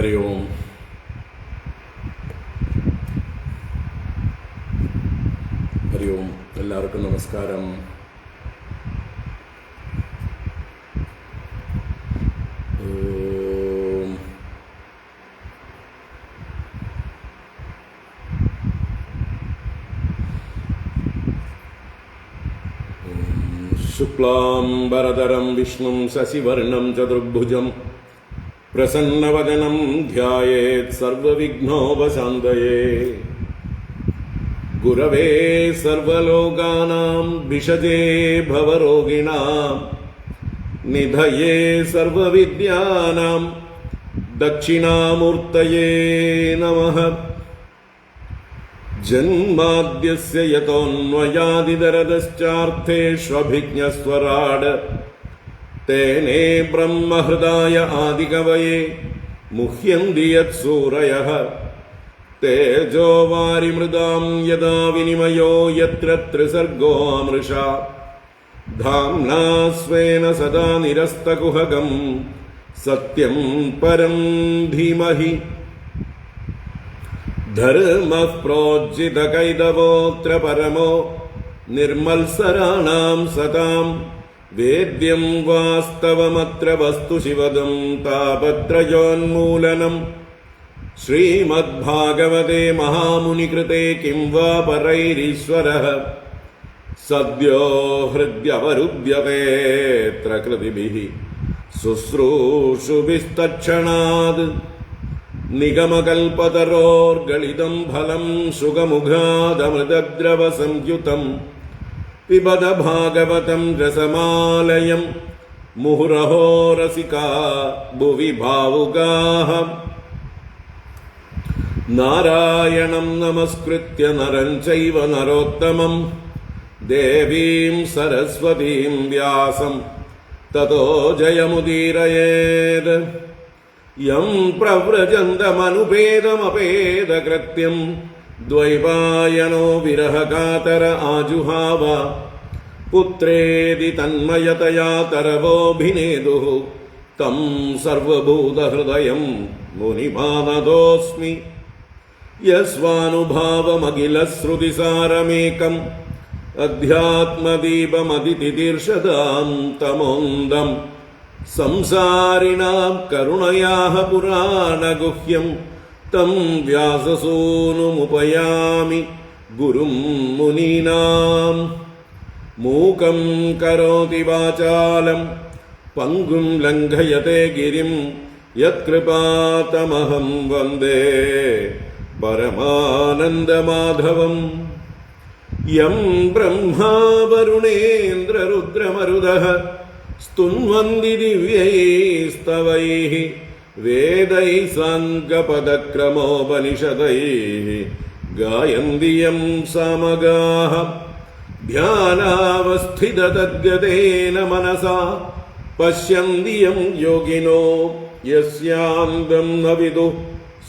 ഹരി ഓം. ഹരി ഓം. എല്ലാവർക്കും നമസ്കാരം. ശുക്ലാംബരധരം വിഷ്ണും ശശിവർണം ചതുർഭുജം പ്രസന്നവദനം ധ്യായേത് സർവവിഘ്നോപശാന്തയേ. ഗുരവേ സർവലോകാനാം ഭിഷജേ ഭവരോഗിണാം നിധയേ സർവവിദ്യാനാം ദക്ഷിണാമൂർത്തയേ നമഃ. ജന്മാദ്യസ്യ യതോന്വയാദിതരതശ്ചാർത്ഥേഷ്വഭിജ്ഞസ്വരാട് തേനേ ബ്രഹ്മഹൃദായ ആദികവയേ മുഹ്യന്തി യത്സൂരയഃ. തേജോ വാരിമൃതാം യദാ വിനിമയോ യത്ര ത്രിസർഗോ മൃഷാ ധാംനാ സ്വേന സദാ നിരസ്തകുഹകം സത്യം പരം ധീമഹി. ധർമ്മഃ പ്രോജ്ജിതകൈതവോऽത്ര പരമോ നിർമത്സരാണാം സതാം വേദ്യം വാസ്തവമത്ര വസ്തു ശിവദം താപത്രയോന്മൂലനം. ശ്രീമദ്ഭാഗവതേ മഹാമുനികൃതേ കിം വാ പരൈരീശ്വരഃ സദ്യോ ഹൃദ്യവരുദ്യതേത്ര കൃതിഭിഃ ശുശ്രൂഷുഭിസ്തക്ഷണാത്. നിഗമകൽപതരോർഗളിതം ഫലം സുഖമുഖാദമൃതദ്രവസംയുതം പിബത ഭാഗവതം രസമാലയം മുഹുരഹോ രസികാ ഭുവി ഭാവുകാഃ. നാരായണം നമസ്കൃത്യ നരം ചൈവ നരോത്തമം ദേവീം സരസ്വതീം വ്യാസം തതോ ജയമുദീരയേത്. യം പ്രവ്രജന്തമനുപേദമപേദകൃത്യം ദ്വൈപായനോ വിരഹകാതര ആജുഹാവ. പുത്രേതി തന്മയതയാ തരവോഭിനേദുഃ തം സർവഭൂതഹൃദയം മുനിമാനതോസ്മി. യസ്വാനുഭാവമഖിലശ്രുതിസാരമേകം അധ്യാത്മദീപമതിതിതീർഷതാം തമോന്ദം. സംസാരിണാം കരുണയാഃ പുരാണഗുഹ്യം തം വ്യാസസൂനുമുപയാമി ഗുരും മുനീനാം. മൂകം കരോതി വാചാലം പങ്കും ലംഘയത്തെ ഗിരിം യത്കൃപാതമഹം വന്ദേ പരമാനന്ദമാധവം. യം ബ്രഹ്മാ വരുണേന്ദ്രരുദ്രമരുതഃ സ്തുന്വന്തി ദിവ്യൈസ്തവൈഃ വേദൈഃ സാംഗപദക്രമോപനിഷദൈഃ ഗായന്തി യം സാമഗാഃ. ധ്യാനാവസ്ഥിതതദ്ഗതേന മനസാ പശ്യന്തി യം യോഗിനോ യസ്യാന്തം ന വിദുഃ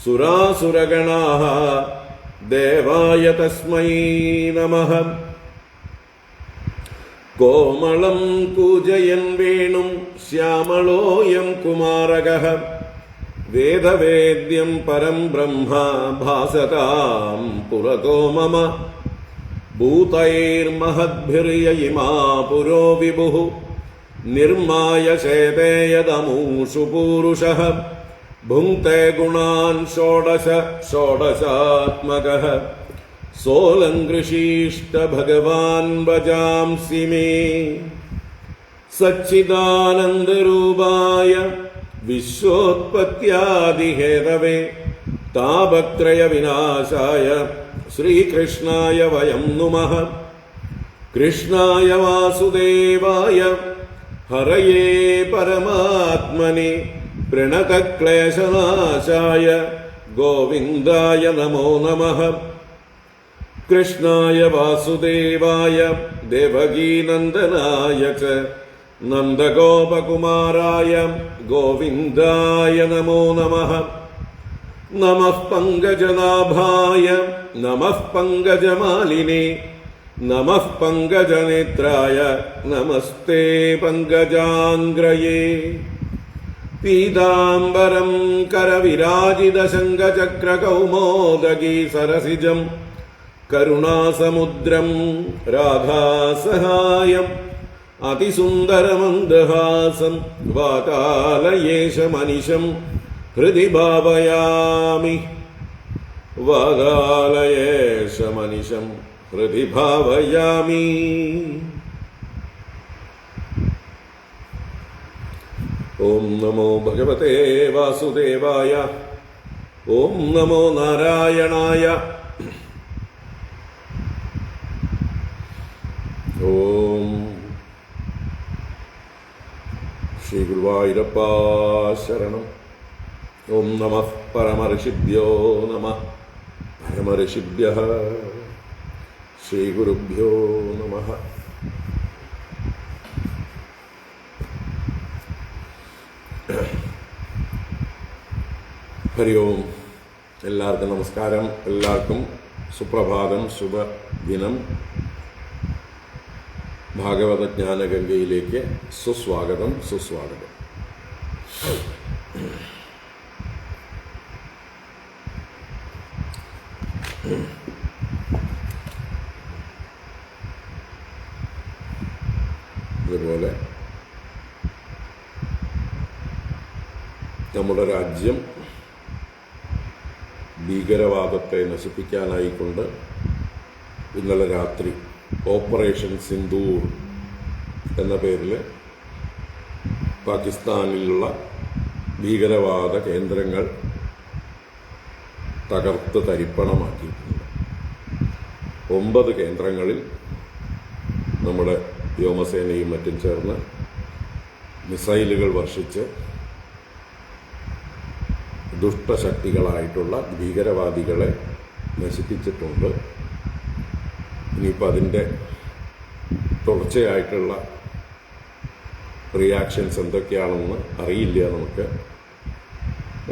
സുരാസുരഗണാഃ ദേവായ തസ്മൈ നമഃ. കോമളം കൂജയൻ വേണും ശ്യാമളോയം കുമാരകഃ വേദവേദ്യം പരം ബ്രഹ്മ ഭാസതാം പുരതോ മമ. ഭൂതൈർമഹദ്ഭിർയയിമാ പുരോ വിഭുഃ നിർമായ ശേതേ യദമൂഷു പൂരുഷഃ. ഭുങ്ക്തേ ഗുണാൻ ഷോഡശ ഷോഡശാത്മകഃ സോലങ്കൃഷീഷ്ട ഭഗവാൻ ഭജാംസി മേ. സച്ചിദാനന്ദരൂപായ വിശ്വോത്പത്യാദിഹേതവേ താപത്രയ വിനാശായ ശ്രീകൃഷ്ണായ വയം നുമഃ. കൃഷ്ണായ വാസുദേവായ ഹരയേ പരമാത്മനെ പ്രണതക്ലേശനാശായ ഗോവിന്ദായ നമോ നമഃ. കൃഷ്ണായ വാസുദേവായ ദേവകീനന്ദനായ ച നന്ദഗോപകുമാരായ ഗോവിന്ദായ നമോ നമഃ. നമഃ പങ്കജനാഭായ നമഃ പങ്കജമാലിനേ നമഃ പങ്കജനേത്രായ നമസ്തേ പങ്കജാംഗ്രയേ. പീതാംബരം കരവിരാജിതശങ്കചക്രകൗമോദഗീ സരസിജം കരുണാസമുദ്രം രാധാസഹായം അതിസുന്ദരമന്ദഹാസം വാതാലയേശമനിശം ഹൃദി ഭാവയാമി. വാതാലയേശമനിശം ഹൃദി ഭാവയാമി. ഓം നമോ ഭഗവതേ വാസുദേവായ. ഓം നമോ നാരായണായ. ഓം ശ്രീ ഗുരുവായൂരപ്പ ശരണം. ഓം നമഃ പരമഋഷിഭ്യോ നമഃ. പരമഋഷിഭ്യഃ ശ്രീ ഗുരുഭ്യോ നമഃ. ഹരി ഓം. എല്ലാവർക്കും നമസ്കാരം. എല്ലാവർക്കും സുപ്രഭാതം, ശുഭദിനം. ഭാഗവത ജ്ഞാനഗംഗയിലേക്ക് സുസ്വാഗതം, സുസ്വാഗതം. അതുപോലെ നമ്മുടെ രാജ്യം ഭീകരവാദത്തെ നശിപ്പിക്കാനായിക്കൊണ്ട് ഇന്നലെ രാത്രി ഓപ്പറേഷൻ സിന്ദൂർ എന്ന പേരിൽ പാകിസ്ഥാനിലുള്ള ഭീകരവാദ കേന്ദ്രങ്ങൾ തകർത്ത് തരിപ്പണമാക്കിയിട്ടുണ്ട്. 9 കേന്ദ്രങ്ങളിൽ നമ്മുടെ വ്യോമസേനയും മറ്റും ചേർന്ന് മിസൈലുകൾ വർഷിച്ച് ദുഷ്ടശക്തികളായിട്ടുള്ള ഭീകരവാദികളെ നശിപ്പിച്ചിട്ടുണ്ട്. ഇനിയിപ്പോൾ അതിൻ്റെ തുടർച്ചയായിട്ടുള്ള റിയാക്ഷൻസ് എന്തൊക്കെയാണെന്ന് അറിയില്ല നമുക്ക്.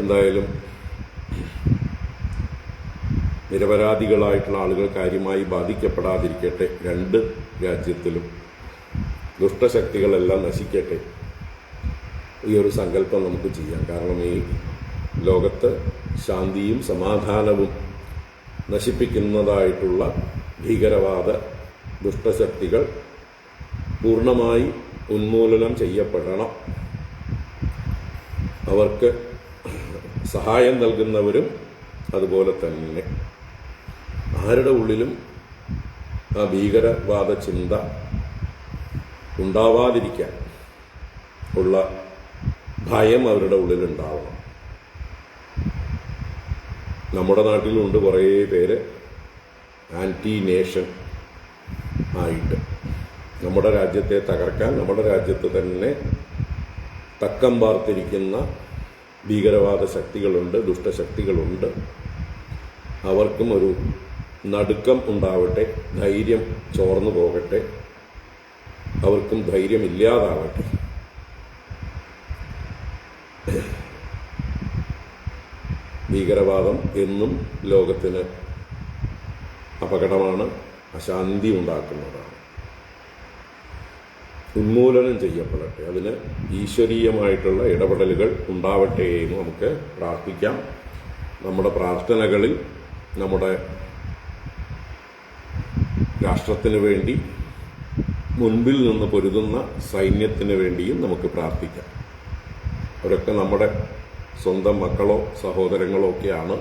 എന്തായാലും നിരപരാധികളായിട്ടുള്ള ആളുകൾ കാര്യമായി ബാധിക്കപ്പെടാതിരിക്കട്ടെ. 2 രാജ്യത്തിലും ദുഷ്ടശക്തികളെല്ലാം നശിക്കട്ടെ. ഈ ഒരു സങ്കല്പം നമുക്ക് ചെയ്യാം. കാരണം ഈ ലോകത്ത് ശാന്തിയും സമാധാനവും നശിപ്പിക്കുന്നതായിട്ടുള്ള ഭീകരവാദ ദുഷ്ടശക്തികൾ പൂർണ്ണമായി ഉന്മൂലനം ചെയ്യപ്പെടണം. അവർക്ക് സഹായം നൽകുന്നവരും അതുപോലെ തന്നെ. ആരുടെ ഉള്ളിലും ആ ഭീകരവാദ ചിന്ത ഉണ്ടാവാതിരിക്കാൻ ഉള്ള ഭയം അവരുടെ ഉള്ളിലുണ്ടാവണം. നമ്മുടെ നാട്ടിലുണ്ട് കുറേ പേര് ആൻറ്റി നേഷൻ ആയിട്ട് നമ്മുടെ രാജ്യത്തെ തകർക്കാൻ, നമ്മുടെ രാജ്യത്ത് തന്നെ തക്കം പാർത്തിരിക്കുന്ന ഭീകരവാദ ശക്തികളുണ്ട്, ദുഷ്ടശക്തികളുണ്ട്. അവർക്കും ഒരു നടുക്കം ഉണ്ടാവട്ടെ, ധൈര്യം ചോർന്നു പോകട്ടെ, അവർക്കും ധൈര്യമില്ലാതാവട്ടെ. ഭീകരവാദം എന്നും ലോകത്തിന് അപകടമാണ്, അശാന്തി ഉണ്ടാക്കുന്നതാണ്. ഉന്മൂലനം ചെയ്യപ്പെടട്ടെ. അതിന് ഈശ്വരീയമായിട്ടുള്ള ഇടപെടലുകൾ ഉണ്ടാവട്ടെ എന്ന് നമുക്ക് പ്രാർത്ഥിക്കാം. നമ്മുടെ പ്രാർത്ഥനകളിൽ നമ്മുടെ രാഷ്ട്രത്തിന് വേണ്ടി മുൻപിൽ നിന്ന് പൊരുതുന്ന സൈന്യത്തിന് വേണ്ടിയും നമുക്ക് പ്രാർത്ഥിക്കാം. അവരൊക്കെ നമ്മുടെ സ്വന്തം മക്കളോ സഹോദരങ്ങളോ ഒക്കെയാണ്.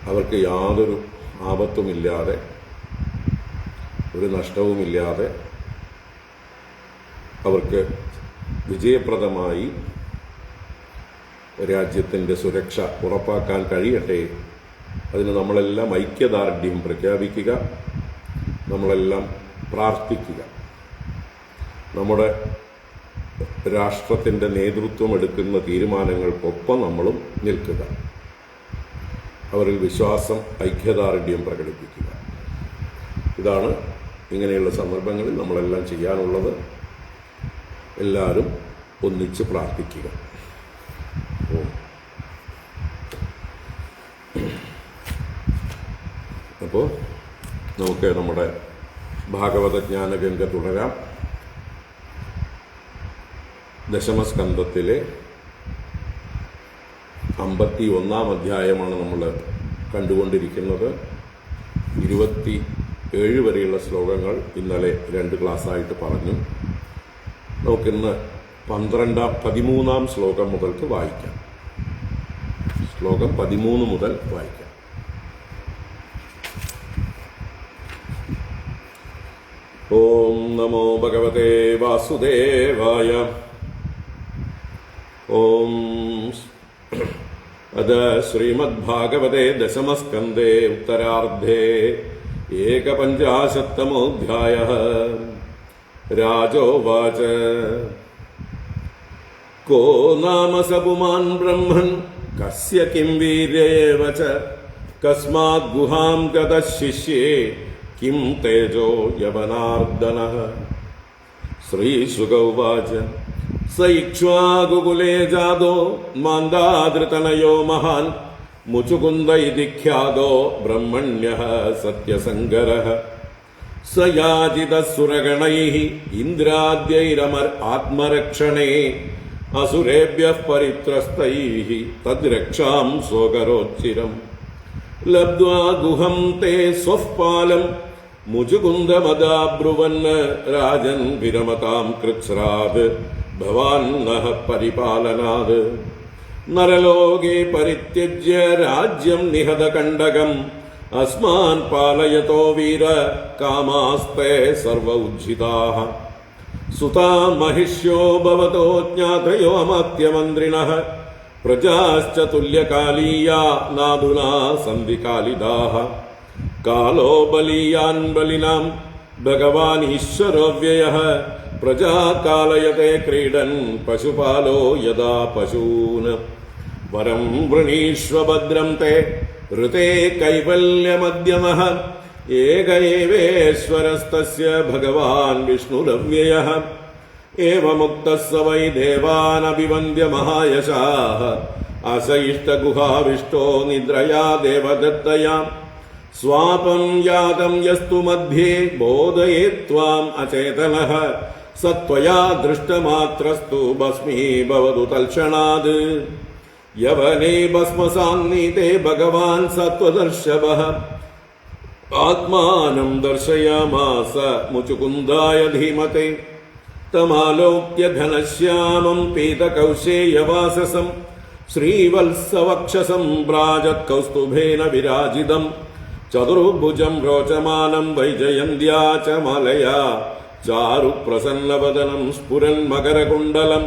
അവർക്ക് യാതൊരു ആപത്തുമില്ലാതെ, ഒരു നഷ്ടവുമില്ലാതെ അവർക്ക് വിജയപ്രദമായി രാജ്യത്തിൻ്റെ സുരക്ഷ ഉറപ്പാക്കാൻ കഴിയട്ടെ. അതിന് നമ്മളെല്ലാം ഐക്യദാർഢ്യം പ്രഖ്യാപിക്കുക, നമ്മളെല്ലാം പ്രാർത്ഥിക്കുക. നമ്മുടെ രാഷ്ട്രത്തിൻ്റെ നേതൃത്വം എടുക്കുന്ന തീരുമാനങ്ങൾക്കൊപ്പം നമ്മളും നിൽക്കുക. അവരിൽ വിശ്വാസം, ഐക്യദാർഢ്യം പ്രകടിപ്പിക്കുക. ഇതാണ് ഇങ്ങനെയുള്ള സന്ദർഭങ്ങളിൽ നമ്മളെല്ലാം ചെയ്യാനുള്ളത്. എല്ലാവരും ഒന്നിച്ച് പ്രാർത്ഥിക്കുക. അപ്പോൾ നമുക്ക് നമ്മുടെ ഭാഗവത ജ്ഞാനഗംഗ തുടരാം. ദശമസ്കന്ധത്തിലെ 51-ാം അധ്യായമാണ് നമ്മൾ കണ്ടുകൊണ്ടിരിക്കുന്നത്. 27 വരെയുള്ള ശ്ലോകങ്ങൾ ഇന്നലെ 2 ക്ലാസ്സായിട്ട് പറഞ്ഞു. നമുക്കിന്ന് 13-ാം ശ്ലോകം മുതൽക്ക് വായിക്കാം. ശ്ലോകം 13 മുതൽ വായിക്കാം. ഓം നമോ ഭഗവതേ വാസുദേവായ. ഓം അത ശ്രീമദ്ഭാഗവതേ ദശമസ്കന്ധേ ഉത്തരാർദ്ധേ ഏകപഞ്ചാശത്തമോऽധ്യായഃ. രാജോവാച കോ നാമ സ പുമാൻ ബ്രഹ്മൻ കസ്യ കിം വീര്യേവ ച കസ്മാത് ഗുഹാം ഗതഃ ശിഷ്യേ കിം തേജോ യവനാർദ്ദനഃ. ശ്രീശുക ഉവാച സ ഇക്ഷ്വാകുകുലേ ജാതോ മാന്ദാദൃതനയോ മഹാൻ മുചുകുന്ദ ഇതി ഖ്യാതോ ബ്രഹ്മണ്യഃ സത്യസംഗരഃ. സ യാജിതഃ സുരഗണൈഃ ഇന്ദ്രാദ്യൈരമർ ആത്മരക്ഷണേ അസുരേഭ്യഃ പരിത്രസ്തൈഃ തദ്രക്ഷാം സ്വകരോച്ചിരം. ലബ്ധ്വാ ഗുഹം തേ സ്വഃപാലം മുചുകുന്ദമദാബ്രുവൻ രാജൻ വിരമതാം കൃച്ഛ്രാത് ഭവാൻ നഃ പരിപാലനാത്. നരലോകേ പരിത്യജ്യ രാജ്യം നിഹത കണ്ഡകം അസ്മാൻ പാലയതോ വീര കാമാസ്തേ സർവ ഉജ്ജിതാഃ. സുതാ മഹിഷ്യോ ഭവതോ ജ്ഞാതയോ അമാത്യമന്ത്രിണഃ പ്രജാശ്ച തുല്യകാലീയാ നാദുനാ സന്ധികാലിദാഃ. കാലോ ബലീയാൻ ബലിനാം ഭഗവാൻ ഈശ്വരോ വ്യയഃ പ്രജാ കാലയത്തെ ക്രീഡൻ പശുപാലോ യഥാ പശൂന്. വരം വൃണീഷ്വ ഭദ്രം തേ ഋതേ കൈവല്യമദ്യമഃ ഏക ഏവേശ്വരസ്തസ്യ ഭഗവാൻ വിഷ്ണുരവ്യയഃ. ഏവമുക്തഃ സ വൈ ദേവാനഭിവന്ദ്യ മഹായശാഃ അശയിഷ്ടഗുഹാവിഷ്ടോ നിദ്രയാ ദേവദത്തയാ. സ്വാപം യാതം യസ്തു മധ്യേ ബോധയേത്വാം അചേതനഃ സത്വയാ ദൃഷ്ടമാത്രസ്തു ഭസ്മീഭവതു തൽക്ഷണാത്. യവനേ ഭസ്മസാന്നീതേ ഭഗവാൻ സത്വദർശവഃ ആത്മാനം ദർശയാമാസ മുചുകുന്ദായ ധീമതേ. തമാലോക്യ ഘനശ്യാമം പീതകൗശേയവാസസം ശ്രീവത്സവക്ഷസം വ്രാജത് കൗസ്തുഭേന വിരാജിതം. ചതുർഭുജം രോചമാനം വൈജയന്ത്യാ ച മാലയാ ചാരു പ്രസന്നവദനം സ്ഫുരൻ മകരകുണ്ഡലം.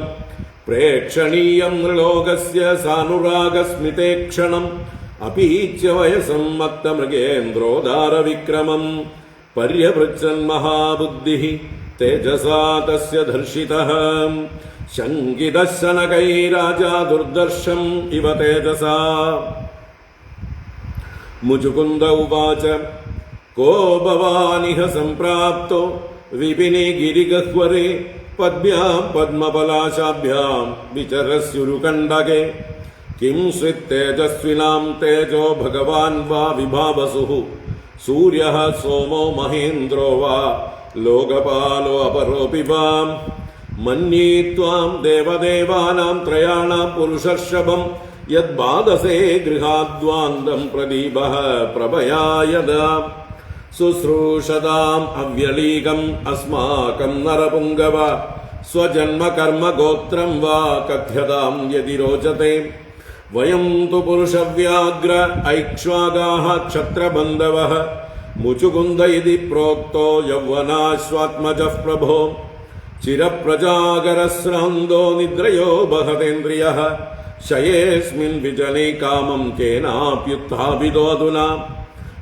പ്രേക്ഷണീയം നൃലോകസ്യ സാനുരാഗസ്മിതേക്ഷണം അപീച്യ വയസം മത്തമൃഗേന്ദ്രോദാരവിക്രമം. പര്യപൃച്ഛൻ മഹാബുദ്ധിഃ തേജസാ തസ്യ ധർഷിതഃ. ശങ്കിതഃ ശനകൈ രാജാ ദുർദർശം ഇവ തേജസാ. മുചുകുന്ദ ഉവാച കോ ഭവാനിഹ സംപ്രാപ്തോ വിപിനേ ഗിരിഗഹ്വരേ പദ്ഭ്യാം പദ്മപലാശാഭ്യാം വിചരസ്യുരുകണ്ഡകേ. കിം സ്വിത്തേജസ്വിനാം തേജോ ഭഗവാൻ വാ വിഭാവസുഃ സൂര്യഃ സോമോ മഹേന്ദ്രോ വാ ലോകപാലോ അപരോപി വാം. മന്യേ ത്വാം ദേവദേവാനാം ത്രയാണാം പുരുഷർഷഭം യദ്ബാധസേ ഗൃഹാദ്വാന്തം പ്രദീപഃ പ്രഭയായദാ. ശുശ്രൂഷതാം അവ്യളീകം അസ്മാകം നരപുംഗവ സ്വജന്മ കർമ്മ ഗോത്രം വാ കഥ്യതാം യദി രോചതേ. വയം തു പുരുഷവ്യാഗ്ര ഐക്ഷ്വാകാഃ ക്ഷത്രബന്ധവഃ മുചുകുന്ദ ഇതി പ്രോക്തോ യൗവനാശ്വാത്മജഃ പ്രഭോ. ചിരപ്രജാകരശ്രാന്തോ നിദ്രയോ ബഹതേന്ദ്രിയഃ ശയേസ്മിൻ വിജനേ കാമം കേനാപ്യുത്ഥാപിതോ അധുനാ.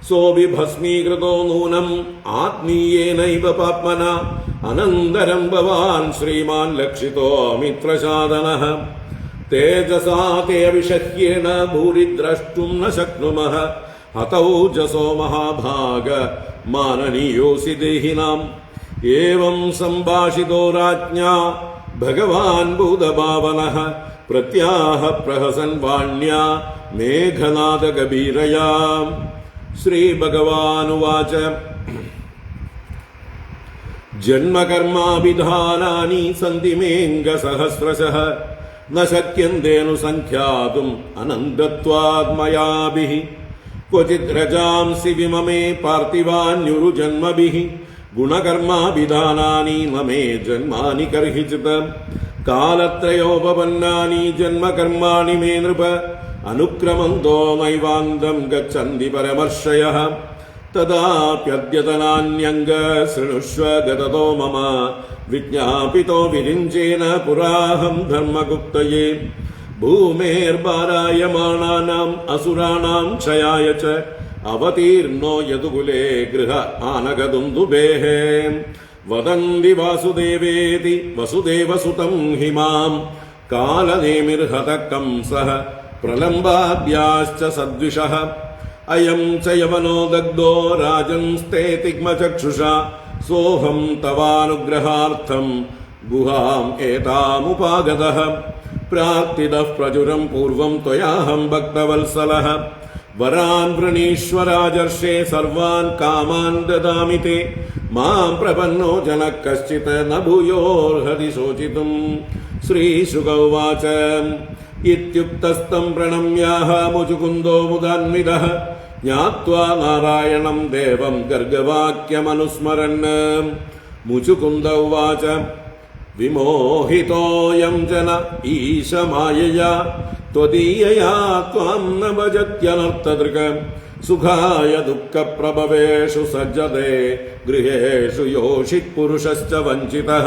സോऽപി ഭസ്മീകൃതോ നൂനം ആത്മീയേനൈവ പാപ്മനാ. അനന്തരം ഭവാൻ ശ്രീമാൻ ലക്ഷിതോ മിത്രശാദനഃ. തേജസാ തേ വിഷഹ്യേന ഭൂരി ദ്രഷ്ടും ന ശക്നുമഃ. ഹതൗജസോ മഹാഭാഗ മാനനീയോസി ദേഹിനാം. ഏവം സംഭാഷിതോ രാജ്ഞാ ഭഗവാൻ ഭൂതഭാവനഃ പ്രത്യാഹ പ്രഹസൻ വാണ്യാ മേഘനാദകബീരയാ. ശ്രീഭഗവാനുവാച ജന്മകർമാവിധാനാനി സന്തി മേംഗസഹസ്രശഃ ന ശക്യന്തേനുസംഖ്യാതും അനന്തത്വാത്മയാഭിഃ ക്വചിത് രജാംസി വിമമേ പാർത്ഥിവാന്യുരുജന്മഭിഃ ഗുണകർമാവിധാനാനി മമേ ജന്മാനി കർഹിചിത് കാലത്രയോപപന്നാനി ജന്മകർമാണി മേ നൃപ അനുക്രമന്തോ നൈവാന്തം ഗച്ഛന്തി പരമർഷയഃ തദാപ്യദ്യതനാന്യംഗ ശൃണുഷ്വ ഗതതോ മമ വിജ്ഞാപിതോ വിരിഞ്ചേന പുരാഹം ധർമ്മഗുപ്തയേ ഭൂമേർഭാരായമാണാനാം അസുരാണാം ക്ഷയായ ച അവതീർണോ യദുകുലേ ഗൃഹ ആനഗദുന്ദുഭേഃ വദന്തി വാസുദേവേതി വസുദേവസുതം ഹിമാം കാലനേമിർഹത കംസഃ പ്രലംബാദ്യാശ്ച സദ്വിഷഃ അയം ച യവനോ ദഗ്ധോ രാജൻസ്തേ തിഗ്മചക്ഷുഷാ സോഹം തവാനുഗ്രഹാർത്ഥം ഗുഹാം ഏതാമുപാഗതഃ പ്രാർത്ഥിതഃ പ്രചുരം പൂർവം ത്വയാഹം ഭക്തവത്സലഃ വരാൻ വൃണീശ്വരാജർഷേ സർവാൻ കാമാൻ ദദാമി തേ മാം പ്രപന്നോ ജനഃ കശ്ചിത് ന ഭൂയോർഹതി ശോചിതും. ശ്രീശുക ഉവാച ഇത്യുക്തസ്തം പ്രണമ്യാഹ മുചുകുന്ദോ മുദാന്വിതഃ ജ്ഞാത്വാ നാരായണം ദേവം ഗർഗവാക്യമനുസ്മരन्. മുചുകുന്ദ ഉവാച വിമോഹിതോയം ജന ഈശമായയാ ത്വദീയയാ ത്വാം ന ഭജത്യനർത്ഥദൃക് സുഖായ ദുഃഖപ്രഭവേഷു സജ്ജതേ ഗൃഹേഷു യോഷിത് പുരുഷശ്ച വഞ്ചിതഃ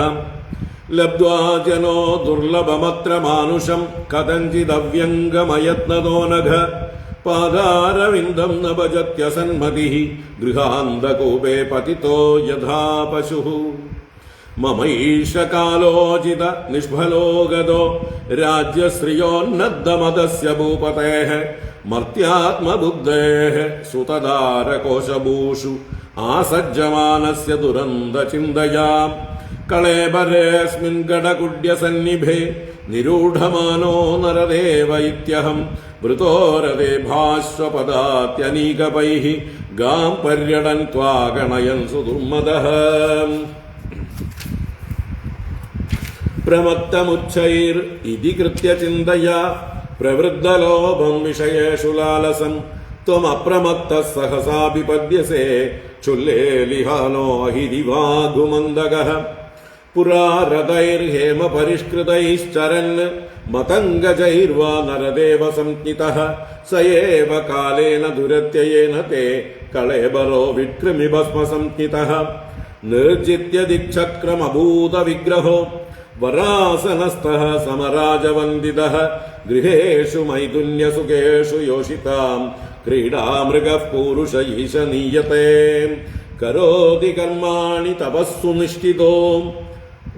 ലബ്ധ്വാ ജനോ ദുർലഭമത്ര മാനുഷം കഥഞ്ചിദവ്യംഗമയത്നതോ നഘ പാദാരവിന്ദം ന ഭജത്യസന്മതിഃ ഗൃഹാന്തകൂപേ പതിതോ യഥാ പശുഃ. മമൈഷകാലോചിത നിഷ്ഫലോ ഗതോ രാജ്യശ്രിയോന്നദ്ധമദസ്യ ഭൂപതേഃ മർത്യാത്മബുദ്ധേഃ സുതദാരകോശഭൂഷു ആസജ്ജമാനസ്യ ദുരന്തചിന്തയാ കളേബരേസ്മിൻ ഗഡകുഡ്യസന്നിഭേ നിരൂഢമാനോ നരദേവ ഇത്യഹം വൃതോരതേ ഭാശ്വപദാത്യനീകപൈഃ ഗാം പര്യടൻ ത്വാഗണയൻ സുദുർമദഃ. പ്രമത്തമുച്ചൈർ ഇതി കൃത്യ ചിന്തയാ പ്രവൃദ്ധലോഭം വിഷയേഷു ലാലസം ത്വമപ്രമത്തഃ സഹസാ വിപദ്യസേ ക്ഷുല്ലേലിഹാനോ അഹിരിവാഘുമന്ദകഃ. പുരാ രഥൈർഹേമ പരിഷ്കൃതൈശ്ചരन् മതംഗജൈർവാ നരദേവ സംജ്ഞിതഃ സ ഏവ കാലേന ദുരത്യയേന തേ കളേബരോ വിക്രമി ഭസ്മ സംജ്ഞിതഃ. നിർജിത്യ ദിക്ചക്രമഭൂത വിഗ്രഹോ വരാസനസ്ഥഃ സമരാജവന്ദിതഃ ഗൃഹേഷു മൈഥുന്യസുഖേഷു യോഷിതാം ക്രീഡാമൃഗഃ പൂരുഷ ഈശ നീയത്തെ കരോതി കർമാണി തപസ്സു നിഷ്ഠിതോ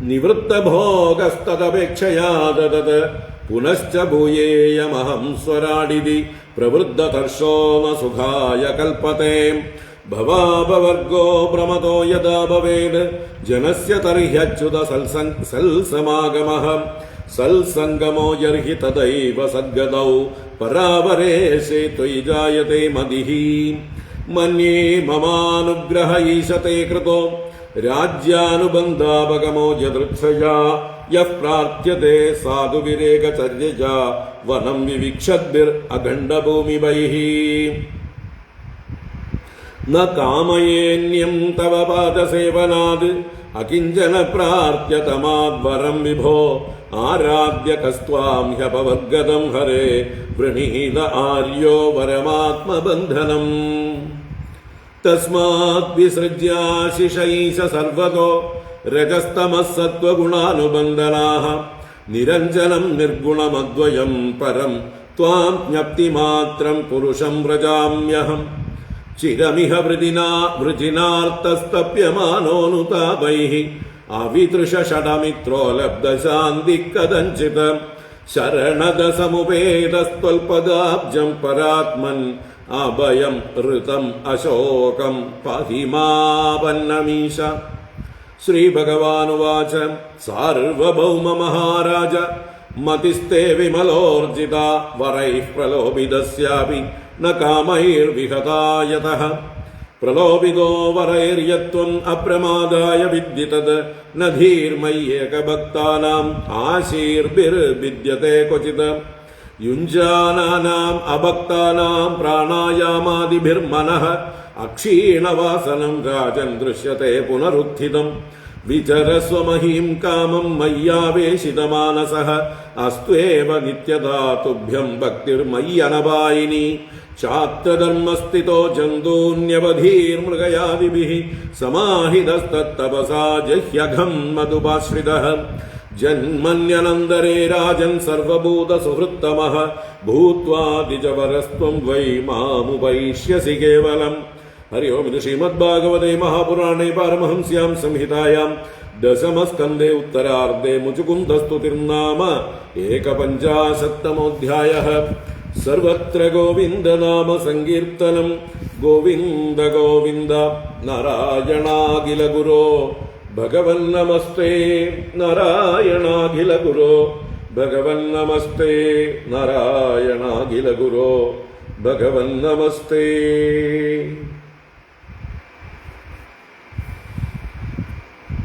നിവൃത്തഭോഗസ്തദപേക്ഷയാ ദദത് പുനശ്ച ഭൂയേയമഹം സ്വരാടിതി പ്രവൃദ്ധതർഷോ ന സുഖായ കൽപ്പത്തെ ഭവാപവർഗോ പ്രമദോ യഥാ ഭവേത് ജനസ്യ തർഹ്യച്യുത സൽസമാഗമഃ സൽസംഗമോ യർഹി തദൈവ സദ്ഗതൗ പരാവരേഷേ ത്വയി ജായതേ മതിഃ. മന്യേ മമാനുഗ്രഹ ഈശതേ കൃതോ രാജ്യാനുബന്ധാപഗമോ യദൃച്ഛയാ യഃ പ്രാർത്ഥ്യതേ സാധുവിരേകചര്യയാ വനം വിവിക്ഷദ്ഭിർ അഖണ്ഡഭൂമിഭൈഃ. ന കാമയേന്യം തവ പാദസേവനാത് അകിഞ്ചന പ്രാർത്ഥ്യ തമാദ്വരം വിഭോ ആരാധ്യ കസ്ത്വാം ഹ്യപവദ്ഗതം ഹരേ വൃണീത ആര്യോ വരമാത്മബന്ധനം. തസ്മാത് വിസൃജ്യാശിഷൈഷ സർവതോ രജസ്തമഃ സത്വഗുണാനുബന്ധനാഃ നിരഞ്ജനം നിർഗുണമദ്വയം പരം ത്വാം ജ്ഞപ്തിമാത്രം പുരുഷം വ്രജാമ്യഹം. ചിരമിഹ വൃജിനാർത്തസ്തപ്യമാനോനുതാപൈഃ അവിതൃഷ ഷഡമിത്രോ ലബ്ധശാന്തി കഥഞ്ചിത് ശരണദ സമുപേതസ്ത്വൽപദാബ്ജം പരാത്മൻ അഭയം ഋതം അശോകം പാഹിമാപന്നമീശ. ശ്രീഭഗവാനുവാച സാർവഭൗമ മഹാരാജ മതിസ്തേ വിമലോർജിത വരൈഃ പ്രലോഭിതസ്യാപി ന കാമൈർവിഹതാ യതഃ പ്രലോഭിതോ വരൈര്യത്വം അപ്രമാദായ വിദ്യതത് നധീർമയ്യേകഭക്താനാം ആശീർഭിർവിദ്യത്തെ ക്വചിത് യുഞ്ജാനാനാം അഭക്താനാം പ്രാണായാമാദിഭിർമനഃ അക്ഷീണവാസനം രാജൻ ദൃശ്യത്തെ പുനരുത്ഥിതം വിചരസ്വമഹീം കാമം മയ്യാവേശിതമാനസഃ അസ്ത്വേവ നിത്യതാ തുഭ്യം ഭക്തിർമയ്യനപായിനി ചാത്രധർമ്മസ്ഥിതോ ജന്തൂന്യവധീർമൃഗയാദിഭിഃ സമാഹിതസ്തത്തപസാ ജഹ്യഘം മധുപാശ്രിതഃ ജന്മന്യനന്തരേ രാജൻ സർവഭൂതസുഹൃത്തമഃ ഭൂത്വാ ദ്വിജവരസ്ത്വം വൈ മാമുപൈഷ്യസി കേവലം. ഹരി ഓം. ഇത് ശ്രീമദ്ഭാഗവതേ മഹാപുരാണേ പാരമഹംസ്യാം സംഹിതായാം ദശമസ്കന്ധേ ഉത്തരാർദ്ധേ മുചുകുന്ദസ്തുതിർനാമ ഏകപഞ്ചാശത്തമോऽധ്യായഃ. സർവത്ര ഗോവിന്ദനാമ സങ്കീർത്തനം. ഗോവിന്ദ ഗോവിന്ദ. നാരായണാഖില ഗുരോ ഭഗവൻ നമസ്തേ. നാരായണാഖില ഗുരോ ഭഗവൻ നമസ്തേ. നാരായണാഖില ഗുരോ ഭഗവൻ നമസ്തേ.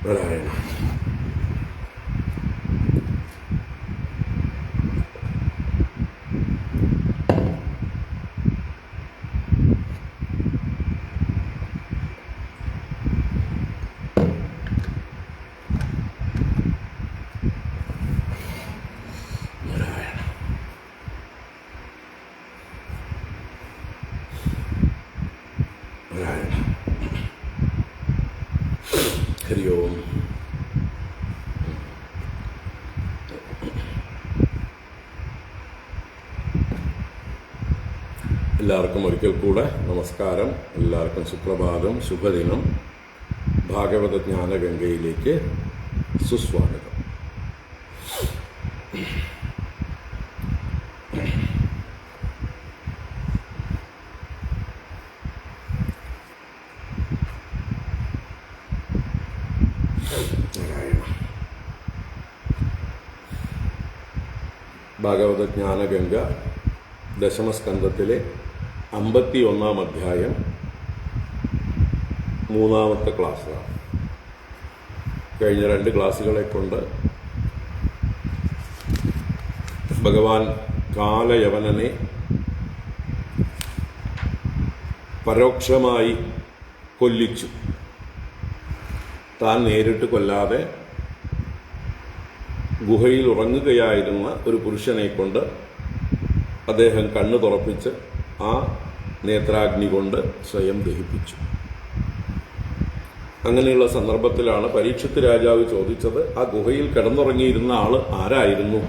നാരായണ. ഹരി ഓം. എല്ലാവർക്കും ഒരിക്കൽ കൂടെ നമസ്കാരം. എല്ലാവർക്കും സുപ്രഭാതം, ശുഭദിനം. ഭാഗവത ജ്ഞാനഗംഗയിലേക്ക് സുസ്വാഗതം. ഭാഗവത ജ്ഞാനഗംഗ ദശമസ്കന്ധത്തിലെ 51-ാം അധ്യായം 3-ാമത്തെ ക്ലാസ്സിലാണ്. കഴിഞ്ഞ 2 ക്ലാസ്സുകളെ കൊണ്ട് ഭഗവാൻ കാലയവനനെ പരോക്ഷമായി കൊല്ലിച്ചു. താൻ നേരിട്ട് കൊല്ലാതെ ഗുഹയിൽ ഉറങ്ങുകയായിരുന്ന ഒരു പുരുഷനെ കൊണ്ട് അദ്ദേഹം കണ്ണു തുറപ്പിച്ച് ആ നേത്രാഗ്നി കൊണ്ട് സ്വയം ദഹിപ്പിച്ചു. അങ്ങനെയുള്ള സന്ദർഭത്തിലാണ് പരീക്ഷിത്ത് രാജാവ് ചോദിച്ചത്, ആ ഗുഹയിൽ കിടന്നുറങ്ങിയിരുന്ന ആള് ആരായിരുന്നു,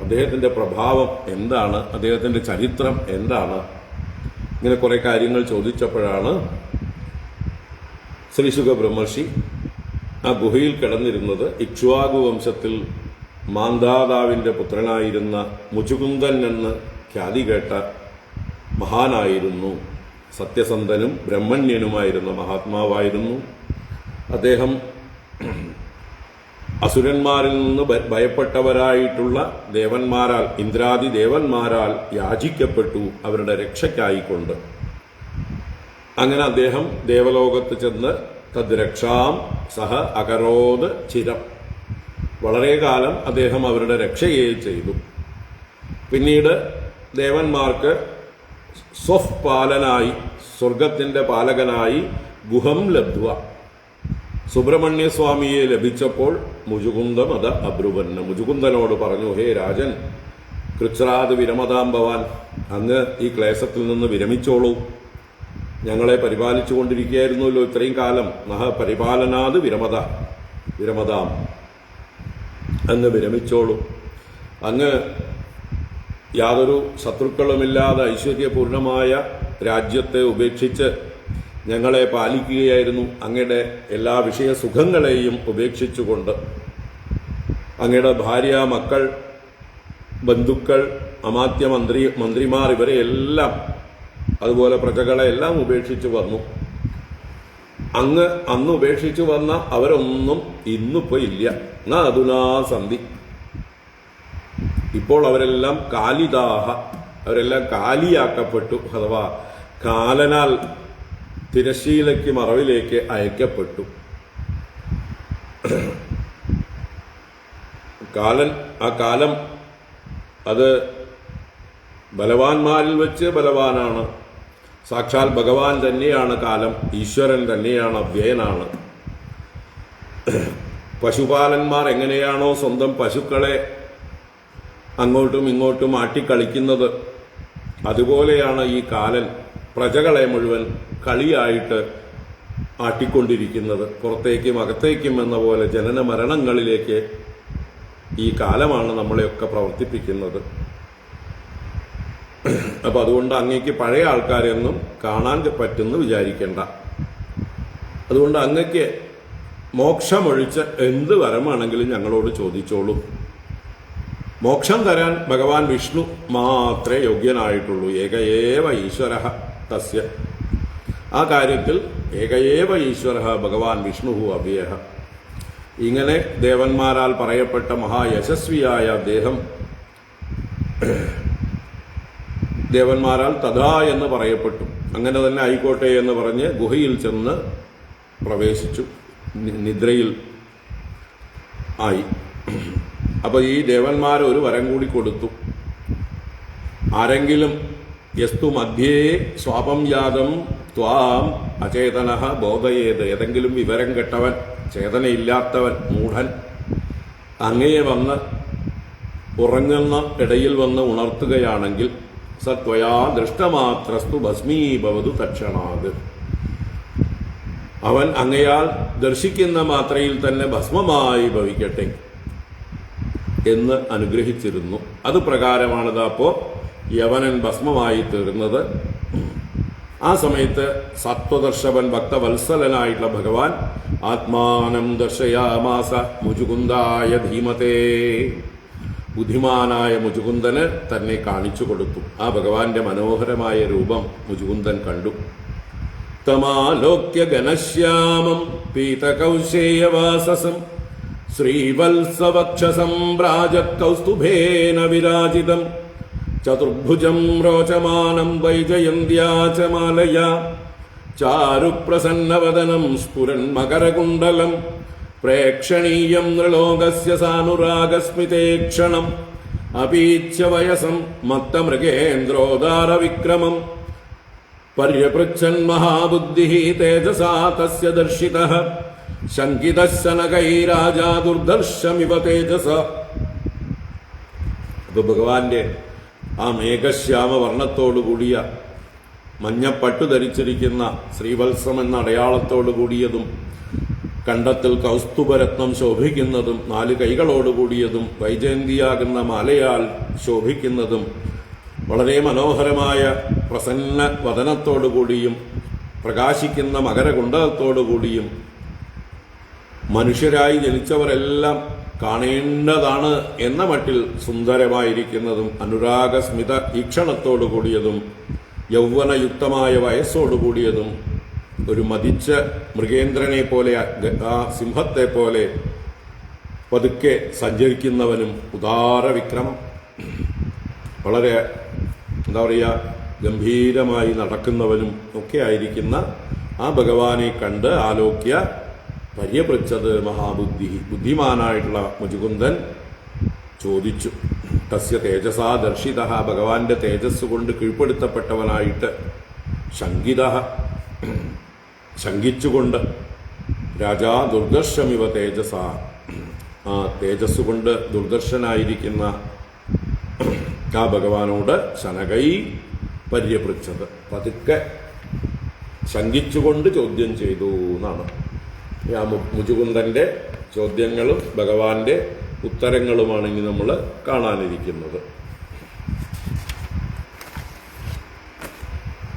അദ്ദേഹത്തിന്റെ പ്രഭാവം എന്താണ്, അദ്ദേഹത്തിന്റെ ചരിത്രം എന്താണ്, ഇങ്ങനെ കുറെ കാര്യങ്ങൾ ചോദിച്ചപ്പോഴാണ് ശ്രീശുക ബ്രഹ്മർഷി ആ ഗുഹയിൽ കിടന്നിരുന്നത് ഇക്ഷ്വാകു വംശത്തിൽ മാന്ധാതാവിന്റെ പുത്രനായിരുന്ന മുചുകുന്ദൻ എന്ന് ഖ്യാതി കേട്ട മഹാനായിരുന്നു. സത്യസന്ധനും ബ്രഹ്മണ്യനുമായിരുന്ന മഹാത്മാവായിരുന്നു അദ്ദേഹം. അസുരന്മാരിൽ നിന്ന് ഭയപ്പെട്ടവരായിട്ടുള്ള ദേവന്മാരാൽ, ഇന്ദ്രാദി ദേവന്മാരാൽ യാചിക്കപ്പെട്ടു അവരുടെ രക്ഷയ്ക്കായിക്കൊണ്ട്. അങ്ങനെ അദ്ദേഹം ദേവലോകത്ത് ചെന്ന് തദ്രക്ഷാം സഹ അകരോത് ചിരം, വളരെ കാലം അദ്ദേഹം അവരുടെ രക്ഷയെ ചെയ്തു. പിന്നീട് ദേവന്മാർക്ക് സ്വപാലനായി, സ്വർഗത്തിന്റെ പാലകനായി ഗുഹം ലബ്ധ്വ, സുബ്രഹ്മണ്യസ്വാമിയെ ലഭിച്ചപ്പോൾ മുചുകുന്ദം അത് അബ്രുവന്ന, മുചുകുന്ദനോട് പറഞ്ഞു, ഹേ രാജൻ, കൃച്ഛ്രാത് വിരമതാം ഭവാൻ, അങ്ങ് ഈ ക്ലേശത്തിൽ നിന്ന് വിരമിച്ചോളൂ. ഞങ്ങളെ പരിപാലിച്ചുകൊണ്ടിരിക്കുകയായിരുന്നല്ലോ ഇത്രയും കാലം. നഹ പരിപാലനാത് വിരമതാം, അങ്ങ് വിരമിച്ചോളൂ. അങ്ങ് യാതൊരു ശത്രുക്കളുമില്ലാതെ ഐശ്വര്യപൂർണമായ രാജ്യത്തെ ഉപേക്ഷിച്ച് ഞങ്ങളെ പാലിക്കുകയായിരുന്നു. അങ്ങയുടെ എല്ലാ വിഷയസുഖങ്ങളെയും ഉപേക്ഷിച്ചുകൊണ്ട് അങ്ങയുടെ ഭാര്യ, മക്കൾ, ബന്ധുക്കൾ, അമാത്യ മന്ത്രിമാർ ഇവരെയെല്ലാം, അതുപോലെ പ്രജകളെ എല്ലാം ഉപേക്ഷിച്ചു വന്നു. അങ്ങ് അന്ന് ഉപേക്ഷിച്ചു വന്ന അവരൊന്നും ഇന്നിപ്പോ ഇല്ല. എന്നാ അതുനാ സന്ധി. ഇപ്പോൾ അവരെല്ലാം കാലിദാഹ, അവരെല്ലാം കാലിയാക്കപ്പെട്ടു, അഥവാ കാലനാൽ തിരശ്ശീലയ്ക്ക് മറവിലേക്ക് അയക്കപ്പെട്ടു. ആ കാലം അത് ബലവാന്മാരിൽ വെച്ച് ബലവാനാണ്. സാക്ഷാൽ ഭഗവാൻ തന്നെയാണ് കാലം, ഈശ്വരൻ തന്നെയാണ്, അവ്യയനാണ്. പശുപാലന്മാർ എങ്ങനെയാണോ സ്വന്തം പശുക്കളെ അങ്ങോട്ടും ഇങ്ങോട്ടും ആട്ടിക്കളിക്കുന്നത്, അതുപോലെയാണ് ഈ കാലൻ പ്രജകളെ മുഴുവൻ കളിയായിട്ട് ആട്ടിക്കൊണ്ടിരിക്കുന്നത്. പുറത്തേക്കും അകത്തേക്കും എന്ന പോലെ ജനന മരണങ്ങളിലേക്ക് ഈ കാലമാണ് നമ്മളെയൊക്കെ പ്രവർത്തിപ്പിക്കുന്നത്. അപ്പൊ അതുകൊണ്ട് അങ്ങേക്ക് പഴയ ആൾക്കാരെയൊന്നും കാണാൻ പറ്റുമെന്ന് വിചാരിക്കേണ്ട. അതുകൊണ്ട് അങ്ങക്ക് മോക്ഷമൊഴിച്ച് എന്ത് വരമാണെങ്കിലും ഞങ്ങളോട് ചോദിച്ചോളൂ. മോക്ഷം തരാൻ ഭഗവാൻ വിഷ്ണു മാത്രമേ യോഗ്യനായിട്ടുള്ളൂ. ഏകയേവ ഈശ്വര തസ്യ. ആ കാര്യത്തിൽ ഏകയേവ ഈശ്വര ഭഗവാൻ വിഷ്ണു അവ്യയ. ഇങ്ങനെ ദേവന്മാരാൽ പറയപ്പെട്ട മഹായശസ്വിയായ അദ്ദേഹം ദേവന്മാരാൽ തഥാ എന്ന് പറയപ്പെട്ടു. അങ്ങനെ തന്നെ ആയിക്കോട്ടെ എന്ന് പറഞ്ഞ് ഗുഹയിൽ ചെന്ന് പ്രവേശിച്ചു, നിദ്രയിൽ ആയി. അപ്പൊ ഈ ദേവന്മാർ ഒരു വരം കൂടി കൊടുത്തു. ആരെങ്കിലും യസ്തു മധ്യേ സ്വാപം യാതം ത്വാം അചേതന ബോധയേത്, ഏതെങ്കിലും വിവരം കെട്ടവൻ, ചേതനയില്ലാത്തവൻ, മൂഢൻ അങ്ങയെ വന്ന് ഉറങ്ങുന്ന ഇടയിൽ വന്ന് ഉണർത്തുകയാണെങ്കിൽ സത്വയാ ദൃഷ്ടമാത്രസ്തു ഭസ്മീഭവതു തക്ഷണാത്, അവൻ അങ്ങയാൽ ദർശിക്കുന്ന മാത്രയിൽ തന്നെ ഭസ്മമായി ഭവിക്കട്ടെ എന്ന് അനുഗ്രഹിച്ചിരുന്നു. അത് പ്രകാരമാണിത് അപ്പോ യവനൻ ഭസ്മമായി തീർന്നത്. ആ സമയത്ത് സത്വദർശവൻ ഭക്തവത്സലനായിട്ടുള്ള ഭഗവാൻ ആത്മാനം ദർശയാമാസ മുചുകുന്ദായ ധീമതേ, ബുദ്ധിമാനായ മുചുകുന്ദന് തന്നെ കാണിച്ചു കൊടുത്തു. ആ ഭഗവാന്റെ മനോഹരമായ രൂപം മുചുകുന്ദൻ കണ്ടു. തമാലോക്യ ഘനശ്യാമം പീതകൗശേയവാസസം ശ്രീവത്സവക്ഷസം വ്രാജകൗസ്തുഭേന വിരാജിതം ചതുർഭുജം രോചമാനം വൈജയന്ത്യാ ച മാലയാ ചാരുപ്രസന്നവദനം സ്ഫുരൻ മകരകുണ്ടലം പ്രേക്ഷണീയം നൃലോകസ്യ സാനുരാഗസ്മിതേക്ഷണം അപീച്യ വയസം മത്തമൃഗേന്ദ്രോദാരവിക്രമം പര്യപൃച്ഛൻ മഹാബുദ്ധിഃ തേജസാ തസ്യ ദർശിതഃ ശങ്കിതഃ ശനകൈരാജാ ദുർദർശമിവ തേജസ. അപ്പൊ ഭഗവാന്റെ ആ മേഘശ്യാമ വർണ്ണത്തോടുകൂടിയ മഞ്ഞപ്പട്ടു ധരിച്ചിരിക്കുന്ന ശ്രീവത്സം എന്ന അടയാളത്തോടു കൂടിയതും കണ്ടത്തിൽ കൗസ്തുഭരത്നം ശോഭിക്കുന്നതും 4 കൈകളോടുകൂടിയതും വൈജയന്തിയാകുന്ന മാലയാൽ ശോഭിക്കുന്നതും വളരെ മനോഹരമായ പ്രസന്ന വദനത്തോടുകൂടിയും പ്രകാശിക്കുന്ന മകരകുണ്ടലത്തോടുകൂടിയും മനുഷ്യരായി ജനിച്ചവരെല്ലാം കാണേണ്ടതാണ് എന്ന മട്ടിൽ സുന്ദരമായിരിക്കുന്നതും അനുരാഗസ്മിത ഈക്ഷണത്തോടുകൂടിയതും യൗവനയുക്തമായ വയസ്സോടുകൂടിയതും ഒരു മതിച്ച മൃഗേന്ദ്രനെ പോലെ ആ സിംഹത്തെ പോലെ പതുക്കെ സഞ്ചരിക്കുന്നവനും ഉദാരവിക്രമം വളരെ എന്താ പറയുക ഗംഭീരമായി നടക്കുന്നവനും ഒക്കെ ആയിരിക്കുന്ന ആ ഭഗവാനെ കണ്ട് ആലോക്യ പര്യപൃച്ഛത് മഹാബുദ്ധി, ബുദ്ധിമാനായിട്ടുള്ള മുചുകുന്ദൻ ചോദിച്ചു. തസ്യ തേജസാ ദർശിത, ഭഗവാന്റെ തേജസ് കൊണ്ട് കീഴ്പ്പെടുത്തപ്പെട്ടവനായിട്ട് ശങ്കിത, ശങ്കിച്ചുകൊണ്ട് രാജാ ദുർദർശമിവ തേജസ, ആ തേജസ് കൊണ്ട് ദുർദർശനായിരിക്കുന്ന ആ ഭഗവാനോട് ശനകൈ പര്യപൃച്ഛത്, പതുക്കെ ശങ്കിച്ചുകൊണ്ട് ചോദ്യം ചെയ്തു എന്നാണ്. ആ മുചുകുന്ദന്റെ ചോദ്യങ്ങളും ഭഗവാന്റെ ഉത്തരങ്ങളുമാണ് ഇനി നമ്മൾ കാണാനിരിക്കുന്നത്.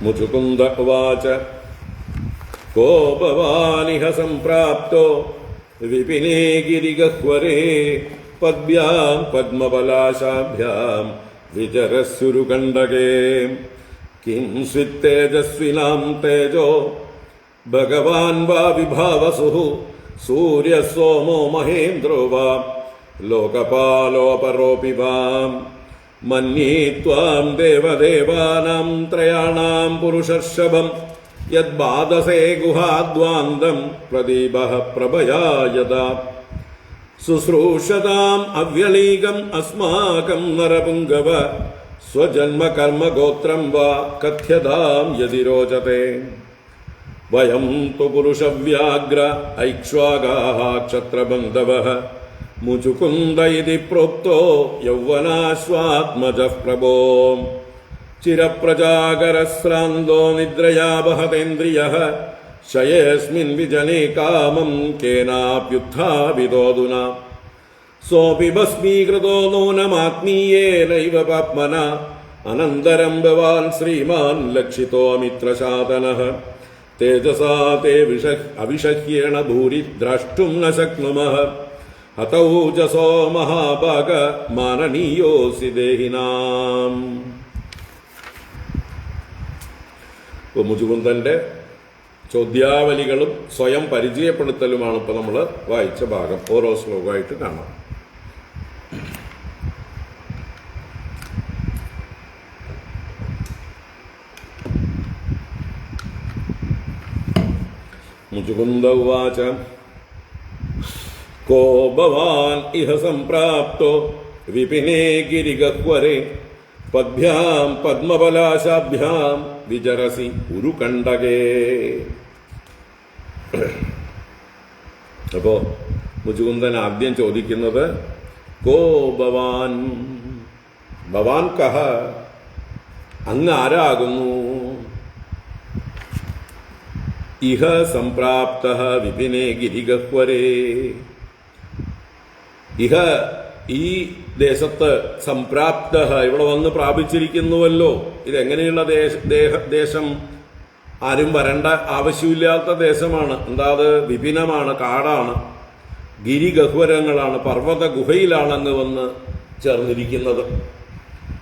മുചുകുന്ദ ഉവാച കോ ഭവാനിഹ സംപ്രാപ്തോ വിപിനേ ഗിരിഗഹ്വരേ പദ്ഭ്യാം പദ്മപലാശാഭ്യാം വിചരസ്സുരുകണ്ഡകേ കിം സ്വിത്തേജസ്വിനാം തേജോ ഭഗവാൻ വാ വിഭാവസുഃ സൂര്യസോമോ മഹേന്ദ്രോ വാ ലോകപാലോപരോപി വാം മന്യേ ത്വാം ദേവദേവാനാം ത്രയാണാം പുരുഷർഷഭം യദ്ബാധസേ ഗുഹാദ്വാന്തം പ്രദീപഃ പ്രഭയാ യദാ ശുശ്രൂഷതാം അവ്യളീകം അസ്മാകം നരപുംഗവ സ്വജന്മ കർമ്മ ഗോത്രം വാ കഥ്യതാം യദി രോചതേ വയം തു പുരുഷവ്യാഗ്ര ഐക്ഷ്വാകാഃ ക്ഷത്രബന്ധവഃ മുചുകുന്ദ ഇതി പ്രോക്തോ യൗവനാശ്വാത്മജഃ പ്രഭോ ചിരപ്രജാകരശ്രാന്തോ നിദ്രയാ വഹതേന്ദ്രിയഃ ശയേസ്മിൻ വിജനേ കാമം കേനാപ്യുത്ഥാപിതോऽധുനാ സോപി ഭസ്മീകൃതോ നൂനമാത്മീയേനൈവ പാപ്മന അനന്തരം ഭവാൻ ശ്രീമാൻ ലക്ഷിതോ മിത്രശാതനഃ തേജസാ തേ അവിഷഹ്യേണ ഭൂരി ദ്രഷ്ടും ന ശക്നുമഃ ഹതൗജസോ മഹാഭാഗ മാനനീയോസി ദേഹിനാം. മുചുകുന്ദന്റെ ചോദ്യാവലികളും സ്വയം പരിചയപ്പെടുത്തലുമാണ് ഇപ്പൊ നമ്മൾ വായിച്ച ഭാഗം. ഓരോ ശ്ലോകമായിട്ട് കാണാം. മുചുകുന്ദ ഉവാച കോ ഭവാൻ ഇഹ സംപ്രാപ്തോ വിപിനേ ഗിരിഗഹ്വരേ പദ്ഭ്യാം പദ്മപലാശാഭ്യാം വിചരസി ഉരുകണ്ഠകേ. അപ്പോ മുചുകുന്ദൻ ആദ്യം ചോദിക്കുന്നത് കോ ഭവാൻ, ഭവാൻ കഹ, അങ്ങ് ആരാകുന്നു? ഇഹ സംപ്രാപ്തഃ വിപിനേ ഗിരിഗഹ്വരേ, ഇഹ ഈ ദേശത്ത് സംപ്രാപ്തഃ ഇവിടെ വന്ന് പ്രാപിച്ചിരിക്കുന്നുവല്ലോ. ഇതെങ്ങനെയുള്ള ദേശം? ആരും വരേണ്ട ആവശ്യമില്ലാത്ത ദേശമാണ്. എന്താ അത്? വിപിനമാണ്, കാടാണ്, ഗിരിഗഹ്വരങ്ങളാണ്, പർവ്വത ഗുഹയിലാണ് അങ്ങ് വന്ന് ചേർന്നിരിക്കുന്നത്.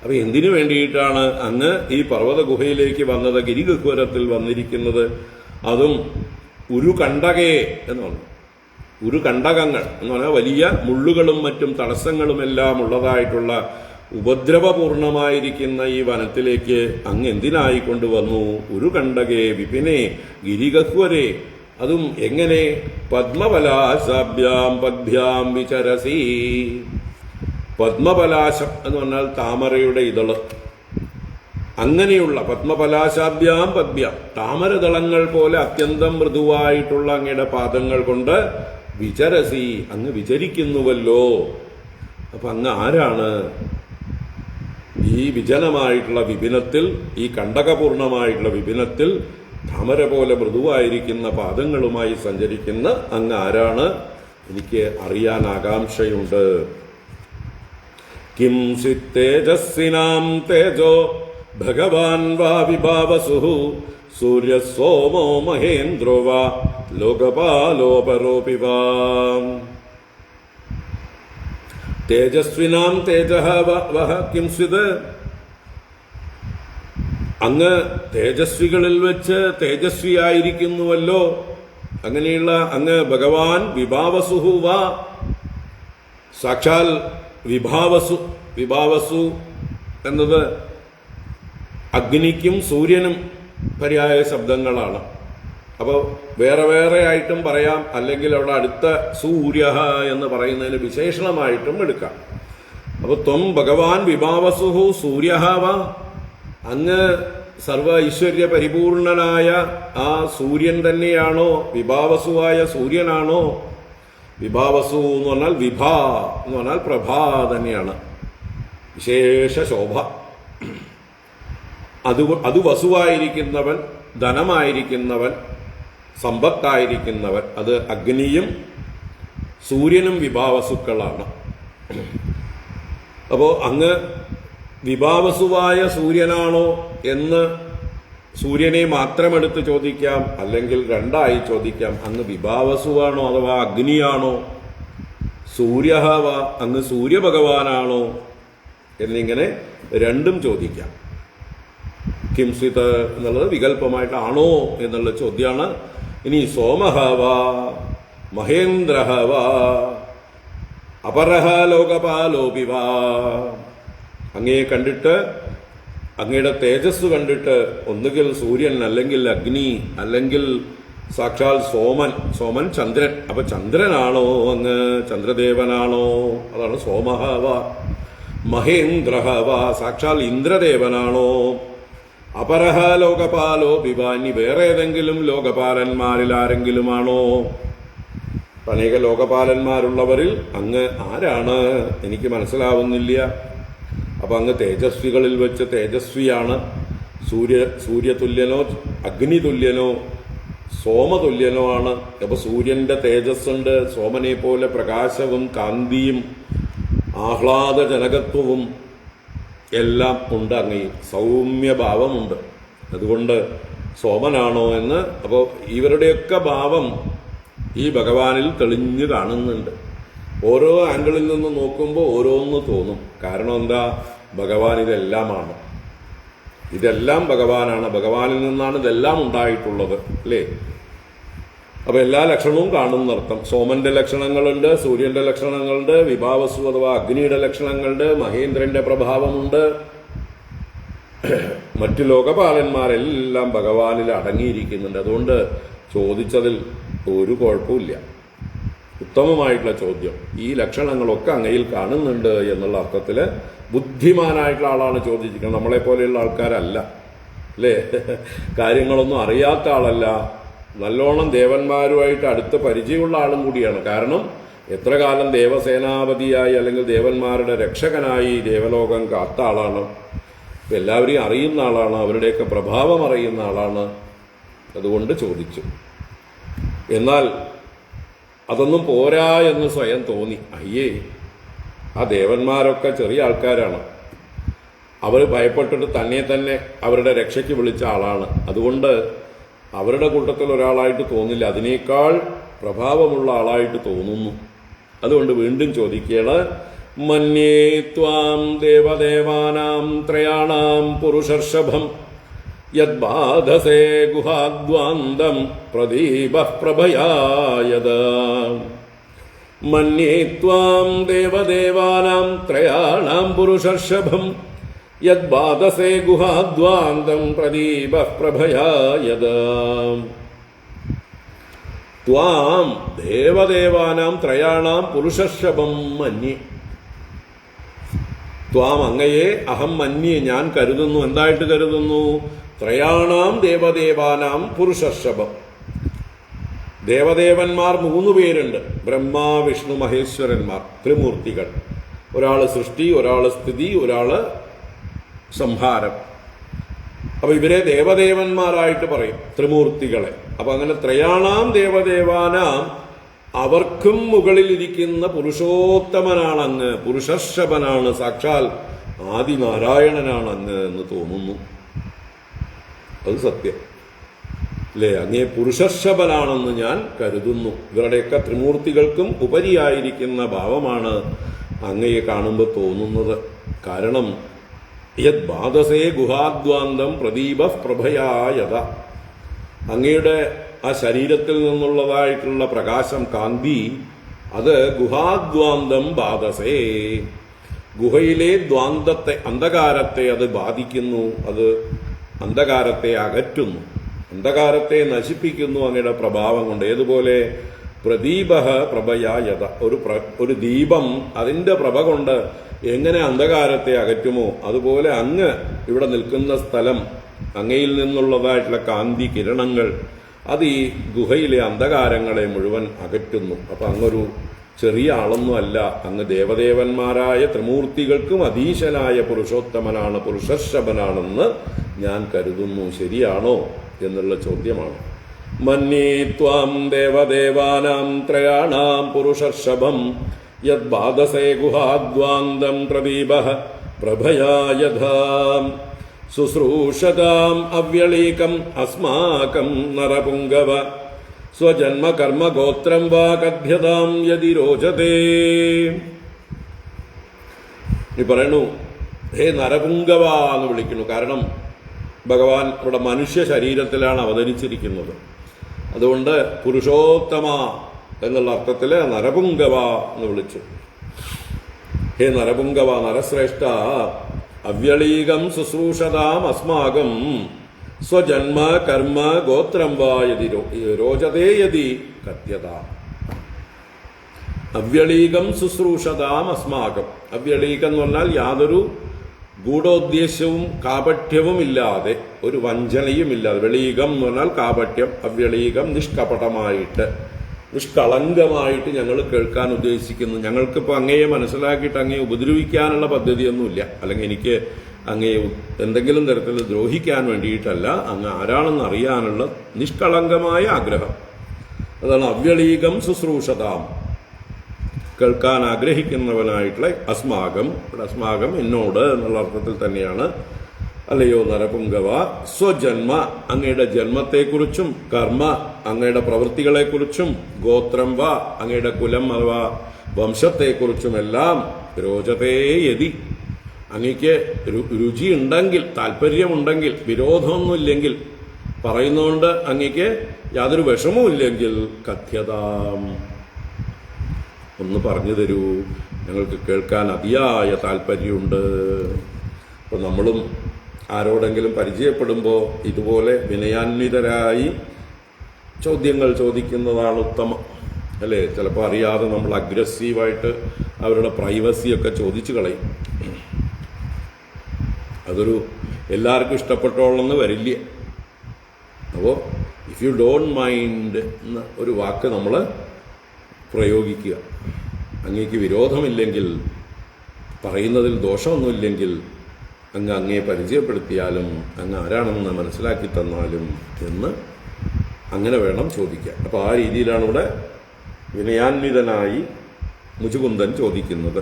അപ്പൊ എന്തിനു വേണ്ടിയിട്ടാണ് അങ്ങ് ഈ പർവ്വത ഗുഹയിലേക്ക് വന്നത്, ഗിരിഗഹ്വരത്തിൽ വന്നിരിക്കുന്നത്? അതും ഉരുകണ്ഠകേ എന്ന് പറഞ്ഞു. ഉരുകണ്ഠകങ്ങൾ എന്ന് പറഞ്ഞാൽ വലിയ മുള്ളുകളും മറ്റും തടസ്സങ്ങളുമെല്ലാം ഉള്ളതായിട്ടുള്ള ഉപദ്രവപൂർണമായിരിക്കുന്ന ഈ വനത്തിലേക്ക് അങ്ങ് എന്തിനായി കൊണ്ടുവന്നു? ഉരുകണ്ഠകേ വിപിനേ ഗിരിഗഹ്വരേ, അതും എങ്ങനെ? പദ്മപലാശാഭ്യാം പദ്ഭ്യാം വിചരസി. പദ്മപലാശം എന്ന് പറഞ്ഞാൽ താമരയുടെ ഇതള്. അങ്ങനെയുള്ള പദ്മപലാശാഭ്യാം പദ്ഭ്യാം, താമരദളങ്ങൾ പോലെ അത്യന്തം മൃദുവായിട്ടുള്ള അങ്ങയുടെ പാദങ്ങൾ കൊണ്ട് വിചരസി, അങ്ങ് വിചരിക്കുന്നുവല്ലോ. അപ്പൊ അങ്ങ് ആരാണ്? ഈ വിജനമായിട്ടുള്ള വിപിനത്തിൽ, ഈ കണ്ടകപൂർണമായിട്ടുള്ള വിപിനത്തിൽ താമര പോലെ മൃദുവായിരിക്കുന്ന പാദങ്ങളുമായി സഞ്ചരിക്കുന്ന അങ്ങ് ആരാണ്? എനിക്ക് അറിയാൻ ആകാംക്ഷയുണ്ട്. കിം സിത് തേജസ്വിനാം തേജോ ഭഗവാൻ വാ വിഭാവസുഃ സൂര്യ സോമോ മഹേന്ദ്രോ വാ ലോകപാലോപരോപി വാ. തേജസ്വിനാം തേജഃ വഹ കിം സ്വിത്, അങ്ങ് തേജസ്വികളിൽ വെച്ച് തേജസ്വിയായിരിക്കുന്നുവല്ലോ. അങ്ങനെയുള്ള അങ്ങ് ഭഗവാൻ വിഭാവസുഃ വാ, സാക്ഷാൽ വിഭാവസു. വിഭാവസു എന്നത് അഗ്നിക്കും സൂര്യനും പര്യായ ശബ്ദങ്ങളാണ്. അപ്പോൾ വേറെ വേറെ ആയിട്ടും പറയാം, അല്ലെങ്കിൽ അവിടെ അടുത്ത സൂര്യ എന്ന് പറയുന്നതിന് വിശേഷണമായിട്ടും എടുക്കാം. അപ്പൊ ത്വം ഭഗവാൻ വിഭാവസുഃ സൂര്യഃ വാ, അങ്ങ് സർവ ഐശ്വര്യ പരിപൂർണനായ ആ സൂര്യൻ തന്നെയാണോ? വിഭാവസുവായ സൂര്യനാണോ? വിഭാവസു എന്ന് പറഞ്ഞാൽ വിഭാ എന്ന് പറഞ്ഞാൽ പ്രഭാ തന്നെയാണ്, വിശേഷ ശോഭ. അത് വസുവായിരിക്കുന്നവൻ, ധനമായിരിക്കുന്നവൻ, സമ്പത്തായിരിക്കുന്നവൻ, അത് അഗ്നിയും സൂര്യനും വിഭാവസുക്കളാണ്. അപ്പോ അങ്ങ് വിഭാവസുവായ സൂര്യനാണോ എന്ന് സൂര്യനെ മാത്രമെടുത്ത് ചോദിക്കാം, അല്ലെങ്കിൽ രണ്ടായി ചോദിക്കാം. അങ്ങ് വിഭാവസുവാണോ അഥവാ അഗ്നിയാണോ? സൂര്യഃ വാ, അങ്ങ് സൂര്യഭഗവാനാണോ എന്നിങ്ങനെ രണ്ടും ചോദിക്കാം. കിംസിത് എന്നുള്ളത് വികല്പമായിട്ട് ആണോ എന്നുള്ള ചോദ്യമാണ്. ഇനി സോമഃ വാ മഹേന്ദ്രഃ വാ അപരഃ ലോകപാലോപി വാ, അങ്ങയെ കണ്ടിട്ട് അങ്ങയുടെ തേജസ് കണ്ടിട്ട് ഒന്നുകിൽ സൂര്യൻ, അല്ലെങ്കിൽ അഗ്നി, അല്ലെങ്കിൽ സാക്ഷാൽ സോമൻ ചന്ദ്രൻ. അപ്പൊ ചന്ദ്രനാണോ അങ്ങ്? ചന്ദ്രദേവനാണോ? അതാണ് സോമഹവ. മഹേന്ദ്രഹവ, സാക്ഷാൽ ഇന്ദ്രദേവനാണോ? അപരഹ ലോകപാലോ വിവാനി, വേറെ ഏതെങ്കിലും ലോകപാലന്മാരിൽ ആരെങ്കിലുമാണോ? അനേക ലോകപാലന്മാരുള്ളവരിൽ അങ്ങ് ആരാണ്? എനിക്ക് മനസ്സിലാവുന്നില്ല. അപ്പൊ അങ്ങ് തേജസ്വികളിൽ വെച്ച് തേജസ്വിയാണ്. സൂര്യതുല്യനോ അഗ്നിതുല്യനോ സോമതുല്യനോ ആണ്. അപ്പൊ സൂര്യന്റെ തേജസ്സുണ്ട്, സോമനെ പോലെ പ്രകാശവും കാന്തിയും ആഹ്ലാദജനകത്വവും എല്ലാം ഉണ്ട്. അങ്ങയിൽ സൗമ്യഭാവമുണ്ട്. അതുകൊണ്ട് സോമനാണോ എന്ന്. അപ്പോൾ ഇവരുടെയൊക്കെ ഭാവം ഈ ഭഗവാനിൽ തെളിഞ്ഞു കാണുന്നുണ്ട്. ഓരോ ആംഗിളിൽ നിന്ന് നോക്കുമ്പോൾ ഓരോന്ന് തോന്നും. കാരണം എന്താ? ഭഗവാൻ ഇതെല്ലാമാണ്. ഇതെല്ലാം ഭഗവാനാണ്. ഭഗവാനിൽ നിന്നാണ് ഇതെല്ലാം ഉണ്ടായിട്ടുള്ളത്, അല്ലേ? അപ്പൊ എല്ലാ ലക്ഷണവും കാണുന്നർത്ഥം. സോമന്റെ ലക്ഷണങ്ങളുണ്ട്, സൂര്യന്റെ ലക്ഷണങ്ങളുണ്ട്, വിഭാവസു അഥവാ അഗ്നിയുടെ ലക്ഷണങ്ങളുണ്ട്, മഹേന്ദ്രന്റെ പ്രഭാവമുണ്ട്. മറ്റു ലോകപാലന്മാരെല്ലാം ഭഗവാനിൽ അടങ്ങിയിരിക്കുന്നുണ്ട്. അതുകൊണ്ട് ചോദിച്ചതിൽ ഒരു കുഴപ്പമില്ല. ഉത്തമമായിട്ടുള്ള ചോദ്യം. ഈ ലക്ഷണങ്ങളൊക്കെ അങ്ങയിൽ കാണുന്നുണ്ട് എന്നുള്ള അർത്ഥത്തിൽ ബുദ്ധിമാനായിട്ടുള്ള ആളാണ് ചോദിച്ചിരിക്കുന്നത്. നമ്മളെ പോലെയുള്ള ആൾക്കാരല്ല, അല്ലേ? കാര്യങ്ങളൊന്നും അറിയാത്ത ആളല്ല. നല്ലോണം ദേവന്മാരുമായിട്ട് അടുത്ത് പരിചയമുള്ള ആളും കൂടിയാണ്. കാരണം എത്ര കാലം ദേവസേനാപതിയായി അല്ലെങ്കിൽ ദേവന്മാരുടെ രക്ഷകനായി ദേവലോകം കാത്ത ആളാണ്. എല്ലാവരെയും അറിയുന്ന ആളാണ്, അവരുടെയൊക്കെ പ്രഭാവം അറിയുന്ന ആളാണ്. അതുകൊണ്ട് ചോദിച്ചു. എന്നാൽ അതൊന്നും പോരാ എന്ന് സ്വയം തോന്നി. അയ്യേ, ആ ദേവന്മാരൊക്കെ ചെറിയ ആൾക്കാരാണ്. അവർ ഭയപ്പെട്ടിട്ട് തന്നെ അവരുടെ രക്ഷയ്ക്ക് വിളിച്ച ആളാണ്. അതുകൊണ്ട് അവരുടെ കൂട്ടത്തിൽ ഒരാളായിട്ട് തോന്നില്ല, അതിനേക്കാൾ പ്രഭാവമുള്ള ആളായിട്ട് തോന്നുന്നു. അതുകൊണ്ട് വീണ്ടും ചോദിക്കുകയാണ്. മന്യേ ത്വാം ദേവദേവാനാം ത്രയാണാം പുരുഷർഷഭം യദ്ബാധസേ ഗുഹാദ്വാന്തം പ്രദീപഃ പ്രഭയായത. മന്യേ ത്വാം ദേവദേവാനാം ത്രയാണാം പുരുഷർഷഭം യദ്ബാധസേ ഗുഹാദ്വാന്തം പ്രദീപഃ പ്രഭയായത. ത്വാം ദേവദേവാനാം ത്രയാണാം പുരുഷർഷഭം മന്യേ. ത്വാം അങ്ങയെ അഹം മന്യേ ഞാൻ കരുതുന്നു. എന്തായിട്ട് കരുതുന്നു? ത്രയാണാം ദേവദേവാനാം പുരുഷർഷഭം. ദേവദേവന്മാർ 3 പേരുണ്ട്. ബ്രഹ്മ, വിഷ്ണു, മഹേശ്വരന്മാർ, ത്രിമൂർത്തികൾ. ഒരാള് സൃഷ്ടി, ഒരാള് സ്ഥിതി, ഒരാള് സംഹാരം. അപ്പൊ ഇവരെ ദേവദേവന്മാരായിട്ട് പറയും, ത്രിമൂർത്തികളെ. അപ്പൊ അങ്ങനെ ത്രയാണാം ദേവദേവാനാം, അവർക്കും മുകളിലിരിക്കുന്ന പുരുഷോത്തമനാണ് അങ്ങ്, പുരുഷർഷഭനാണ്, സാക്ഷാൽ ആദിനാരായണനാണ് അങ്ങ് എന്ന് തോന്നുന്നു. അത് സത്യം, അല്ലേ? അങ്ങേ പുരുഷർഷഭനാണെന്ന് ഞാൻ കരുതുന്നു. ഇവരുടെയൊക്കെ ത്രിമൂർത്തികൾക്കും ഉപരിയായിരിക്കുന്ന ഭാവമാണ് അങ്ങയെ കാണുമ്പോൾ തോന്നുന്നത്. കാരണം യത് ബാധസേ ഗുഹാദ്വാന്തം പ്രദീപഃ പ്രഭയായത. അങ്ങയുടെ ആ ശരീരത്തിൽ നിന്നുള്ളതായിട്ടുള്ള പ്രകാശം, കാന്തി, അത് ഗുഹാദ്വാന്തം ബാധസേ, ഗുഹയിലെ ദ്വാന്തത്തെ, അന്ധകാരത്തെ അത് ബാധിക്കുന്നു. അത് അന്ധകാരത്തെ അകറ്റുന്നു, അന്ധകാരത്തെ നശിപ്പിക്കുന്നു അങ്ങയുടെ പ്രഭാവം കൊണ്ട്. ഏതുപോലെ? പ്രദീപഃ പ്രഭയായത. ഒരു ദീപം അതിന്റെ പ്രഭ കൊണ്ട് എങ്ങനെ അന്ധകാരത്തെ അകറ്റുമോ അതുപോലെ അങ്ങ് ഇവിടെ നിൽക്കുന്ന സ്ഥലം, അങ്ങയിൽ നിന്നുള്ളതായിട്ടുള്ള കാന്തി കിരണങ്ങൾ, അത് ഈ ഗുഹയിലെ അന്ധകാരങ്ങളെ മുഴുവൻ അകറ്റുന്നു. അപ്പൊ അങ്ങൊരു ചെറിയ ആളൊന്നുമല്ല. അങ്ങ് ദേവദേവന്മാരായ ത്രിമൂർത്തികൾക്കും അധീശനായ പുരുഷോത്തമനാണ്, പുരുഷർഷഭനാണെന്ന് ഞാൻ കരുതുന്നു. ശരിയാണോ എന്നുള്ള ചോദ്യമാണ്. മന്യേ ത്വാം ദേവദേവാനാം ത്രയാണാം പുരുഷർഷഭം യദ്ബാധസേ ഗുഹാദ്വാന്തം പ്രദീപഃ പ്രഭയായധാ. ശുശ്രൂഷതാം അവ്യളീകം അസ്മാകം നരപുംഗവ സ്വജന്മകർമ്മഗോത്രം വാ കഥ്യതാം യദി രോചതേ. ഈ പറയണു, ഹേ നരപുംഗവ എന്ന് വിളിക്കുന്നു. കാരണം ഭഗവാൻ ഇവിടെ മനുഷ്യ ശരീരത്തിലാണ് അവതരിച്ചിരിക്കുന്നത്. അതുകൊണ്ട് പുരുഷോത്തമ എന്നുള്ള അർത്ഥത്തിൽ നരപുംഗവ എന്ന് വിളിച്ചു. ഹേ നരപുംഗവ, നരശ്രേഷ്ഠ, അവ്യളീകം ശുശ്രൂഷതാം അസ്മാകം സ്വജന്മ കർമ്മ ഗോത്രം വാ യതി രോചതേ യതി കഥ്യത. അവ്യളീകം ശുശ്രൂഷതാം അസ്മാകം. അവ്യളീകം എന്ന് പറഞ്ഞാൽ യാതൊരു ഗൂഢോദ്ദേശ്യവും കാപട്യവും ഇല്ലാതെ, ഒരു വഞ്ചനയും ഇല്ലാതെ. വെളീകം എന്ന് പറഞ്ഞാൽ കാപട്യം, അവ്യളീകം നിഷ്കപടമായിട്ട്, നിഷ്കളങ്കമായിട്ട് ഞങ്ങൾ കേൾക്കാൻ ഉദ്ദേശിക്കുന്നു. ഞങ്ങൾക്കിപ്പോൾ അങ്ങയെ മനസ്സിലാക്കിയിട്ട് അങ്ങയെ ഉപദ്രവിക്കാനുള്ള പദ്ധതിയൊന്നുമില്ല, അല്ലെങ്കിൽ എനിക്ക് അങ്ങയെ എന്തെങ്കിലും തരത്തിൽ ദ്രോഹിക്കാൻ വേണ്ടിയിട്ടല്ല, അങ്ങ് ആരാണെന്ന് അറിയാനുള്ള നിഷ്കളങ്കമായ ആഗ്രഹം. അതാണ് അവ്യളീകം ശുശ്രൂഷതാം, കേൾക്കാൻ ആഗ്രഹിക്കുന്നവനായിട്ടുള്ള അസ്മാകം. ഇവിടെ അസ്മാകം എന്നോട് എന്നുള്ള അർത്ഥത്തിൽ തന്നെയാണ്. അല്ലയോ നരപുങ്കവ, സ്വജന്മ അങ്ങയുടെ ജന്മത്തെക്കുറിച്ചും, കർമ്മ അങ്ങയുടെ പ്രവൃത്തികളെക്കുറിച്ചും, ഗോത്രം വ അങ്ങയുടെ കുലം അഥവാ വംശത്തെക്കുറിച്ചുമെല്ലാം രോചതേ യതി അങ്ങയ്ക്ക് രുചിയുണ്ടെങ്കിൽ, താല്പര്യമുണ്ടെങ്കിൽ, വിരോധമൊന്നുമില്ലെങ്കിൽ, പറയുന്നതുകൊണ്ട് അങ്ങയ്ക്ക് യാതൊരു വിഷമവും ഇല്ലെങ്കിൽ കഥ്യതാം ഒന്ന് പറഞ്ഞു തരൂ, ഞങ്ങൾക്ക് കേൾക്കാൻ അതിയായ താല്പര്യമുണ്ട്. അപ്പോൾ നമ്മളും ആരോടെങ്കിലും പരിചയപ്പെടുമ്പോൾ ഇതുപോലെ വിനയാന്വിതരായി ചോദ്യങ്ങൾ ചോദിക്കുന്നതാണ് ഉത്തമം, അല്ലേ? ചിലപ്പോൾ അറിയാതെ നമ്മൾ അഗ്രസീവായിട്ട് അവരുടെ പ്രൈവസിയൊക്കെ ചോദിച്ചു കളയും. അതൊരു എല്ലാവർക്കും ഇഷ്ടപ്പെട്ടോളെന്ന് വരില്ല. അപ്പോൾ ഇഫ് യു ഡോണ്ട് മൈൻഡ് എന്ന ഒരു വാക്ക് നമ്മൾ പ്രയോഗിക്കുക. അങ്ങേക്ക് വിരോധമില്ലെങ്കിൽ, പറയുന്നതിൽ ദോഷമൊന്നുമില്ലെങ്കിൽ, അങ്ങ് അങ്ങയെ പരിചയപ്പെടുത്തിയാലും അങ്ങ് ആരാണെന്ന് മനസ്സിലാക്കി തന്നാലും എന്ന് അങ്ങനെ വേണം ചോദിക്കാൻ. അപ്പോൾ ആ രീതിയിലാണ് ഇവിടെ വിനയാന്വിതനായി മുചുകുന്ദൻ ചോദിക്കുന്നത്.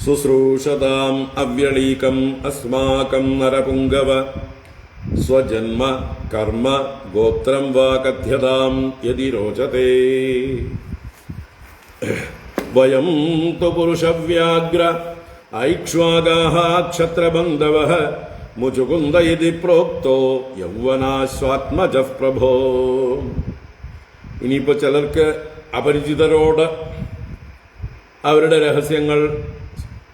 ശുശ്രൂഷതാം അവ്യളീകം അസ്മാകം നരപുങ്കവ സ്വജന്മ കർമ്മ ഗോത്രം വാ കഥ്യതാം യതി രോചതേ. വയം തു പുരുഷവ്യാഗ്ര ഐക്ഷ്വാഗാഃ ക്ഷത്രബന്ധവഃ മുചുകുന്ദ ഇതി പ്രോക്തോ യൗവനാശ്വാത്മജഃ പ്രഭോ. ഇനിയിപ്പോ ചിലർക്ക് അപരിചിതരോട് അവരുടെ രഹസ്യങ്ങൾ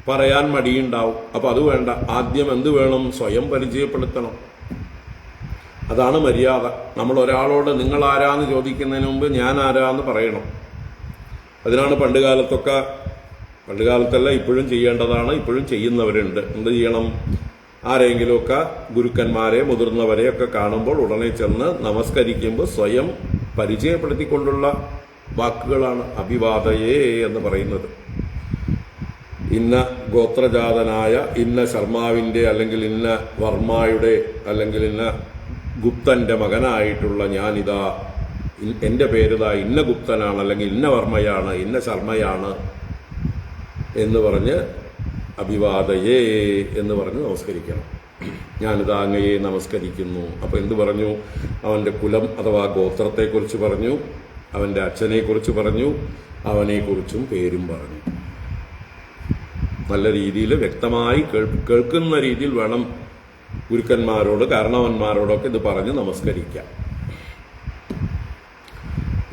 പറയാൻ മടിയുണ്ടാവും. അപ്പൊ അത് വേണ്ട. ആദ്യം എന്ത് വേണം? സ്വയം പരിചയപ്പെടുത്തണം. അതാണ് മര്യാദ. നമ്മൾ ഒരാളോട് നിങ്ങൾ ആരാന്ന് ചോദിക്കുന്നതിന് മുമ്പ് ഞാൻ ആരാന്ന് പറയണം. അതിനാണ് പണ്ടുകാലത്തല്ല ഇപ്പോഴും ചെയ്യേണ്ടതാണ്. ഇപ്പോഴും ചെയ്യുന്നവരുണ്ട്. എന്ത് ചെയ്യണം? ആരെങ്കിലുമൊക്കെ ഗുരുക്കന്മാരെ, മുതിർന്നവരെ ഒക്കെ കാണുമ്പോൾ ഉടനെ ചെന്ന് നമസ്കരിക്കുമ്പോൾ സ്വയം പരിചയപ്പെടുത്തിക്കൊണ്ടുള്ള വാക്കുകളാണ് അഭിവാദയേ എന്ന് പറയുന്നത്. ഇന്ന ഗോത്രജാതനായ ഇന്ന ശർമാവിൻ്റെ അല്ലെങ്കിൽ ഇന്ന വർമ്മയുടെ അല്ലെങ്കിൽ ഇന്ന ഗുപ്തന്റെ മകനായിട്ടുള്ള ഞാനിതാ, എൻ്റെ പേരിതാ ഇന്ന ഗുപ്തനാണ്, അല്ലെങ്കിൽ ഇന്ന വർമ്മയാണ്, ഇന്ന ശർമ്മയാണ് എന്ന് പറഞ്ഞ് അഭിവാദയേ എന്ന് പറഞ്ഞ് നമസ്കരിക്കണം. ഞാനിതാ അങ്ങയെ നമസ്കരിക്കുന്നു. അപ്പം എന്തു പറഞ്ഞു? അവൻ്റെ കുലം അഥവാ ഗോത്രത്തെക്കുറിച്ച് പറഞ്ഞു, അവൻ്റെ അച്ഛനെക്കുറിച്ച് പറഞ്ഞു, അവനെക്കുറിച്ചും പേരും പറഞ്ഞു. നല്ല രീതിയിൽ വ്യക്തമായി കേൾക്കുന്ന രീതിയിൽ വേണം ഗുരുക്കന്മാരോട്, കാരണവന്മാരോടൊക്കെ ഇത് പറഞ്ഞ് നമസ്കരിക്കാം.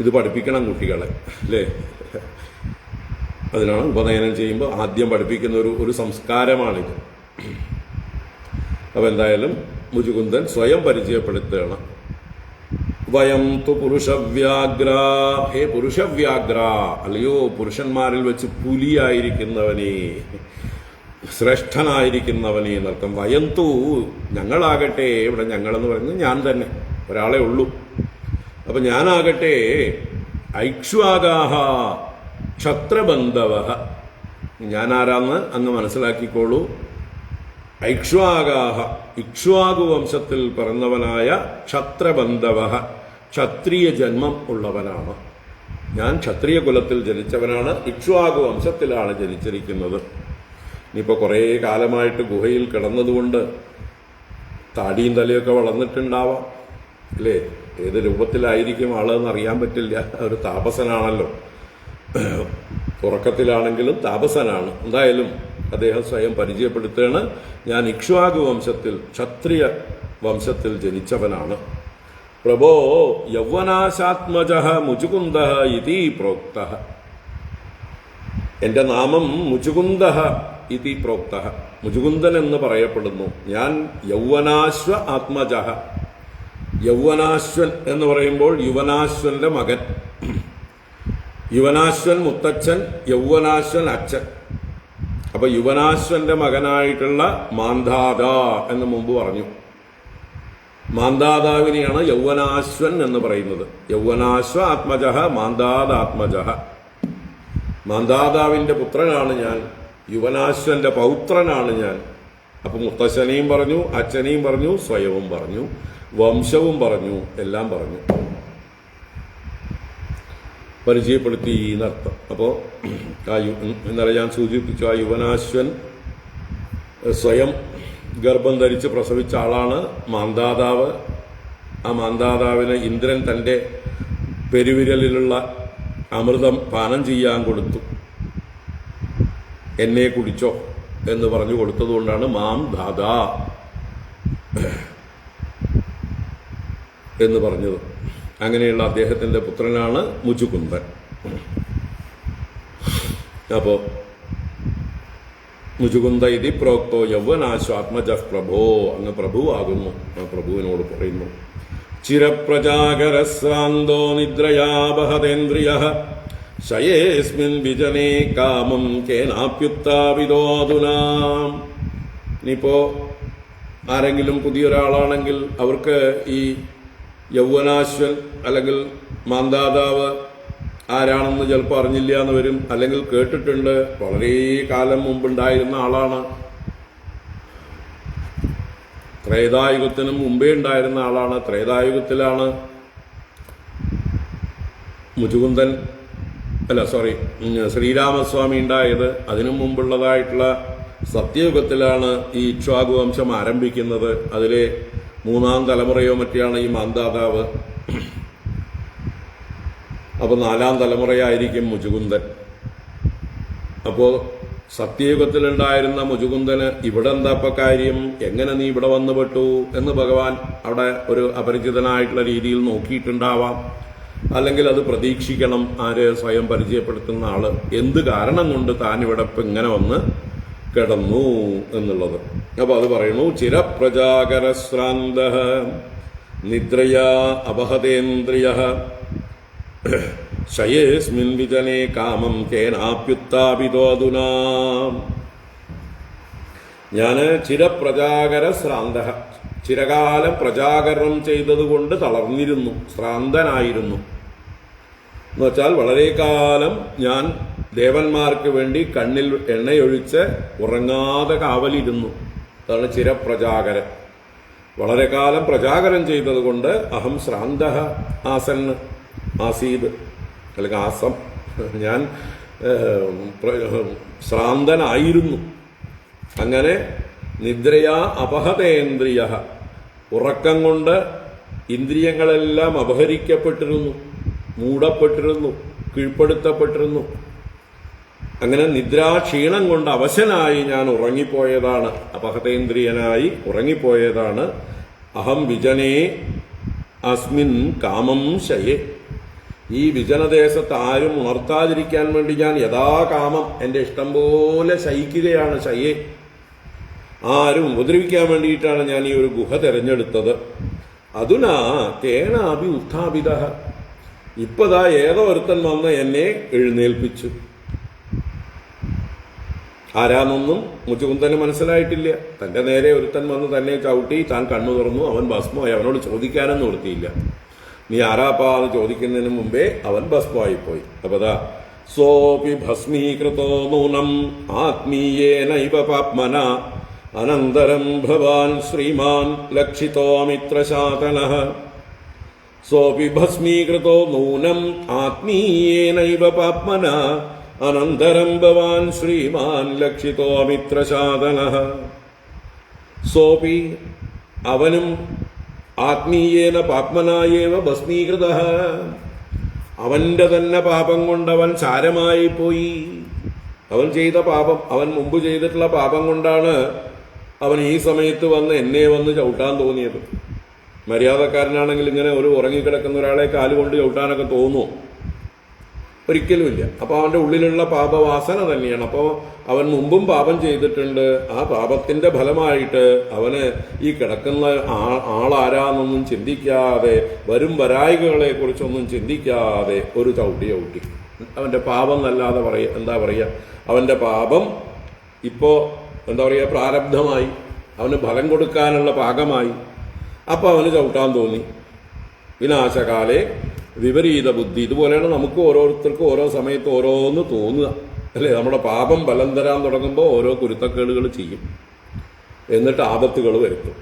ഇത് പഠിപ്പിക്കണം കുട്ടികളെ, അല്ലേ? അതിനാണ് ഉപനയനം ചെയ്യുമ്പോൾ ആദ്യം പഠിപ്പിക്കുന്ന ഒരു സംസ്കാരമാണിത്. അപ്പം എന്തായാലും മുചുകുന്ദൻ സ്വയം പരിചയപ്പെടുത്തുകയാണ്. വയം തു പുരുഷവ്യാഗ്ര, ഹേ പുരുഷവ്യാഗ്ര, അല്ലയോ പുരുഷന്മാരിൽ വെച്ച് പുലിയായിരിക്കുന്നവനെ, ശ്രേഷ്ഠനായിരിക്കുന്നവനെ എന്നർത്ഥം. വയം തു ഞങ്ങളാകട്ടെ, ഇവിടെ ഞങ്ങളെന്ന് പറയുന്നത് ഞാൻ തന്നെ, ഒരാളെ ഉള്ളൂ. അപ്പൊ ഞാനാകട്ടെ ഐക്ഷ്വാഗാഃ ക്ഷത്രബന്ധവഃ, ഞാനാരാന്ന് അങ്ങ് മനസ്സിലാക്കിക്കോളൂ. ഐക്ഷ്വാഗാഃ, ഇക്ഷ്വാകു വംശത്തിൽ പിറന്നവനായ ക്ഷത്രബന്ധവഃ, ക്ഷത്രിയ ജന്മം ഉള്ളവനാണ് ഞാൻ. ക്ഷത്രിയ കുലത്തിൽ ജനിച്ചവനാണ്. ഇക്ഷ്വാകു വംശത്തിലാണ് ജനിച്ചിരിക്കുന്നത്. ഇനിയിപ്പോൾ കുറേ കാലമായിട്ട് ഗുഹയിൽ കിടന്നതുകൊണ്ട് താടിയും തലയൊക്കെ വളർന്നിട്ടുണ്ടാവാം, അല്ലേ? ഏത് രൂപത്തിലായിരിക്കും ആളെന്ന് അറിയാൻ പറ്റില്ല. ഒരു താപസനാണല്ലോ, ഉറക്കത്തിലാണെങ്കിലും താപസനാണ്. എന്തായാലും അദ്ദേഹം സ്വയം പരിചയപ്പെടുത്തുകയാണ്, ഞാൻ ഇക്ഷ്വാകു വംശത്തിൽ, ക്ഷത്രിയ വംശത്തിൽ ജനിച്ചവനാണ്. പ്രഭോ യൗവനാശാത്മജഃ മുചുകുന്ദഃ ഇതി പ്രോക്തഃ. എന്റെ നാമം മുചുകുന്ദഃ ഇതി പ്രോക്തഃ. മുചുകുന്ദൻ എന്ന് പറയപ്പെടുന്നു. ഞാൻ യൗവനാശ്വ ആത്മജഃ. യൗവനാശ്വൻ എന്ന് പറയുമ്പോൾ യുവനാശ്വന്റെ മകൻ. യുവനാശ്വൻ മുത്തച്ഛൻ, യൗവനാശ്വൻ അച്ഛൻ. അപ്പൊ യുവനാശ്വന്റെ മകനായിട്ടുള്ള മാന്ധാത എന്ന് മുമ്പ് പറഞ്ഞു. മാന്ധാതാവിനെയാണ് യൗവനാശ്വൻ എന്ന് പറയുന്നത്. യൗവനാശ്വ ആത്മജഃ മാന്ധാതാത്മജഃ. മാന്ധാതാവിന്റെ പുത്രനാണ് ഞാൻ, യുവനാശ്വന്റെ പൗത്രനാണ് ഞാൻ. അപ്പൊ മുത്തശ്ശനെയും പറഞ്ഞു, അച്ഛനെയും പറഞ്ഞു, സ്വയവും പറഞ്ഞു, വംശവും പറഞ്ഞു, എല്ലാം പറഞ്ഞു, പരിചയപ്പെടുത്തി എന്നർത്ഥം. അപ്പോൾ ഇന്നലെ ഞാൻ സൂചിപ്പിച്ചു, ആ യുവനാശ്വൻ സ്വയം ഗർഭം ധരിച്ച് പ്രസവിച്ച ആളാണ് മാന്ധാതാവ്. ആ മാന്ധാതാവിന് ഇന്ദ്രൻ തൻ്റെ പെരുവിരലിലുള്ള അമൃതം പാനം ചെയ്യാൻ കൊടുത്തു. എന്നെ കുടിച്ചോ എന്ന് പറഞ്ഞു കൊടുത്തതുകൊണ്ടാണ് മാം ധാത എന്ന് പറഞ്ഞത്. അങ്ങനെയുള്ള അദ്ദേഹത്തിന്റെ പുത്രനാണ് മുചുകുന്ദൻ. അപ്പോ മുചുകുന്ദ ഇതി പ്രോക്തോ യൗവനാശ്വാത്മജഃ പ്രഭോ, അങ്ങ് പ്രഭുവാകുന്നു. ആ പ്രഭുവിനോട് പറയുന്നു, ചിരപ്രജാകരശ്രാന്തോ നിദ്രയാബഹതേന്ദ്രിയഃ ശയേസ്മിൻ വിജനേ കാമം കേനാപ്യുത്ഥാപിതോധുനാ. ഇനിയിപ്പോ ആരെങ്കിലും പുതിയൊരാളാണെങ്കിൽ അവർക്ക് ഈ യൗവനാശ്വൻ അല്ലെങ്കിൽ മാന്ധാതാവ് ആരാണെന്ന് ചിലപ്പോൾ അറിഞ്ഞില്ല എന്ന് വരും, അല്ലെങ്കിൽ കേട്ടിട്ടുണ്ട്, വളരെ കാലം മുമ്പുണ്ടായിരുന്ന ആളാണ്, ത്രേതായുഗത്തിനും മുമ്പേ ഉണ്ടായിരുന്ന ആളാണ്. ത്രേതായുഗത്തിലാണ് മുചുകുന്ദൻ ശ്രീരാമസ്വാമി ഉണ്ടായത്. അതിനു മുമ്പുള്ളതായിട്ടുള്ള സത്യയുഗത്തിലാണ് ഈ ഇക്ഷ്വാകു വംശം ആരംഭിക്കുന്നത്. അതിലെ 3-ാം തലമുറയോ മറ്റാണ് ഈ മാന്ധാതാവ്. അപ്പൊ 4-ാം തലമുറയായിരിക്കും മുചുകുന്ദൻ. അപ്പോ സത്യയുഗത്തിലുണ്ടായിരുന്ന മുചുകുന്ദന് ഇവിടെ എന്താ ഇപ്പൊ കാര്യം, എങ്ങനെ നീ ഇവിടെ വന്നു പെട്ടു എന്ന് ഭഗവാൻ അവിടെ ഒരു അപരിചിതനായിട്ടുള്ള രീതിയിൽ നോക്കിയിട്ടുണ്ടാവാം. അല്ലെങ്കിൽ അത് പ്രതീക്ഷിക്കണം, ആര് സ്വയം പരിചയപ്പെടുത്തുന്ന ആള്, എന്ത് കാരണം കൊണ്ട് താൻ ഇവിടെ ഇപ്പൊ ഇങ്ങനെ വന്ന് കിടന്നു എന്നുള്ളത്. അപ്പൊ അത് പറയുന്നു, ചിരപ്രജാകരശ്രാന്തഃ നിദ്രയാ അപഹതേന്ദ്രിയഃ ശയേസ്മിൻ വിജനേ കാമം കേനാപ്യുത്ഥാപിതോധുനാ. ഞാന് ചിരപ്രജാകരശ്രാന്തഃ, ചിരകാലം പ്രജാകരണം ചെയ്തതുകൊണ്ട് തളർന്നിരുന്നു, ശ്രാന്തനായിരുന്നു. എന്നുവെച്ചാൽ വളരെ കാലം ഞാൻ ദേവന്മാർക്ക് വേണ്ടി കണ്ണിൽ എണ്ണയൊഴിച്ച് ഉറങ്ങാതെ കാവലിരുന്നു. അതാണ് ചിരപ്രജാകരൻ. വളരെ കാലം പ്രജാകരം ചെയ്തതുകൊണ്ട് അഹം ശ്രാന്തഃ ആസൻ ആസീദ് അല്ലെങ്കിൽ ആസം, ഞാൻ ശ്രാന്തനായിരുന്നു. അങ്ങനെ നിദ്രയാ അപഹതേന്ദ്രിയ, ഉറക്കം കൊണ്ട് ഇന്ദ്രിയങ്ങളെല്ലാം അപഹരിക്കപ്പെട്ടിരുന്നു, മൂടപ്പെട്ടിരുന്നു, കീഴ്പ്പെടുത്തപ്പെട്ടിരുന്നു. അങ്ങനെ നിദ്രാക്ഷീണം കൊണ്ട് അവശനായി ഞാൻ ഉറങ്ങിപ്പോയതാണ്, അപഹതേന്ദ്രിയനായി ഉറങ്ങിപ്പോയതാണ്. അഹം വിജനേ അസ്മിൻ കാമം ശയേ, ഈ വിജനദേശത്ത് ആരും ഉണർത്താതിരിക്കാൻ വേണ്ടി ഞാൻ യഥാകാമം എന്റെ ഇഷ്ടം പോലെ ശയിക്കുകയാണ്. ശയേ, ആരും ഉപദ്രവിക്കാൻ വേണ്ടിയിട്ടാണ് ഞാൻ ഈ ഒരു ഗുഹ തെരഞ്ഞെടുത്തത്. അതുനാ കേനാഭി ഉത്ഥാപിത, ഇപ്പതാ ഏതോ ഒരുത്തൻ വന്ന് എന്നെ എഴുന്നേൽപ്പിച്ചു. ആരാന്നൊന്നും മുചുകുന്ദന് മനസ്സിലായിട്ടില്ല. തന്റെ നേരെ ഒരുത്തൻ വന്ന് തന്നെ ചവിട്ടി, താൻ കണ്ണു തുറന്നു, അവൻ ഭസ്മമായി. അവനോട് ചോദിക്കാനൊന്നും നിർത്തിയില്ല. നീ ആരാപ്പാ എന്ന് ചോദിക്കുന്നതിന് മുമ്പേ അവൻ ഭസ്മമായിപ്പോയി. അപ്പതാ സോപി ഭസ്മീകൃതോ നൂനം ആത്മീയേനൈവ പാപ്മന അനന്തരം ഭവാൻ ശ്രീമാൻ ലക്ഷിതോ മിത്രശാതനഃ. സോപി ഭസ്മീകൃതോ നൂനം ആത്മീയേനൈവ പാപ്മന അനന്തരം ഭവാൻ ശ്രീമാൻ ലക്ഷിതോ മിത്രശാതനഃ. സോപി, അവനും ആത്മീയേന പാപ്മനായേവ ഭസ്മീകൃതഃ, അവന്റെ തന്നെ പാപം കൊണ്ടവൻ ചാരമായി പോയി. അവൻ ചെയ്ത പാപം, അവൻ മുമ്പ് ചെയ്തിട്ടുള്ള പാപം കൊണ്ടാണ് അവൻ ഈ സമയത്ത് വന്ന് എന്നെ വന്ന് ചവിട്ടാൻ തോന്നിയത്. മര്യാദക്കാരനാണെങ്കിൽ ഇങ്ങനെ ഒരു ഉറങ്ങിക്കിടക്കുന്ന ഒരാളെ കാലുകൊണ്ട് ചവിട്ടാനൊക്കെ തോന്നുമോ? ഒരിക്കലുമില്ല. അപ്പോൾ അവന്റെ ഉള്ളിലുള്ള പാപവാസന തന്നെയാണ്. അപ്പോൾ അവൻ മുമ്പും പാപം ചെയ്തിട്ടുണ്ട്. ആ പാപത്തിന്റെ ഫലമായിട്ട് അവന് ഈ കിടക്കുന്ന ആളാരാന്നൊന്നും ചിന്തിക്കാതെ, വരും വരായികളെ കുറിച്ചൊന്നും ചിന്തിക്കാതെ ഒരു ചവിട്ടി അവന്റെ പാപം എന്നല്ലാതെ എന്താ പറയുക, അവന്റെ പാപം ഇപ്പോ എന്താ പറയുക, പ്രാരബ്ധമായി, അവന് ഫലം കൊടുക്കാനുള്ള പാകമായി. അപ്പൊ അവന് ചവിട്ടാൻ തോന്നി. വിനാശകാലെ വിപരീത ബുദ്ധി. ഇതുപോലെയാണ് നമുക്ക് ഓരോരുത്തർക്കും ഓരോ സമയത്ത് ഓരോന്ന് തോന്നുക, അല്ലേ? നമ്മുടെ പാപം ബലം തരാൻ തുടങ്ങുമ്പോൾ ഓരോ കുരുത്തക്കേടുകൾ ചെയ്യും, എന്നിട്ട് ആപത്തുകൾ വരുത്തും.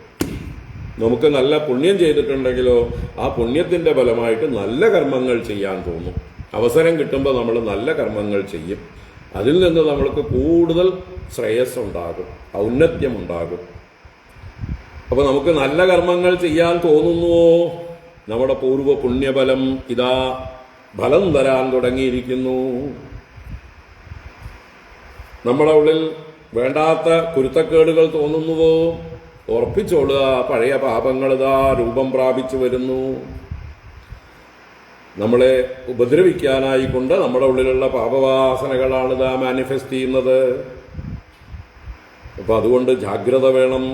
നമുക്ക് നല്ല പുണ്യം ചെയ്തിട്ടുണ്ടെങ്കിലോ ആ പുണ്യത്തിന്റെ ഫലമായിട്ട് നല്ല കർമ്മങ്ങൾ ചെയ്യാൻ തോന്നും. അവസരം കിട്ടുമ്പോൾ നമ്മൾ നല്ല കർമ്മങ്ങൾ ചെയ്യും. അതിൽ നിന്ന് നമ്മൾക്ക് കൂടുതൽ ശ്രേയസ് ഉണ്ടാകും, ഔന്നത്യം ഉണ്ടാകും. അപ്പൊ നമുക്ക് നല്ല കർമ്മങ്ങൾ ചെയ്യാൻ തോന്നുന്നുവോ, നമ്മുടെ പൂർവ്വ പുണ്യബലം ഇതാ ഫലം തരാൻ തുടങ്ങിയിരിക്കുന്നു. നമ്മുടെ ഉള്ളിൽ വേണ്ടാത്ത കുരുത്തക്കേടുകൾ തോന്നുന്നുവോ, ഉറപ്പിച്ചോളുക, പഴയ പാപങ്ങൾ ഇതാ രൂപം പ്രാപിച്ചു വരുന്നു. നമ്മളെ ഉപദ്രവിക്കാനായിക്കൊണ്ട് നമ്മുടെ ഉള്ളിലുള്ള പാപവാസനകളാണ് ഇതാ മാനിഫെസ്റ്റ് ചെയ്യുന്നത്. അപ്പൊ അതുകൊണ്ട് ജാഗ്രത വേണം,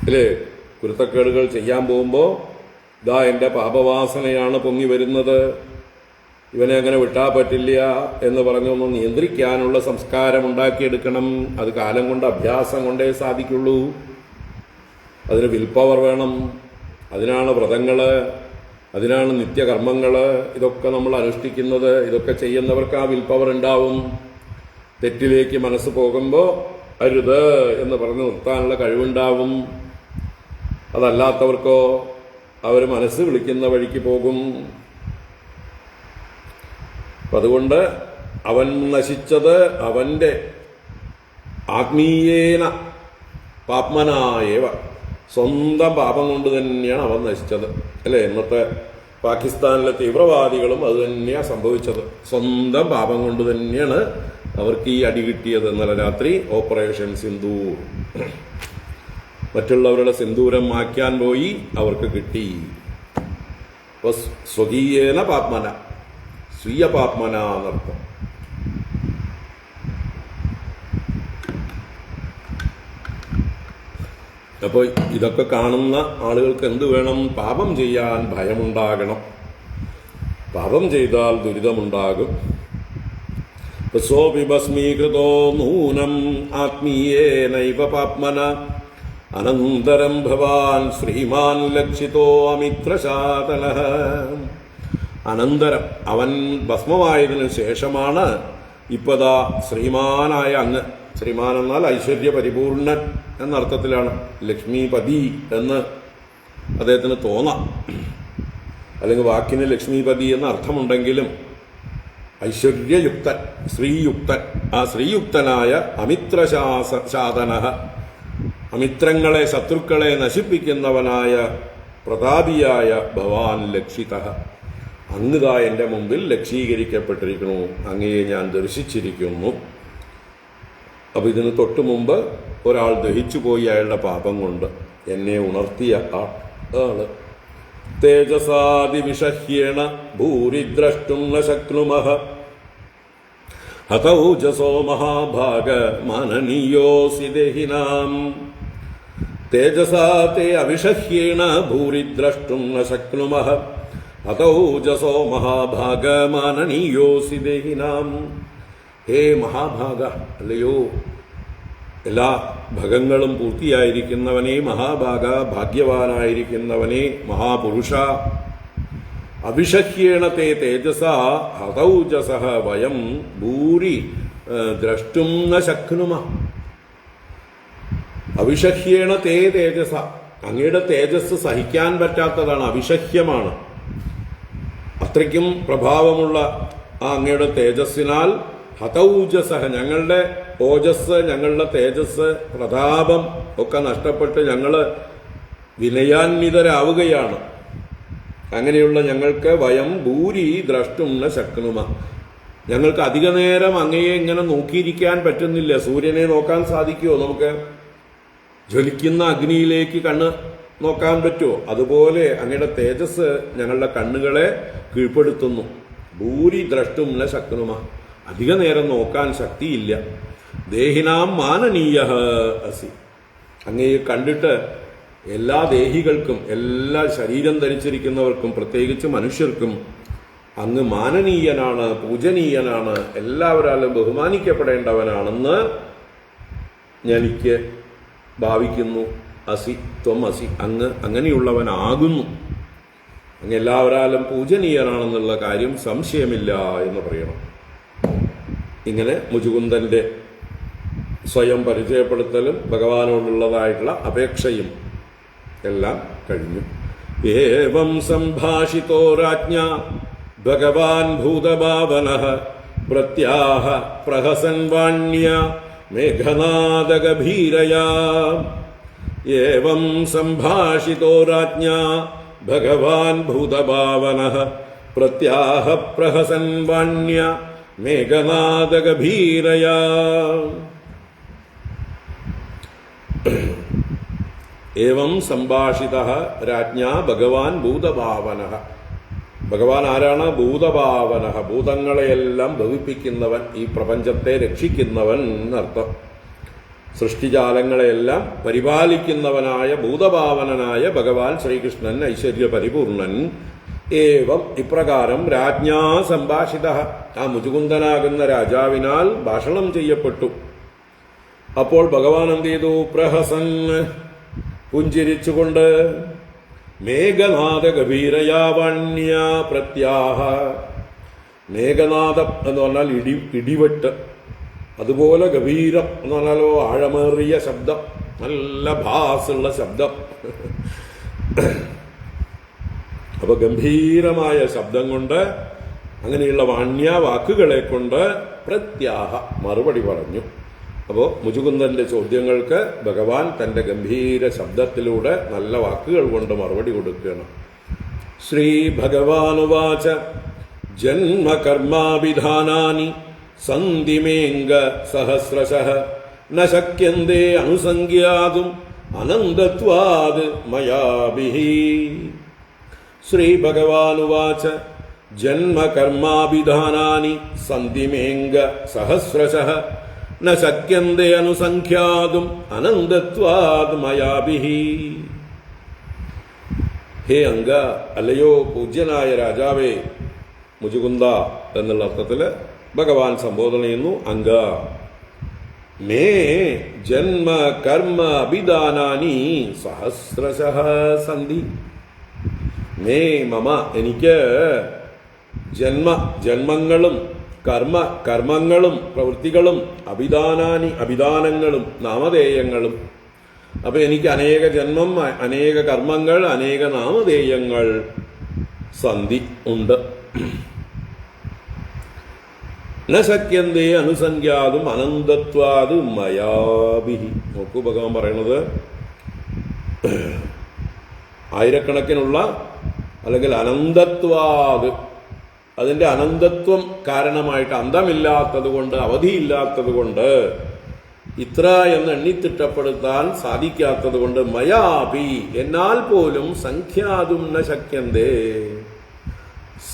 അല്ലേ? കുരുത്തക്കേടുകൾ ചെയ്യാൻ പോകുമ്പോൾ ഇതാ എൻ്റെ പാപവാസനയാണ് പൊങ്ങി വരുന്നത്, ഇവനെ അങ്ങനെ വിട്ടാ പറ്റില്ല എന്ന് പറഞ്ഞൊന്ന് നിയന്ത്രിക്കാനുള്ള സംസ്കാരം ഉണ്ടാക്കിയെടുക്കണം. അത് കാലം കൊണ്ട്, അഭ്യാസം കൊണ്ടേ സാധിക്കുള്ളൂ. അതിന് വിൽ പവർ വേണം. അതിനാണ് വ്രതങ്ങള്, അതിനാണ് നിത്യകർമ്മങ്ങള്. ഇതൊക്കെ നമ്മൾ അനുഷ്ഠിക്കുന്നത്. ഇതൊക്കെ ചെയ്യുന്നവർക്ക് ആ വിൽ പവർ ഉണ്ടാവും. തെറ്റിലേക്ക് മനസ്സ് പോകുമ്പോൾ അരുത് എന്ന് പറഞ്ഞ് നിർത്താനുള്ള കഴിവുണ്ടാവും. അതല്ലാത്തവർക്കോ അവർ മനസ്സ് വിളിക്കുന്ന വഴിക്ക് പോകും. അതുകൊണ്ട് അവൻ നശിച്ചത് അവന്റെ ആത്മീയേന പാപ്മനായേവ, സ്വന്തം പാപം കൊണ്ട് തന്നെയാണ് അവൻ നശിച്ചത്, അല്ലെ? ഇന്നത്തെ പാകിസ്ഥാനിലെ തീവ്രവാദികളും അത് തന്നെയാണ് സംഭവിച്ചത്. സ്വന്തം പാപം കൊണ്ട് തന്നെയാണ് അവർക്ക് ഈ അടി കിട്ടിയത്. ഇന്നലെ രാത്രി ഓപ്പറേഷൻ സിന്ദൂർ, മറ്റുള്ളവരുടെ സിന്ദൂരം മായ്ക്കാൻ പോയി, അവർക്ക് കിട്ടി. അപ്പൊ സ്വകീയേന പാപ്മന, സ്വീയ പാപ്മന എന്നർത്ഥം. അപ്പോൾ ഇതൊക്കെ കാണുന്ന ആളുകൾക്ക് എന്ത് വേണം? പാപം ചെയ്യാൻ ഭയമുണ്ടാകണം. പാപം ചെയ്താൽ ദുരിതമുണ്ടാകും. സോപി ഭസ്മീകൃതോ നൂനം ആത്മീയേനൈവ പാപ്മന അനന്തരം ഭവാൻ ശ്രീമാൻ ലക്ഷിതോ അമിത്രശാതനഃ. അനന്തരം അവൻ ഭസ്മമായതിനു ശേഷമാണ് ഇപ്പതാ ശ്രീമാനായ അങ്ങ്, ശ്രീമാൻ എന്നാൽ ഐശ്വര്യ പരിപൂർണൻ എന്നർത്ഥത്തിലാണ്. ലക്ഷ്മീപതി എന്ന് അദ്ദേഹത്തിന് തോന്നാം, അല്ലെങ്കിൽ വാക്കിന് ലക്ഷ്മീപതി എന്ന അർത്ഥമുണ്ടെങ്കിലും ഐശ്വര്യയുക്തൻ, ശ്രീയുക്തൻ, ആ ശ്രീയുക്തനായ അമിത്രശാതനഃ, അമിത്രങ്ങളെ, ശത്രുക്കളെ നശിപ്പിക്കുന്നവനായ പ്രതാപിയായ ഭവാൻ ലക്ഷിതഃ, അങ്ങുതാ എൻ്റെ മുമ്പിൽ ലക്ഷീകരിക്കപ്പെട്ടിരിക്കുന്നു, അങ്ങയെ ഞാൻ ദർശിച്ചിരിക്കുന്നു. അപ്പൊ ഇതിന് തൊട്ടു മുമ്പ് ഒരാൾ ദഹിച്ചുപോയി അയാളുടെ പാപം കൊണ്ട്. എന്നെ ഉണർത്തിയ ആള്. തേജസാദിവിഷഹ്യേണ ഭൂരിദ്രഷ്ടും ന ശക്നുമഃ ഹതൗജസോ മഹാഭാഗ മനനീയോസി ദേഹിനാം. തേജസാ തേ അവിഷഹ്യേണ ഭൂരിദ്രഷ്ടും ന ശക്നുമഃ ഹതൗജസോ മഹാഭാഗ മനനീയോസി ദേഹിനാം. ഹേ മഹാഭാഗ, അല്ലയോ എല്ലാ ഭഗങ്ങളും പൂർത്തിയായിരിക്കുന്നവനെ, മഹാഭാഗ, ഭാഗ്യവാനായിരിക്കുന്നവനെ, മഹാപുരുഷ. അവിഷഹ്യേണ തേ തേജസ ഹതൗജസഃ വയം ഭൂരി ദ്രഷ്ടും ന ശക്നുമഃ. അവിഷഹ്യേണ തേ തേജസ, അങ്ങയുടെ തേജസ് സഹിക്കാൻ പറ്റാത്തതാണ്, അവിഷഹ്യമാണ്. അത്രയ്ക്കും പ്രഭാവമുള്ള ആ അങ്ങയുടെ തേജസ്സിനാൽ ഹതൗജസഃ, ഞങ്ങളുടെ ഓജസ്, ഞങ്ങളുടെ തേജസ്, പ്രതാപം ഒക്കെ നഷ്ടപ്പെട്ട് ഞങ്ങള് വിനയാന്വിതരാവുകയാണ്. അങ്ങനെയുള്ള ഞങ്ങൾക്ക് വയം ഭൂരി ദ്രഷ്ടും ന ശക്നുമ, ഞങ്ങൾക്ക് അധിക നേരം അങ്ങയെ ഇങ്ങനെ നോക്കിയിരിക്കാൻ പറ്റുന്നില്ല. സൂര്യനെ നോക്കാൻ സാധിക്കുമോ നമുക്ക്? ജ്വലിക്കുന്ന അഗ്നിയിലേക്ക് കണ്ണ് നോക്കാൻ പറ്റുമോ? അതുപോലെ അങ്ങയുടെ തേജസ് ഞങ്ങളുടെ കണ്ണുകളെ കീഴ്പ്പെടുത്തുന്നു. ഭൂരി ദ്രഷ്ടും ന ശക്നുമ, അധിക നേരം നോക്കാൻ ശക്തിയില്ല. ദേഹിനാം മാനനീയ അസി, അങ്ങയെ കണ്ടിട്ട് എല്ലാ ദേഹികൾക്കും, എല്ലാ ശരീരം ധരിച്ചിരിക്കുന്നവർക്കും, പ്രത്യേകിച്ച് മനുഷ്യർക്കും അങ്ങ് മാനനീയനാണ്, പൂജനീയനാണ്, എല്ലാവരാലും ബഹുമാനിക്കപ്പെടേണ്ടവനാണെന്ന് എനിക്ക് ഭാവിക്കുന്നു. അസി ത്വം അസി, അങ്ങ് അങ്ങനെയുള്ളവനാകുന്നു, അങ്ങ് എല്ലാവരാലും പൂജനീയനാണെന്നുള്ള കാര്യം സംശയമില്ല എന്ന് പറയണം. ഇങ്ങനെ മുചുകുന്ദന്റെ സ്വയം പരിചയപ്പെടുത്തലും ഭഗവാനോടുള്ളതായിട്ടുള്ള അപേക്ഷയും എല്ലാം കഴിഞ്ഞു. ഏവം സംഭാഷിതോ രാജ്ഞ ഭഗവാൻ ഭൂതഭാവനഃ പ്രത്യാഹ പ്രഹസൻ വാണ്യ മേഘനാദഗഭീരയാ. ഏവം സംഭാഷിതോ രാജ്ഞ ഭഗവാൻ ഭൂതഭാവനഃ പ്രത്യാഹ പ്രഹസൻ വാണ്യ മേഘനാദഗഭീരയാ. ഏവം സംഭാഷിതഃ രാജ്ഞാ ഭഗവാൻ ഭൂതഭാവനഃ. ഭഗവാൻ ആരാണ്? ഭൂതഭാവനഃ, ഭൂതങ്ങളെയെല്ലാം ഭവിപ്പിക്കുന്നവൻ, ഈ പ്രപഞ്ചത്തെ രക്ഷിക്കുന്നവൻ എന്നർത്ഥം. സൃഷ്ടിജാലങ്ങളെയെല്ലാം പരിപാലിക്കുന്നവനായ ഭൂതഭാവനനായ ഭഗവാൻ ശ്രീകൃഷ്ണൻ ഐശ്വര്യ പരിപൂർണൻ. ഏവം ഇപ്രകാരം രാജ്ഞാ സംഭാഷിതഃ, ആ മുചുകുന്ദനാകുന്ന രാജാവിനാൽ ഭാഷണം ചെയ്യപ്പെട്ടു. അപ്പോൾ ഭഗവാൻ എന്ത് ചെയ്തു? പ്രഹസൻ, പുഞ്ചിരിച്ചുകൊണ്ട്, മേഘനാദ ഗഭീരയാവണ്യ പ്രത്യാഹ. മേഘനാദം എന്ന് പറഞ്ഞാൽ ഇടിവെട്ട്, അതുപോലെ ഗഭീരം എന്ന് പറഞ്ഞാലോ ആഴമേറിയ ശബ്ദം, നല്ല ഭാസുള്ള ശബ്ദം. അപ്പൊ ഗംഭീരമായ ശബ്ദം കൊണ്ട്, അങ്ങനെയുള്ള വാണ്യ വാക്കുകളെ കൊണ്ട് പ്രത്യാഹ മറുപടി പറഞ്ഞു. അപ്പോൾ മുചുകുന്ദന്റെ ചോദ്യങ്ങൾക്ക് ഭഗവാൻ തന്റെ ഗംഭീര ശബ്ദത്തിലൂടെ നല്ല വാക്കുകൾ കൊണ്ട് മറുപടി കൊടുക്കുകയാണ്. ശ്രീ ഭഗവാനുവാച ജന്മകർമാഭിധാനാനി സന്ധിമേംഗ സഹസ്രശഃ ന ശക്യന്തേ അനുസംഖ്യാതും അനന്തത്വാത് മയാഭിഹി. ശ്രീ ഭഗവാനുവാച ജന്മകർമാഭിധാനാനി സന്ധിമേംഗ സഹസ്രശഃ ന ശക്യന്തേ അനുസംഖ്യാതും അനന്തത്വാത് മയാഭിഹി. ഹേ അംഗ, അല്ലയോ പൂജ്യനായ രാജാവേ, മുചുകുന്ദ എന്നുള്ള അർത്ഥത്തില് ഭഗവാൻ സംബോധന ചെയ്യുന്നു. അംഗ, മേ ജന്മ കർമ്മ അഭിധാനാനി സഹസ്രശഃ സന്ധി. മേ മമ, എനിക്ക് ജന്മങ്ങളും കർമ്മങ്ങളും പ്രവൃത്തികളും അഭിധാനാനി അഭിധാനങ്ങളും നാമധേയങ്ങളും. അപ്പൊ എനിക്ക് അനേക ജന്മം, അനേക കർമ്മങ്ങൾ, അനേക നാമധേയങ്ങൾ, സന്ധി ഉണ്ട്. ന ശക്യന്തേ അനുസംഖ്യാതും അനന്തത്വാത് മയാഭിഹി. നോക്കൂ, ഭഗവാൻ പറയണത് ആയിരക്കണക്കിനുള്ള അല്ലെങ്കിൽ അനന്തത്വാത്, അതിന്റെ അനന്തത്വം കാരണമായിട്ട്, അന്തമില്ലാത്തത് കൊണ്ട്, അവധിയില്ലാത്തത് കൊണ്ട്, ഇത്ര എന്ന് എണ്ണിത്തിട്ടപ്പെടുത്താൻ സാധിക്കാത്തത് കൊണ്ട്, മയാഭി എന്നാൽ പോലും സംഖ്യാതും ന ശക്യന്തേ,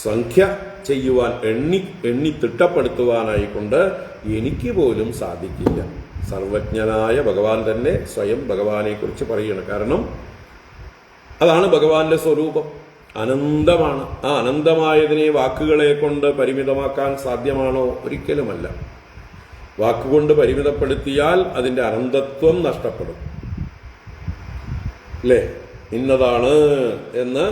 സംഖ്യ ചെയ്യുവാൻ, എണ്ണിത്തിട്ടപ്പെടുത്തുവാനായിക്കൊണ്ട് എനിക്ക് പോലും സാധിക്കില്ല. സർവജ്ഞനായ ഭഗവാൻ തന്നെ സ്വയം ഭഗവാനെ കുറിച്ച് പറയണം. കാരണം അതാണ് ഭഗവാന്റെ സ്വരൂപം, അനന്തമാണ്. ആ അനന്തമായതിനെ വാക്കുകളെ കൊണ്ട് പരിമിതമാക്കാൻ സാധ്യമാണോ? ഒരിക്കലുമല്ല. വാക്കുകൊണ്ട് പരിമിതപ്പെടുത്തിയാൽ അതിന്റെ അനന്തത്വം നഷ്ടപ്പെടും. അല്ലേ? ഇന്നതാണ് എന്ന്,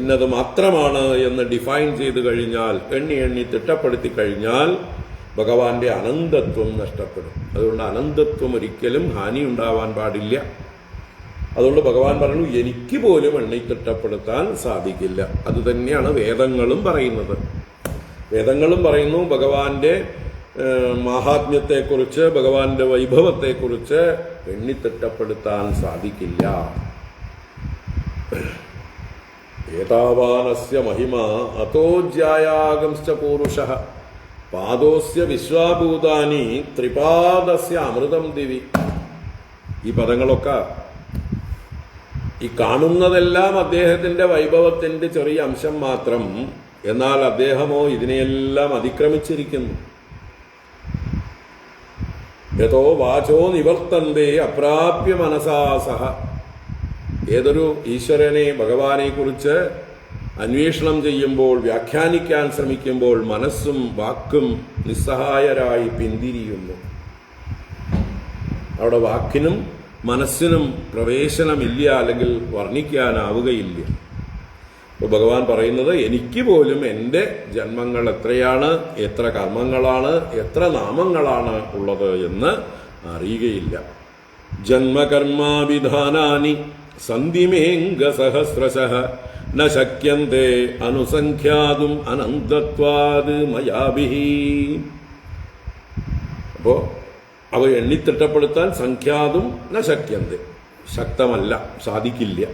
ഇന്നത് മാത്രമാണ് എന്ന് ഡിഫൈൻ ചെയ്തു കഴിഞ്ഞാൽ, എണ്ണി തിട്ടപ്പെടുത്തി കഴിഞ്ഞാൽ ഭഗവാന്റെ അനന്തത്വം നഷ്ടപ്പെടും. അതുകൊണ്ട് അനന്തത്വം ഒരിക്കലും ഹാനി ഉണ്ടാവാൻ പാടില്ല. അതുകൊണ്ട് ഭഗവാൻ പറഞ്ഞു, എനിക്ക് പോലും എണ്ണിത്തിട്ടപ്പെടുത്താൻ സാധിക്കില്ല. അത് തന്നെയാണ് വേദങ്ങളും പറയുന്നത്. വേദങ്ങളും പറയുന്നു ഭഗവാന്റെ മാഹാത്മ്യത്തെക്കുറിച്ച്, ഭഗവാന്റെ വൈഭവത്തെക്കുറിച്ച് എണ്ണിത്തിട്ടപ്പെടുത്താൻ സാധിക്കില്ല. ഏതാവാനസ്യ മഹിമ അതോജ്യായാഗംശ്ച പൂരുഷഃ പാദോസ്യ വിശ്വാഭൂതാനി ത്രിപാദസ്യ അമൃതം ദിവി. ഈ പദങ്ങളൊക്കെ, ഈ കാണുന്നതെല്ലാം അദ്ദേഹത്തിന്റെ വൈഭവത്തിന്റെ ചെറിയ അംശം മാത്രം. എന്നാൽ അദ്ദേഹമോ ഇതിനെയെല്ലാം അതിക്രമിച്ചിരിക്കുന്നു. യതോ വാചോ നിവർത്തന്തേ അപ്രാപ്യ മനസാ സഹ. ഏതൊരു ഈശ്വരനെ, ഭഗവാനെ കുറിച്ച് അന്വേഷണം ചെയ്യുമ്പോൾ, വ്യാഖ്യാനിക്കാൻ ശ്രമിക്കുമ്പോൾ മനസ്സും വാക്കും നിസ്സഹായരായി പിന്തിരിയുന്നു. അവിടെ വാക്കിനും മനസ്സിനും പ്രവേശനമില്ല, അല്ലെങ്കിൽ വർണ്ണിക്കാനാവുകയില്ല. അപ്പോൾ ഭഗവാൻ പറയുന്നത്, എനിക്ക് പോലും എൻ്റെ ജന്മങ്ങൾ എത്രയാണ്, എത്ര കർമ്മങ്ങളാണ്, എത്ര നാമങ്ങളാണ് ഉള്ളത് എന്ന് അറിയുകയില്ല. ജന്മകർമാവിധാനാനി സന്ധിമേംഗ സഹസ്രശഃ ന ശക്യന്തേ അനുസംഖ്യാതും അനന്തത്വാത് മയാഭിഹി. അപ്പോൾ അവ എണ്ണിത്തിട്ടപ്പെടുത്താൻ സംഖ്യാതും ന ശക്യന്തേ, ശക്തമല്ല, സാധിക്കില്ല.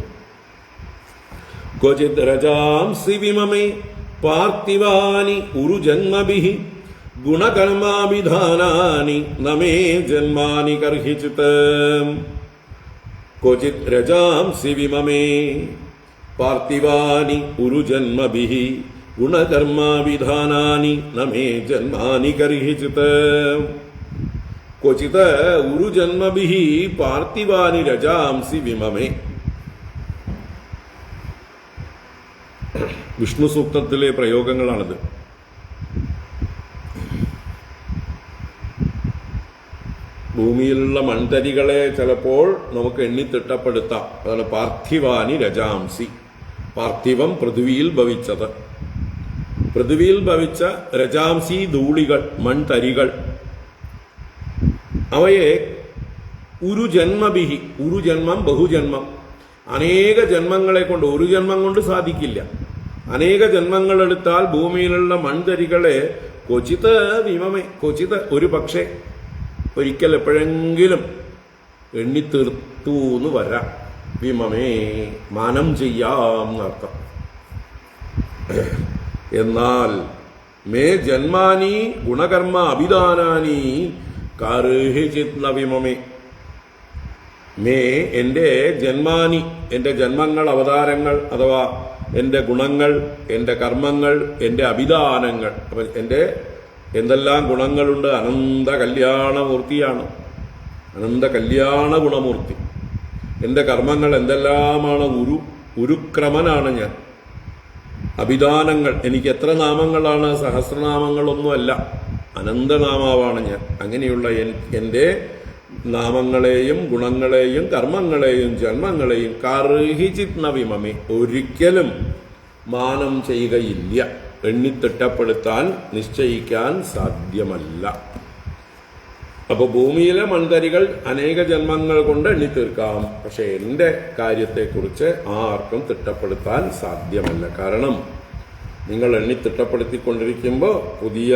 ക്വചിത് രജാംസി വിമമേ പാർത്ഥിവാനി ഉരുജന്മഭിഃ ഗുണകർമാവിധാനാനി നമേ ജന്മാനി കർഹിചിത്. ക്വചിത് രജാംസി വിമമേ പാർത്ഥിവാനി ഉരുജന്മഭിഃ ഗുണകർമാവിധാനാനി നമേ ജന്മാനി കർഹിചിത്. ക്വചിത് ഉരുജന്മഭിഃ പാർത്ഥിവാനി രജാംസി വിമമേ. വിഷ്ണു സൂക്തത്തിലെ പ്രയോഗങ്ങളാണിത്. ഭൂമിയിലുള്ള മൺതരികളെ ചിലപ്പോൾ നമുക്ക് എണ്ണിത്തിട്ടപ്പെടുത്താം. അതാണ് പാർത്ഥിവാനി രജാംസി. പാർത്ഥിവം പൃഥ്വിയിൽ ഭവിച്ചത്. പൃഥ്വിയിൽ ഭവിച്ച രജാംസി ധൂളികൾ, മൺതരികൾ, അവയെ ഉരുജന്മഭിഹി, ഉരുജന്മം ബഹുജന്മം, അനേക ജന്മങ്ങളെ കൊണ്ട്, ഒരു ജന്മം കൊണ്ട് സാധിക്കില്ല. അനേക ജന്മങ്ങളെടുത്താൽ ഭൂമിയിലുള്ള മൺതരികളെ ക്വചിത് വിമമേ, ക്വചിത് ഒരു പക്ഷേ, ഒരിക്കൽ എപ്പോഴെങ്കിലും എണ്ണിത്തീർത്തു എന്ന് വരാം. വിമമേ മാനം ചെയ്യാം എന്നർത്ഥം. എന്നാൽ മേ ജന്മാനി ഗുണകർമ്മ അഭിധാനാനി കർഹിചിത് ന വിമമേ. മേ എൻ്റെ ജന്മാനി, എൻ്റെ ജന്മങ്ങൾ, അവതാരങ്ങൾ, അഥവാ എൻ്റെ ഗുണങ്ങൾ, എൻ്റെ കർമ്മങ്ങൾ, എൻ്റെ അഭിധാനങ്ങൾ. അപ്പം എൻ്റെ എന്തെല്ലാം ഗുണങ്ങളുണ്ട്? അനന്ത കല്യാണമൂർത്തിയാണ്, അനന്ത കല്യാണ ഗുണമൂർത്തി. എൻ്റെ കർമ്മങ്ങൾ എന്തെല്ലാമാണ്? ഉരുക്രമനാണ് ഞാൻ. അഭിധാനങ്ങൾ, എനിക്ക് എത്ര നാമങ്ങളാണ്? സഹസ്രനാമങ്ങളൊന്നുമല്ല, അനന്തനാമാവാണ് ഞാൻ. അങ്ങനെയുള്ള എൻ്റെ നാമങ്ങളെയും ഗുണങ്ങളെയും കർമ്മങ്ങളെയും ജന്മങ്ങളെയും കർഹിചിത് ന വിമമേ, ഒരിക്കലും മാനം ചെയ്യുകയില്ല, എണ്ണിത്തിട്ടപ്പെടുത്താൻ നിശ്ചയിക്കാൻ സാധ്യമല്ല. അപ്പോൾ ഭൂമിയിലെ മൺതരികൾ അനേക ജന്മങ്ങൾ കൊണ്ട് എണ്ണിത്തീർക്കാം, പക്ഷെ എൻ്റെ കാര്യത്തെക്കുറിച്ച് ആർക്കും തിട്ടപ്പെടുത്താൻ സാധ്യമല്ല. കാരണം നിങ്ങൾ എണ്ണിത്തിട്ടപ്പെടുത്തിക്കൊണ്ടിരിക്കുമ്പോൾ പുതിയ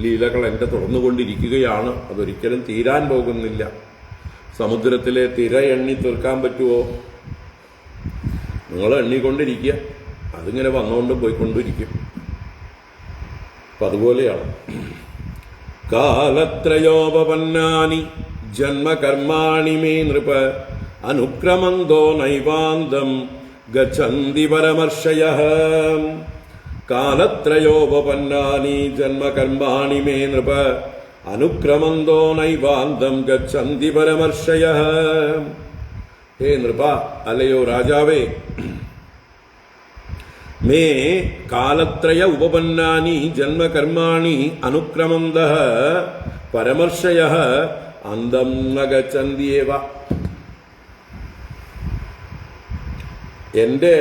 ലീലകൾ എൻ്റെ തുറന്നുകൊണ്ടിരിക്കുകയാണ്. അതൊരിക്കലും തീരാൻ പോകുന്നില്ല. സമുദ്രത്തിലെ തിര എണ്ണി തീർക്കാൻ പറ്റുമോ? നിങ്ങൾ എണ്ണിക്കൊണ്ടിരിക്കുക, അതിങ്ങനെ വന്നുകൊണ്ട് പോയിക്കൊണ്ടിരിക്കും. അപ്പം അതുപോലെയാണ്. കാലത്രയോപപന്നാനി ജന്മകർമാണി മേ നൃപ അനുക്രമന്തോ നൈവാന്തം ഗച്ഛന്തി പരമർഷയഃ. കാലത്രയോപപന്നാനി ജന്മകർമാണി മേ നൃപ അനുക്രമന്തോ നൈവാന്തം ഗച്ഛന്തി പരമർഷയഃ. ഹേ നൃപ, അല്ലയോ രാജാവേ, മേ കാലത്രയ ഉപപന്നാനി ജന്മകർമാണി അനുക്രമന്തഃ പരമർഷയഃ അന്തം ന ഗച്ഛന്തിയേവ. എൻ്റെ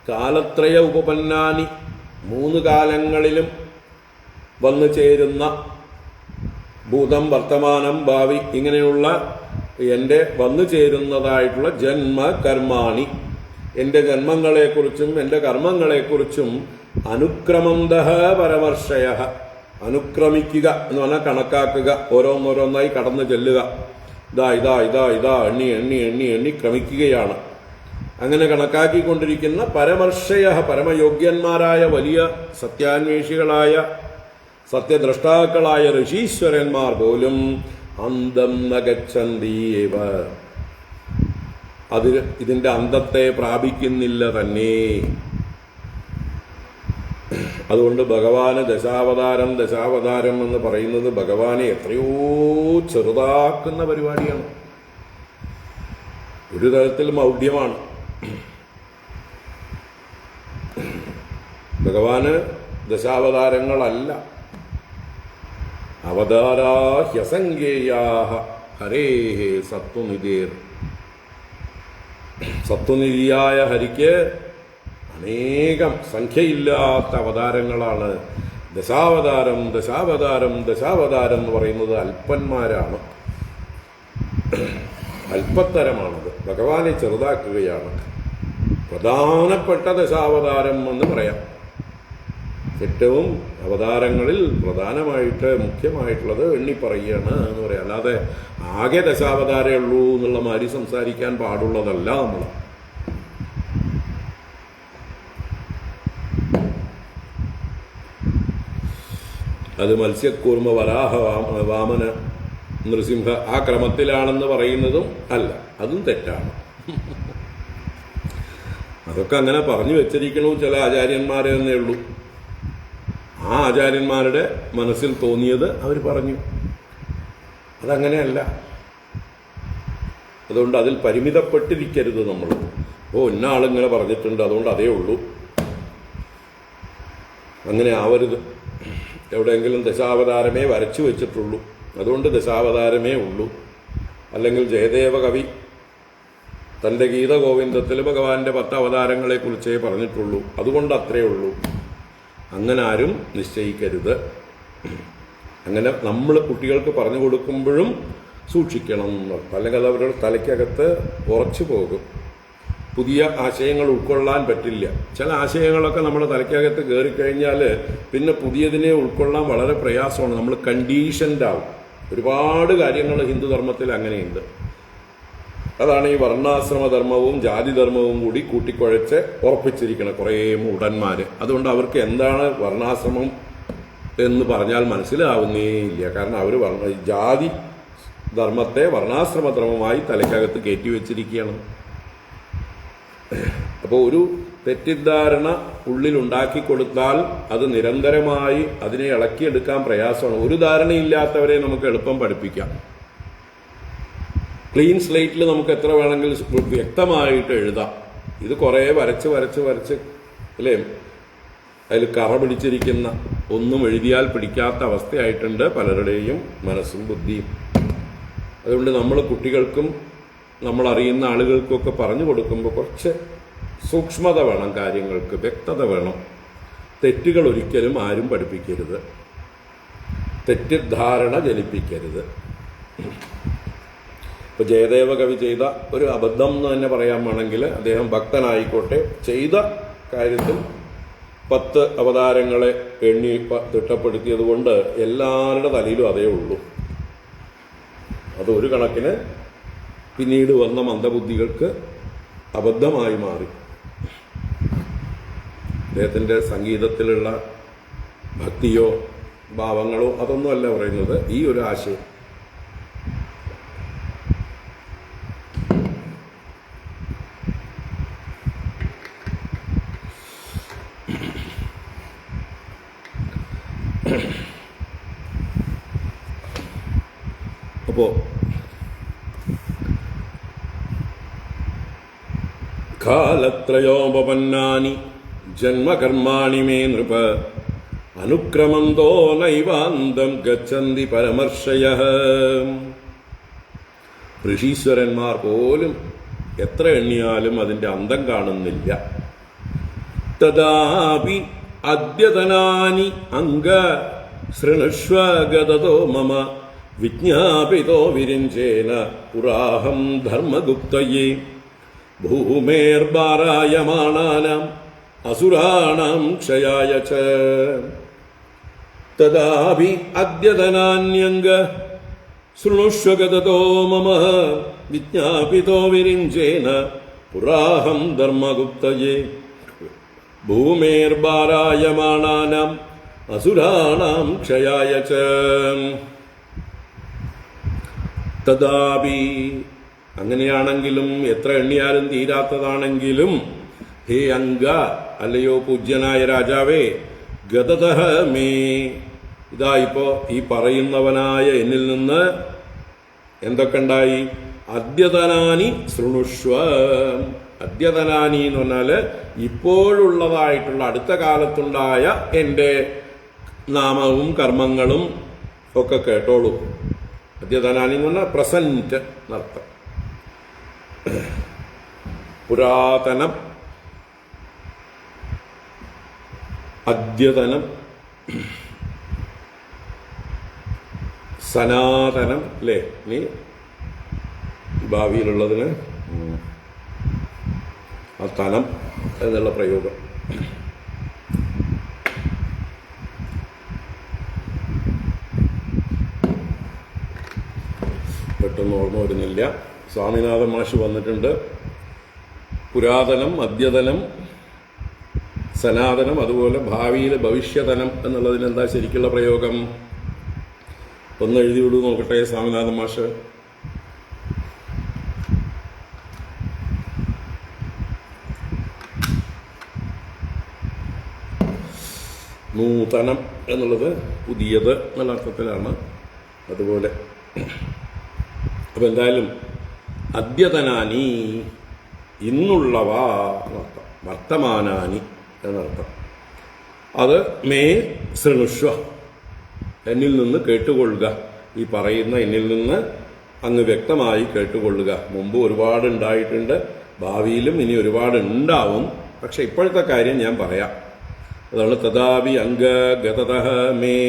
കാലത്രയ ഉപപന്നാനി, 3 കാലങ്ങളിലും വന്നു ചേരുന്ന ഭൂതം, വർത്തമാനം, ഭാവി, ഇങ്ങനെയുള്ള എൻ്റെ വന്നു ചേരുന്നതായിട്ടുള്ള ജന്മകർമാണി, എൻ്റെ ജന്മങ്ങളെക്കുറിച്ചും എൻ്റെ കർമ്മങ്ങളെക്കുറിച്ചും അനുക്രമന്തഃ പരമർഷയഃ, അനുക്രമിക്കുക എന്ന് പറഞ്ഞാൽ കണക്കാക്കുക, ഓരോന്നോരോന്നായി കടന്നു ചെല്ലുക. ഇതാ ഇതാ ഇതാ ഇതാ എണ്ണി എണ്ണി എണ്ണി എണ്ണി ക്രമിക്കുകയാണ്. അങ്ങനെ കണക്കാക്കിക്കൊണ്ടിരിക്കുന്ന പരമർഷയഃ, പരമയോഗ്യന്മാരായ വലിയ സത്യാന്വേഷികളായ സത്യദ്രഷ്ടാക്കളായ ഋഷീശ്വരന്മാർ പോലും അന്തം ന ഗച്ഛന്തിയേവ, ഇതിന്റെ അന്തത്തെ പ്രാപിക്കുന്നില്ല തന്നെ. അതുകൊണ്ട് ഭഗവാന് ദശാവതാരം ദശാവതാരം എന്ന് പറയുന്നത് ഭഗവാനെ എത്രയോ ചെറുതാക്കുന്ന പരിപാടിയാണ്. ഒരു തരത്തിൽ മൗഢ്യമാണ്. ഭഗവാന് ദശാവതാരങ്ങളല്ല. അവതാരാഹ്യസംഖ്യേയാഹ ഹരേഹ സത്വനിധിർ. സത്വനിധിയായ ഹരിക്ക് അനേകം സംഖ്യയില്ലാത്ത അവതാരങ്ങളാണ്. ദശാവതാരം ദശാവതാരം ദശാവതാരം എന്ന് പറയുന്നത് അല്പന്മാരാണ്, അല്പത്തരമാണത്. ഭഗവാനെ ചെറുതാക്കുകയാണ്. പ്രധാനപ്പെട്ട ദശാവതാരം എന്ന് പറയാം. ഏറ്റവും അവതാരങ്ങളിൽ പ്രധാനമായിട്ട് മുഖ്യമായിട്ടുള്ളത് എണ്ണിപ്പറയുകയാണ് എന്ന് പറയാം. അല്ലാതെ ആകെ ദശാവതാരേ ഉള്ളൂ എന്നുള്ള മാതിരി സംസാരിക്കാൻ പാടുള്ളതല്ല നമ്മൾ. അത് മത്സ്യക്കൂർമ്മ വരാഹ വാമന നൃസിംഹ ആ ക്രമത്തിലാണെന്ന് പറയുന്നതും അല്ല, അതും തെറ്റാണ്. അതൊക്കെ അങ്ങനെ പറഞ്ഞു വെച്ചിരിക്കണു ചില ആചാര്യന്മാരെ എന്നേ ഉള്ളൂ. ആ ആചാര്യന്മാരുടെ മനസ്സിൽ തോന്നിയത് അവർ പറഞ്ഞു. അതങ്ങനെയല്ല. അതുകൊണ്ട് അതിൽ പരിമിതപ്പെട്ടിരിക്കരുത് നമ്മൾ. ഇന്ന ആളിങ്ങനെ പറഞ്ഞിട്ടുണ്ട് അതുകൊണ്ട് അതേ ഉള്ളൂ, അങ്ങനെ ആവരുത്. എവിടെയെങ്കിലും ദശാവതാരമേ വരച്ചു വെച്ചിട്ടുള്ളൂ, അതുകൊണ്ട് ദശാവതാരമേ ഉള്ളൂ. അല്ലെങ്കിൽ ജയദേവ കവി തൻ്റെ ഗീതഗോവിന്ദത്തിൽ ഭഗവാന്റെ 10 അവതാരങ്ങളെക്കുറിച്ചേ പറഞ്ഞിട്ടുള്ളൂ, അതുകൊണ്ട് അത്രേ ഉള്ളൂ. അങ്ങനെ ആരും നിശ്ചയിക്കരുത്. അങ്ങനെ നമ്മൾ കുട്ടികൾക്ക് പറഞ്ഞു കൊടുക്കുമ്പോഴും സൂക്ഷിക്കണം. അല്ലെങ്കിൽ അത് അവരുടെ തലയ്ക്കകത്ത് ഉറച്ചു പോകും. പുതിയ ആശയങ്ങൾ ഉൾക്കൊള്ളാൻ പറ്റില്ല. ചില ആശയങ്ങളൊക്കെ നമ്മുടെ തലയ്ക്കകത്ത് കയറിക്കഴിഞ്ഞാൽ പിന്നെ പുതിയതിനെ ഉൾക്കൊള്ളാൻ വളരെ പ്രയാസമാണ്. നമ്മൾ കണ്ടീഷൻഡ് ആവും. ഒരുപാട് കാര്യങ്ങൾ ഹിന്ദുധർമ്മത്തിൽ അങ്ങനെയുണ്ട്. അതാണ് ഈ വർണ്ണാശ്രമധർമ്മവും ജാതിധർമ്മവും കൂടി കൂട്ടിക്കുഴച്ച് ഉറപ്പിച്ചിരിക്കണം കുറേ മൂഢന്മാർ. അതുകൊണ്ട് അവർക്ക് എന്താണ് വർണ്ണാശ്രമം എന്ന് പറഞ്ഞാൽ മനസ്സിലാവുന്നേ ഇല്ല. കാരണം അവർ ജാതി ധർമ്മത്തെ വർണ്ണാശ്രമധർമ്മമായി തലയ്ക്കകത്ത് കയറ്റി വെച്ചിരിക്കുകയാണ്. അപ്പോൾ ഒരു തെറ്റിദ്ധാരണ ഉള്ളിലുണ്ടാക്കി കൊടുത്താൽ അത് നിരന്തരമായി അതിനെ ഇളക്കിയെടുക്കാൻ പ്രയാസമാണ്. ഒരു ധാരണയില്ലാത്തവരെ നമുക്ക് എളുപ്പം പഠിപ്പിക്കാം. ക്ലീൻ സ്ലേറ്റിൽ നമുക്ക് എത്ര വേണമെങ്കിലും വ്യക്തമായിട്ട് എഴുതാം. ഇത് കുറേ വരച്ച് അല്ലേ, അതിൽ കറ പിടിച്ചിരിക്കുന്ന ഒന്നും എഴുതിയാൽ പിടിക്കാത്ത അവസ്ഥയായിട്ടുണ്ട് പലരുടെയും മനസ്സും ബുദ്ധിയും. അതുകൊണ്ട് നമ്മൾ കുട്ടികൾക്കും നമ്മൾ അറിയുന്ന ആളുകൾക്കൊക്കെ പറഞ്ഞു കൊടുക്കുമ്പോൾ കുറച്ച് സൂക്ഷ്മത വേണം, കാര്യങ്ങൾക്ക് വ്യക്തത വേണം. തെറ്റുകൾ ഒരിക്കലും ആരും പഠിപ്പിക്കരുത്, തെറ്റിദ്ധാരണ ജനിപ്പിക്കരുത്. ഇപ്പൊ ജയദേവ കവി ചെയ്ത ഒരു അബദ്ധം എന്ന് തന്നെ പറയാൻ വേണമെങ്കിൽ, അദ്ദേഹം ഭക്തനായിക്കോട്ടെ, ചെയ്ത കാര്യത്തിൽ 10 അവതാരങ്ങളെ എണ്ണി തിട്ടപ്പെടുത്തിയത് കൊണ്ട് എല്ലാവരുടെ തലയിലും അതേ ഉള്ളൂ. അതൊരു കണക്കിന് പിന്നീട് വന്ന മന്ദബുദ്ധികൾക്ക് അബദ്ധമായി മാറി. അദ്ദേഹത്തിൻ്റെ സംഗീതത്തിലുള്ള ഭക്തിയോ ഭാവങ്ങളോ അതൊന്നുമല്ല പറയുന്നത്, ഈ ഒരു ആശയം. അപ്പോ കാലത്രയോപപന്നാനി ജന്മകർമാണി മേ നൃപ അനുക്രമന്തോ നൈവാന്തം ഗച്ഛന്തി പരമർഷയഃ. ഋഷീശ്വരന്മാർ പോലും എത്ര എണ്ണിയാലും അതിന്റെ അന്തം കാണുന്നില്ല. തദാപി അദ്യതനാനി അംഗ ശൃണുഷ്വ ഗതതോ മമ വിജ്ഞാപിതോ വിരിഞ്ചേന പുരാഹം ധർമ്മഗുപ്തയേ ഭൂമേർഭാരായമാണാനാം അസുരാണാം ക്ഷയായ ച. തദാപി അദ്യതനാന്യംഗ ശൃണുഷ്വ ഗതതോ മമ വിജ്ഞാപിതോ വിരിഞ്ചേന പുരാഹം ധർമ്മഗുപ്തയേ ഭൂമേർഭാരായമാണാനാം അസുരാണാം ക്ഷയായ ച. തദാപി അങ്ങനെയാണെങ്കിലും, എത്ര എണ്ണിയാലും തീരാത്തതാണെങ്കിലും, ഹേ അംഗ, അല്ലയോ പൂജ്യനായ രാജാവേ, ഗതതഃ മേ, ഇതാ ഇപ്പോ ഈ പറയുന്നവനായ എന്നിൽ നിന്ന് എന്തൊക്കെ ഉണ്ടായി? അദ്യതനാനി ശൃണുഷ്വ. അദ്യതനാനി എന്ന് പറഞ്ഞാല് ഇപ്പോഴുള്ളതായിട്ടുള്ള അടുത്ത കാലത്തുണ്ടായ എൻ്റെ നാമവും കർമ്മങ്ങളും ഒക്കെ കേട്ടോളൂ. അദ്യതനാനി എന്ന് പറഞ്ഞാൽ പ്രസന്റ് എന്നർത്ഥം. പുരാതനം, അദ്യതനം, സനാതനം അല്ലേ? ഇനി ഭാവിയിലുള്ളതിന് ആ തനം എന്നുള്ള പ്രയോഗം. പെട്ടെന്ന് ഓർമ്മ വരുന്നില്ല. സ്വാമിനാഥൻ മാഷ് വന്നിട്ടുണ്ട്. പുരാതനം, അദ്യതനം, സനാതനം, അതുപോലെ ഭാവിയിലെ ഭവിഷ്യതനം എന്നുള്ളതിന് എന്താ ശരിക്കുള്ള പ്രയോഗം? ഒന്ന് എഴുതി വിടൂ നോക്കട്ടെ സ്വാമിനാഥൻ മാഷ്. നൂതനം എന്നുള്ളത് പുതിയത് എന്നുള്ള അർത്ഥത്തിലാണ്. അതുപോലെ അപ്പൊ എന്തായാലും അദ്യതനാനി ഇന്നുള്ളവ എന്നർത്ഥം, വർത്തമാനാനി എന്നർത്ഥം. അത് മേ ശൃണുഷ്വ, എന്നിൽ നിന്ന് കേട്ടുകൊള്ളുക. ഈ പറയുന്ന എന്നിൽ നിന്ന് അങ്ങ് വ്യക്തമായി കേട്ടുകൊള്ളുക. മുമ്പ് ഒരുപാട് ഉണ്ടായിട്ടുണ്ട്, ഭാവിയിലും ഇനി ഒരുപാട് ഉണ്ടാവും. പക്ഷെ ഇപ്പോഴത്തെ കാര്യം ഞാൻ പറയാം. അതാണ് തഥാപി അംഗ ഗതതഃ മേ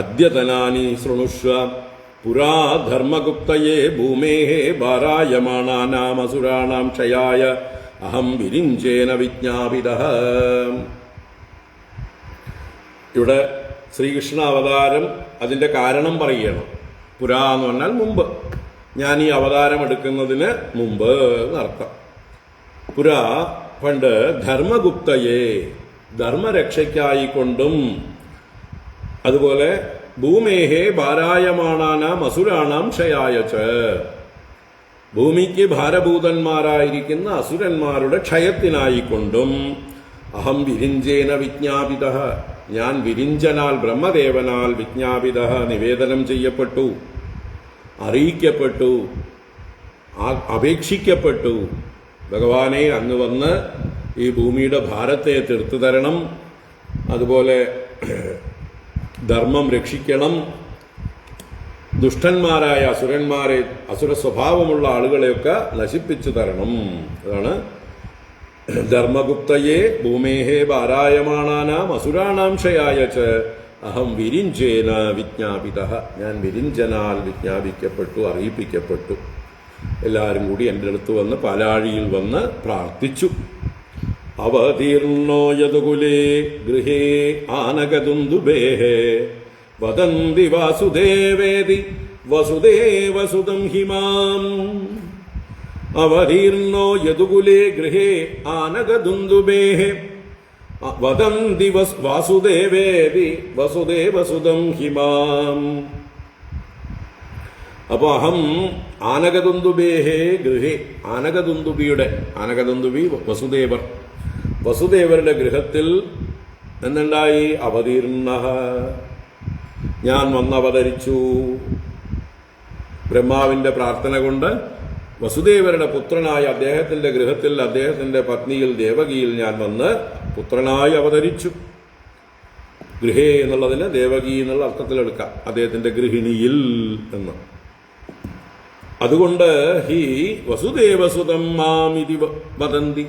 അദ്യതനാനി ശൃണുഷ്വ പുരാ ധർമ്മഗുപ്തയേ ഭൂമേഹ ഭാരായമാണാനാം അസുരാണാം ക്ഷയായ അഹം വിരിഞ്ചേന വിജ്ഞാപിതഃ. ഇവിടെ ശ്രീകൃഷ്ണ അവതാരം അതിന്റെ കാരണം പറയുകയാണ്. പുരാ എന്ന് പറഞ്ഞാൽ മുമ്പ്, ഞാൻ ഈ അവതാരം എടുക്കുന്നതിന് മുമ്പ് എന്നർത്ഥം. പുരാ പണ്ട് ധർമ്മഗുപ്തയെ ധർമ്മരക്ഷയ്ക്കായിക്കൊണ്ടും അതുപോലെ ഭൂമേഹേ ഭാരായമാണാനാം അസുരാണാം ക്ഷയായച്ച ഭൂമിക്ക് ഭാരഭൂതന്മാരായിരിക്കുന്ന അസുരന്മാരുടെ ക്ഷയത്തിനായിക്കൊണ്ടും അഹം വിരിഞ്ചേന വിജ്ഞാപിത, ഞാൻ വിരിഞ്ചനാൽ ബ്രഹ്മദേവനാൽ വിജ്ഞാപിത നിവേദനം ചെയ്യപ്പെട്ടു, അറിയിക്കപ്പെട്ടു, അപേക്ഷിക്കപ്പെട്ടു. ഭഗവാനെ അങ്ങ് വന്ന് ഈ ഭൂമിയുടെ ഭാരത്തെ തീർത്തു തരണം, അതുപോലെ ധർമ്മം രക്ഷിക്കണം, ദുഷ്ടന്മാരായ അസുരന്മാരെ, അസുര സ്വഭാവമുള്ള ആളുകളെയൊക്കെ നശിപ്പിച്ചു തരണം. അതാണ് ധർമ്മഗുപ്തയെ ഭൂമേഹേ ഭാരായമാണാനാം അസുരാണാം ക്ഷയായ ച അഹം വിരിഞ്ചേന വിജ്ഞാപിത, ഞാൻ വിരിഞ്ചനാൽ വിജ്ഞാപിക്കപ്പെട്ടു, അറിയിപ്പിക്കപ്പെട്ടു. എല്ലാവരും കൂടി എൻ്റെ അടുത്ത് വന്ന് പാലാഴിയിൽ വന്ന് പ്രാർത്ഥിച്ചു. അവതീർണോ യദുകുലേ ഗൃഹേ ആനഗദുന്ദുഭേഹേ വദന്തി വാസുദേവേതി വസുദേവസുതം ഹിമാം. അവതീർണോ യദുകുലേ ഗൃഹേ ആനഗദുന്ദുഭേഹേ വദന്തി വാസുദേവേതി വസുദേവസുതം ഹിമാം. അപ്പൊ അഹം ആനകദുന്ദുബേഹേ ഗൃഹേ, ആനകദുന്ദുബിയുടെ, ആനകദുന്ദുബി വസുദേവർ, വസുദേവരുടെ ഗൃഹത്തിൽ എന്നുണ്ടായി അവതീർണ, ഞാൻ വന്നവതരിച്ചു. ബ്രഹ്മാവിന്റെ പ്രാർത്ഥന കൊണ്ട് വസുദേവരുടെ പുത്രനായ അദ്ദേഹത്തിന്റെ ഗൃഹത്തിൽ, അദ്ദേഹത്തിന്റെ പത്നിയിൽ ദേവകിയിൽ ഞാൻ വന്ന് പുത്രനായി അവതരിച്ചു. ഗൃഹേ എന്നുള്ളതിന് ദേവകി എന്നുള്ള അർത്ഥത്തിലെടുക്കാം, അദ്ദേഹത്തിന്റെ ഗൃഹിണിയിൽ എന്ന്. അതുകൊണ്ട് ഹി വസുദേവസുതം മാം ഇതി വദന്തി,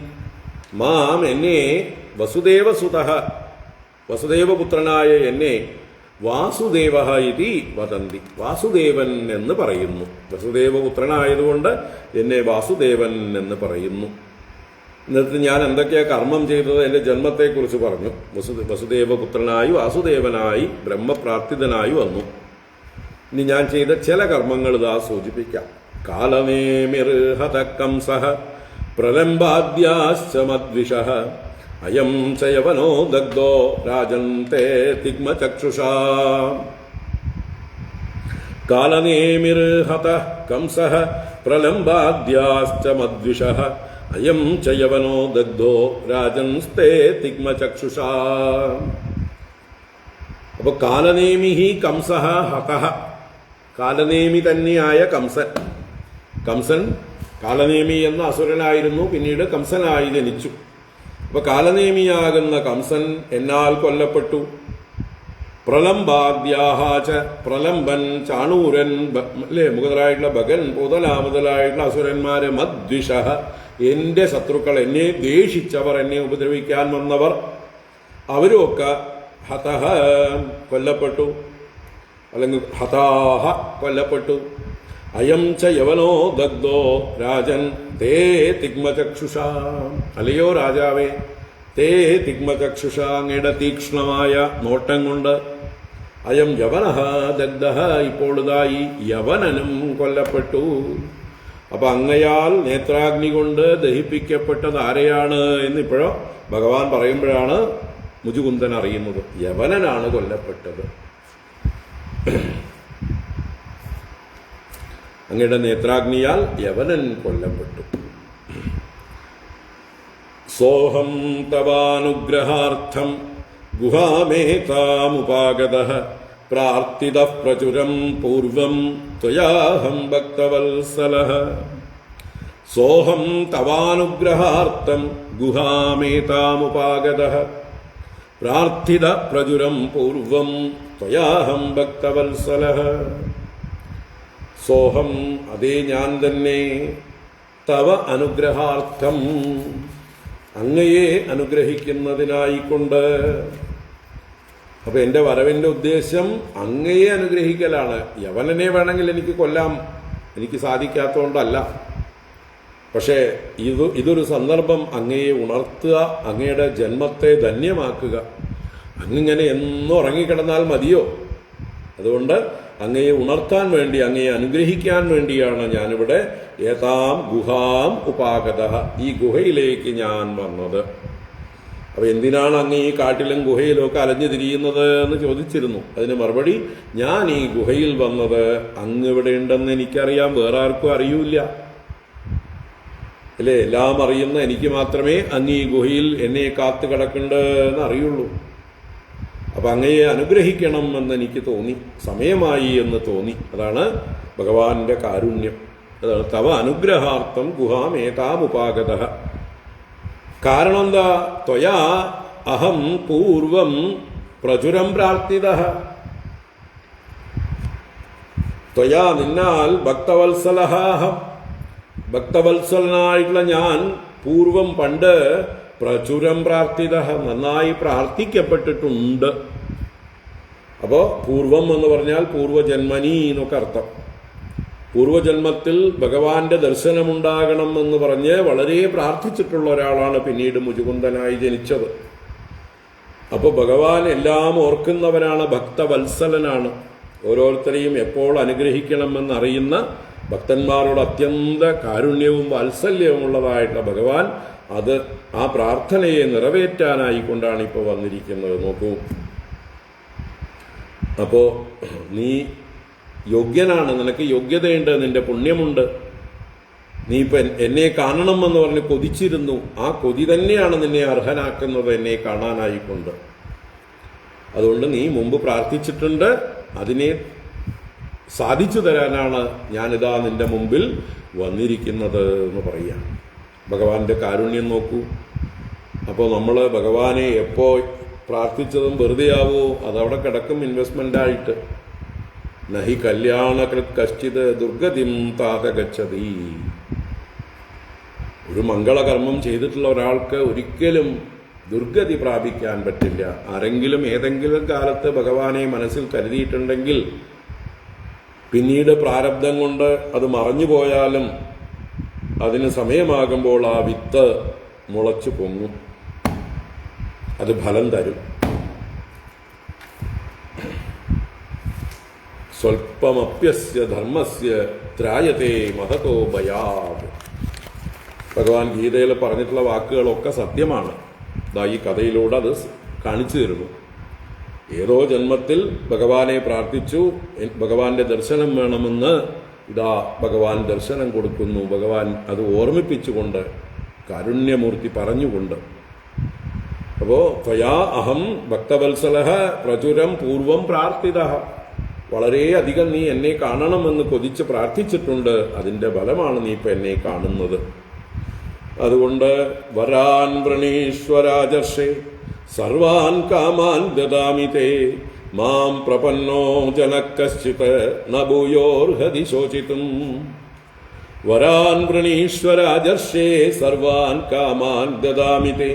മാം എന്നെ വസുദേവസുത, വസുദേവപുത്രനായ എന്നെ വാസുദേവ ഇതി വദന്തി, വാസുദേവൻ എന്ന് പറയുന്നു. വസുദേവപുത്രനായതുകൊണ്ട് എന്നെ വാസുദേവൻ എന്ന് പറയുന്നു. എന്നിട്ട് ഞാൻ എന്തൊക്കെയാ കർമ്മം ചെയ്തത്, എന്റെ ജന്മത്തെക്കുറിച്ച് പറഞ്ഞു. വസുദേവപുത്രനായി വാസുദേവനായി ബ്രഹ്മപ്രാപ്തിതനായി വന്നു. ഇനി ഞാൻ ചെയ്ത ചില കർമ്മങ്ങൾ ഇതാ സൂചിപ്പിക്കാം. കാലനേമിർഹത കംസഃ പ്രലംബാദ്യാശ്ച മദ്വിഷഃ അയം ച യവനോ ദഗ്ധോ രാജന്തേ തിഗ്മചക്ഷുഷാ. കാലനേമിർഹത കംസഃ പ്രലംബാദ്യാശ്ച മദ്വിഷഃ അയം ചയവനോ ദഗ്ധോ രാജൻസ്തേ തിഗ്മചക്ഷുഷാ. അപ്പൊ കാലനേമി കംസഃ ഹതഃ. കാലനേമി തന്നെയായ കംസൻ കാലനേമി എന്ന അസുരനായിരുന്നു, പിന്നീട് കംസനായി ജനിച്ചു. അപ്പൊ കാലനേമിയാകുന്ന കംസൻ എന്നാൽ കൊല്ലപ്പെട്ടു. പ്രലംബാദ്യാഹാച, പ്രലംബൻ, ചാണൂരൻ അല്ലേ മുതലായിട്ടുള്ള ഭഗൻ മുതലായിട്ടുള്ള അസുരന്മാര്, മദ്വിഷഃ എന്റെ ശത്രുക്കൾ, എന്നെ ദ്വേഷിച്ചവർ, എന്നെ ഉപദ്രവിക്കാൻ വന്നവർ, അവരുമൊക്കെ ഹതഃ കൊല്ലപ്പെട്ടു, അല്ലെങ്കിൽ ഹതാഹ കൊല്ലപ്പെട്ടു. അയം ച യവനോ ദഗ്ധോ രാജൻ തേ തിഗ്മചക്ഷുഷ. അല്ലയോ രാജാവേ, തേ തിഗ്മചക്ഷുഷ, അങ്ങയുടെ തീക്ഷ്ണമായ നോട്ടം കൊണ്ട്. അയം യവനഃ ദഗ്ധഃ, ഇപ്പോൾ ഇതായി യവനനും കൊല്ലപ്പെട്ടു. അപ്പൊ അങ്ങയാൽ നേത്രാഗ്നി കൊണ്ട് ദഹിപ്പിക്കപ്പെട്ടത് ആരെയാണ് എന്നിപ്പോഴോ ഭഗവാൻ പറയുമ്പോഴാണ് മുചുകുന്ദൻ അറിയുന്നത്. യവനനാണ് കൊല്ലപ്പെട്ടത്. അങ്ങയുടെ നേത്രാഗ്നിയാൽ യവനൻ കൊല്ലപ്പെട്ടു. സോഹം തവാനുഗ്രഹാർത്ഥം ഗുഹാമേതാമുപാഗതഃ പ്രാർത്ഥിതഃ പ്രചുരം പൂർവം ത്വയാഹം ഭക്തവത്സലഃ. സോഹം തവാനുഗ്രഹാർത്ഥം ഗുഹാമേതാമുപാഗതഃ പ്രാർത്ഥിതഃ പ്രചുരം പൂർവം ത്വയാഹം ഭക്തവത്സലഃ. സോഹം, അതേ ഞാൻ തന്നെ, തവ അനുഗ്രഹാർത്ഥം, അങ്ങയെ അനുഗ്രഹിക്കുന്നതിനായിക്കൊണ്ട്. അപ്പൊ എന്റെ വരവിന്റെ ഉദ്ദേശം അങ്ങയെ അനുഗ്രഹിക്കലാണ്. യവനനെ വേണമെങ്കിൽ എനിക്ക് കൊല്ലാം, എനിക്ക് സാധിക്കാത്തതുകൊണ്ടല്ല. പക്ഷേ ഇതൊരു സന്ദർഭം അങ്ങയെ ഉണർത്തുക, അങ്ങയുടെ ജന്മത്തെ ധന്യമാക്കുക. അങ്ങിങ്ങനെ എന്നും ഉറങ്ങിക്കിടന്നാൽ മതിയോ? അതുകൊണ്ട് അങ്ങയെ ഉണർത്താൻ വേണ്ടി, അങ്ങയെ അനുഗ്രഹിക്കാൻ വേണ്ടിയാണ് ഞാനിവിടെ ഏതാം ഗുഹാം ഉപാഗതഃ, ഈ ഗുഹയിലേക്ക് ഞാൻ വന്നത്. അപ്പൊ എന്തിനാണ് അങ്ങ് ഈ കാട്ടിലും ഗുഹയിലും ഒക്കെ അലഞ്ഞു തിരിയുന്നത് എന്ന് ചോദിച്ചിരുന്നു. അതിന് മറുപടി, ഞാൻ ഈ ഗുഹയിൽ വന്നത് അങ്ങ് ഇവിടെ ഉണ്ടെന്ന് എനിക്കറിയാം, വേറെ ആർക്കും അറിയൂല അല്ലേ. എല്ലാം അറിയുന്ന എനിക്ക് മാത്രമേ അങ്ങ് ഈ ഗുഹയിൽ എന്നെ കാത്തു കിടക്കുന്നുണ്ട് എന്ന് അറിയുള്ളൂ. അപ്പൊ അങ്ങയെ അനുഗ്രഹിക്കണം എന്ന് എനിക്ക് തോന്നി, സമയമായി എന്ന് തോന്നി. അതാണ് ഭഗവാന്റെ കാരുണ്യം. അതാണ് തവ അനുഗ്രഹാർത്ഥം ഗുഹാമേതാമുപാഗതഃ. കാരണം എന്താ? ത്വയാ അഹം പൂർവം പ്രചുരം പ്രാർത്ഥിതഃ. ത്വയാ, നിന്നാൽ ഭക്തവത്സലഃ അഹം, ഭക്തവത്സലനായിട്ടുള്ള ഞാൻ പൂർവം പണ്ട് പ്രചുരം പ്രാർത്ഥിതഃ, നന്നായി പ്രാർത്ഥിക്കപ്പെട്ടിട്ടുണ്ട്. അപ്പോ പൂർവം എന്ന് പറഞ്ഞാൽ പൂർവജന്മനി എന്നൊക്കെ അർത്ഥം. പൂർവജന്മത്തിൽ ഭഗവാന്റെ ദർശനമുണ്ടാകണം എന്ന് പറഞ്ഞ് വളരെ പ്രാർത്ഥിച്ചിട്ടുള്ള ഒരാളാണ് പിന്നീട് മുചുകുന്ദനായി ജനിച്ചത്. അപ്പൊ ഭഗവാൻ എല്ലാം ഓർക്കുന്നവനാണ്, ഭക്തവത്സലനാണ്. ഓരോരുത്തരെയും എപ്പോൾ അനുഗ്രഹിക്കണമെന്നറിയുന്ന ഭക്തന്മാരോട് അത്യന്ത കാരുണ്യവും വാത്സല്യവും ഉള്ളതായിട്ടുള്ള ഭഗവാൻ അത് ആ പ്രാർത്ഥനയെ നിറവേറ്റാനായിക്കൊണ്ടാണ് ഇപ്പോൾ വന്നിരിക്കുന്നത്. നോക്കൂ, അപ്പോ നീ യോഗ്യനാണ്, നിനക്ക് യോഗ്യതയുണ്ട്, നിന്റെ പുണ്യമുണ്ട്. നീ ഇപ്പൊ എന്നെ കാണണമെന്ന് പറഞ്ഞ് കൊതിച്ചിരുന്നു. ആ കൊതി തന്നെയാണ് നിന്നെ അർഹനാക്കുന്നത് എന്നെ കാണാനായിക്കൊണ്ട്. അതുകൊണ്ട് നീ മുമ്പ് പ്രാർത്ഥിച്ചിട്ടുണ്ട്, അതിനെ സാധിച്ചു തരാനാണ് ഞാനിതാ നിന്റെ മുമ്പിൽ വന്നിരിക്കുന്നത് എന്ന് പറയാം. ഭഗവാന്റെ കാരുണ്യം നോക്കൂ. അപ്പോൾ നമ്മൾ ഭഗവാനെ എപ്പോ പ്രാർത്ഥിച്ചതും വെറുതെയാവോ? അതവിടെ കിടക്കും ഇൻവെസ്റ്റ്മെന്റായിട്ട്. നഹി കല്യാണകൃത് കശ്ചിത് ദുർഗതിം താത ഗച്ഛതി. ഒരു മംഗളകർമ്മം ചെയ്തിട്ടുള്ള ഒരാൾക്ക് ഒരിക്കലും ദുർഗതി പ്രാപിക്കാൻ പറ്റില്ല. ആരെങ്കിലും ഏതെങ്കിലും കാലത്ത് ഭഗവാനെ മനസ്സിൽ കരുതിയിട്ടുണ്ടെങ്കിൽ പിന്നീട് പ്രാരബ്ധം കൊണ്ട് അത് മറഞ്ഞു പോയാലും അതിന് സമയമാകുമ്പോൾ ആ വിത്ത് മുളച്ചു പൊങ്ങും, അത് ഫലം തരും. സ്വൽപ്പമപ്യസ്യ ധർമ്മസ്യ ത്രായതേ മഹതോ ഭയാത്. ഭഗവാൻ ഗീതയിൽ പറഞ്ഞിട്ടുള്ള വാക്കുകളൊക്കെ സത്യമാണ്. ഇതാ ഈ കഥയിലൂടെ അത് കാണിച്ചു തരുന്നു. ഏതോ ജന്മത്തിൽ ഭഗവാനെ പ്രാർത്ഥിച്ചു, ഭഗവാന്റെ ദർശനം വേണമെന്ന് ഇതാ ഭഗവാൻ ദർശനം കൊടുക്കുന്നു. ഭഗവാൻ അത് ഓർമ്മിപ്പിച്ചുകൊണ്ട് കാരുണ്യമൂർത്തി പറഞ്ഞുകൊണ്ട്. അപ്പോൾ ത്വയാ അഹം ഭക്തവത്സലഃ പ്രചുരം പൂർവം പ്രാർത്ഥിതഃ, വളരെയധികം നീ എന്നെ കാണണമെന്ന് കൊതിച്ച് പ്രാർത്ഥിച്ചിട്ടുണ്ട്. അതിൻ്റെ ഫലമാണ് നീ ഇപ്പം എന്നെ കാണുന്നത്. അതുകൊണ്ട് വരാൻ വൃണീശ്വരാജർഷേ സർവാൻ കാമാൻ ദദാമി തേ മാം പ്രപന്നോ ജനകശ്ചിത് ന ഭൂയോർഹതി ശോചിതും. വരാൻ വൃണീശ്വരാജർഷേ സർവാൻ കാമാൻ ദദാമി തേ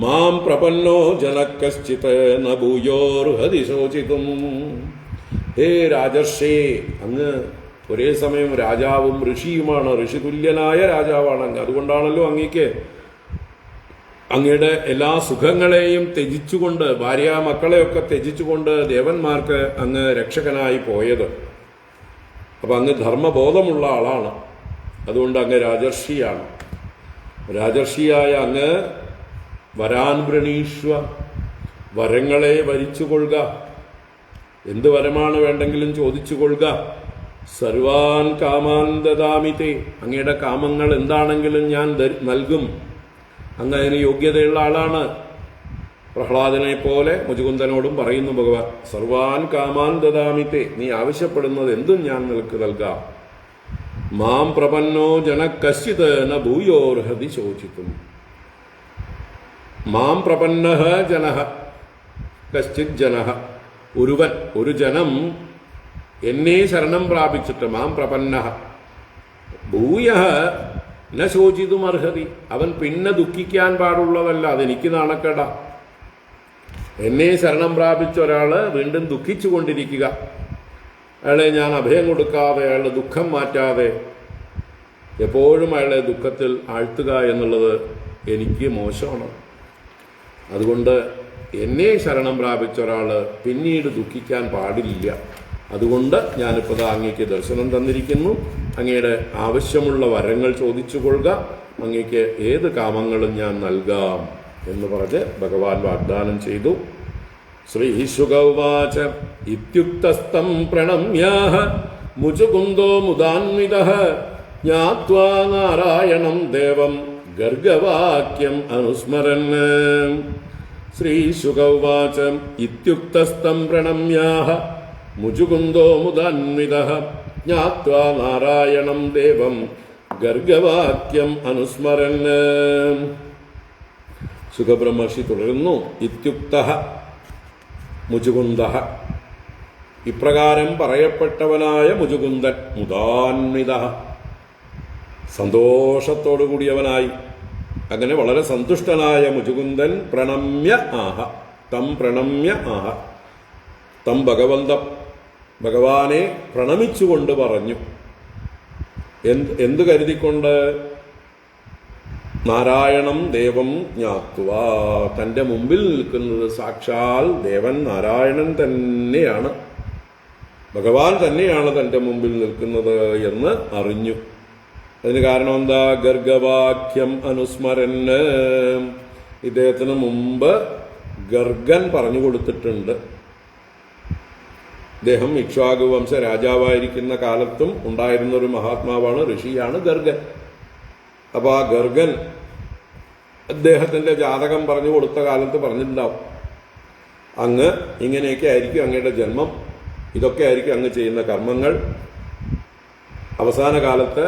മാം പ്രപന്നോ ജനകശ്ചിത് ന ഭൂയോർഹതി ശോചിതും. ഹേ രാജർഷേ, അങ്ങ് ഒരേ സമയം രാജാവും ഋഷിയുമാണ്, ഋഷിതുല്യനായ രാജാവാണ് അങ്ങ്. അതുകൊണ്ടാണല്ലോ അങ്ങേക്ക് അങ്ങയുടെ എല്ലാ സുഖങ്ങളെയും ത്യജിച്ചുകൊണ്ട്, ഭാര്യ മക്കളെയൊക്കെ ത്യജിച്ചുകൊണ്ട് ദേവന്മാർക്ക് അങ്ങ് രക്ഷകനായി പോയത്. അപ്പം അങ്ങ് ധർമ്മബോധമുള്ള ആളാണ്. അതുകൊണ്ട് അങ്ങ് രാജർഷിയാണ്. രാജർഷിയായ അങ്ങ് വരാൻ വൃണീശ്വ, വരങ്ങളെ വരിച്ചുകൊള്ളുക. എന്ത് വരമാണ് വേണ്ടെങ്കിലും ചോദിച്ചു കൊള്ളുക. സർവാൻ കാമാൻ ദദാമി തേ, അങ്ങയുടെ കാമങ്ങൾ എന്താണെങ്കിലും ഞാൻ നൽകും. അങ്ങ് അതിന് യോഗ്യതയുള്ള ആളാണ്. പ്രഹ്ലാദനെ പോലെ മുചുകുന്ദനോടും പറയുന്നു ഭഗവാൻ, സർവാൻ കാമാൻ ദദാമി തേ, നീ ആവശ്യപ്പെടുന്നത് എന്തും ഞാൻ നിനക്ക് നൽകാം. മാം പ്രപന്നോ ജനകശ്ചിത് ന ഭൂയോർഹതി ശോചിതും. മാം പ്രപന്നഃ ജനഃ കശ്ചിത് ജനഃ, ഒരുവൻ, ഒരു ജനം എന്നെ ശരണം പ്രാപിച്ചിട്ട്, മാം പ്രപന്നഃ ഭൂയഃ ന ശോചിതും അർഹതി, അവൻ പിന്നെ ദുഃഖിക്കാൻ പാടുള്ളതല്ല. അതെനിക്ക് നാണക്കേട. എന്നെ ശരണം പ്രാപിച്ച ഒരാള് വീണ്ടും ദുഃഖിച്ചു കൊണ്ടിരിക്കുക, അയാളെ ഞാൻ അഭയം കൊടുക്കാതെ, അയാളുടെ ദുഃഖം മാറ്റാതെ എപ്പോഴും അയാളെ ദുഃഖത്തിൽ ആഴ്ത്തുക എന്നുള്ളത് എനിക്ക് മോശമാണ്. അതുകൊണ്ട് എന്നെ ശരണം പ്രാപിച്ച ഒരാൾ പിന്നീട് ദുഃഖിക്കാൻ പാടില്ല. അതുകൊണ്ട് ഞാനിപ്പോൾ അങ്ങേക്ക് ദർശനം തന്നിരിക്കുന്നു. അങ്ങയുടെ ആവശ്യമുള്ള വരങ്ങൾ ചോദിച്ചു കൊള്ളുക. അങ്ങേക്ക് ഏത് കാമങ്ങളും ഞാൻ നൽകാം എന്ന് പറഞ്ഞ് ഭഗവാൻ വാഗ്ദാനം ചെയ്തു. ശ്രീശുക ഉവാച ഇത്യുക്തസ്തം പ്രണമ്യാഹ മുചുകുന്ദോ മുദാന്വിതഃ ജ്ഞാത്വാ നാരായണം ദേവം ഗർഗവാക്യം അനുസ്മരൻ. ശ്രീശുക ഉവാച ഇത്യുക്തസ്തം പ്രണമ്യാഹ മുചുകുന്ദോ മുദാന്വിതഃ ജ്ഞാത്വാ നാരായണം ദേവം ഗർഗവാക്യം അനുസ്മരൻ. സുഖബ്രഹ്മർഷി തുടരുന്നു. ഇത്യുക്തഃ മുചുകുന്ദഃ, ഇപ്രകാരം പറയപ്പെട്ടവനായ മുചുകുന്ദൻ, മുദാന്വിതഃ, സന്തോഷത്തോടുകൂടിയവനായി, അങ്ങനെ വളരെ സന്തുഷ്ടനായ മുചുകുന്ദൻ പ്രണമ്യ ആഹ, തം പ്രണമ്യ ആഹ, തം ഭഗവാനെ പ്രണമിച്ചുകൊണ്ട് പറഞ്ഞു. എന്ത് കരുതിക്കൊണ്ട്? നാരായണം ദേവം ജ്ഞാത്വാ, തൻ്റെ മുമ്പിൽ നിൽക്കുന്നത് സാക്ഷാൽ ദേവൻ നാരായണൻ തന്നെയാണ്, ഭഗവാൻ തന്നെയാണ് തൻ്റെ മുമ്പിൽ നിൽക്കുന്നത് എന്ന് അറിഞ്ഞു. അതിന് കാരണം എന്താ? ഗർഗവാക്യം അനുസ്മരന്, ഇദ്ദേഹത്തിന് മുമ്പ് ഗർഗൻ പറഞ്ഞു കൊടുത്തിട്ടുണ്ട്. ഇദ്ദേഹം ഇക്ഷ്വാകു വംശ രാജാവായിരിക്കുന്ന കാലത്തും ഉണ്ടായിരുന്ന ഒരു മഹാത്മാവാണ്, ഋഷിയാണ് ഗർഗൻ. അപ്പോൾ ആ ഗർഗൻ അദ്ദേഹത്തിൻ്റെ ജാതകം പറഞ്ഞു കൊടുത്ത കാലത്ത് പറഞ്ഞിട്ടുണ്ടാവും, അങ്ങ് ഇങ്ങനെയൊക്കെ ആയിരിക്കും അങ്ങയുടെ ജന്മം, ഇതൊക്കെ ആയിരിക്കും അങ്ങ് ചെയ്യുന്ന കർമ്മങ്ങൾ, അവസാന കാലത്ത്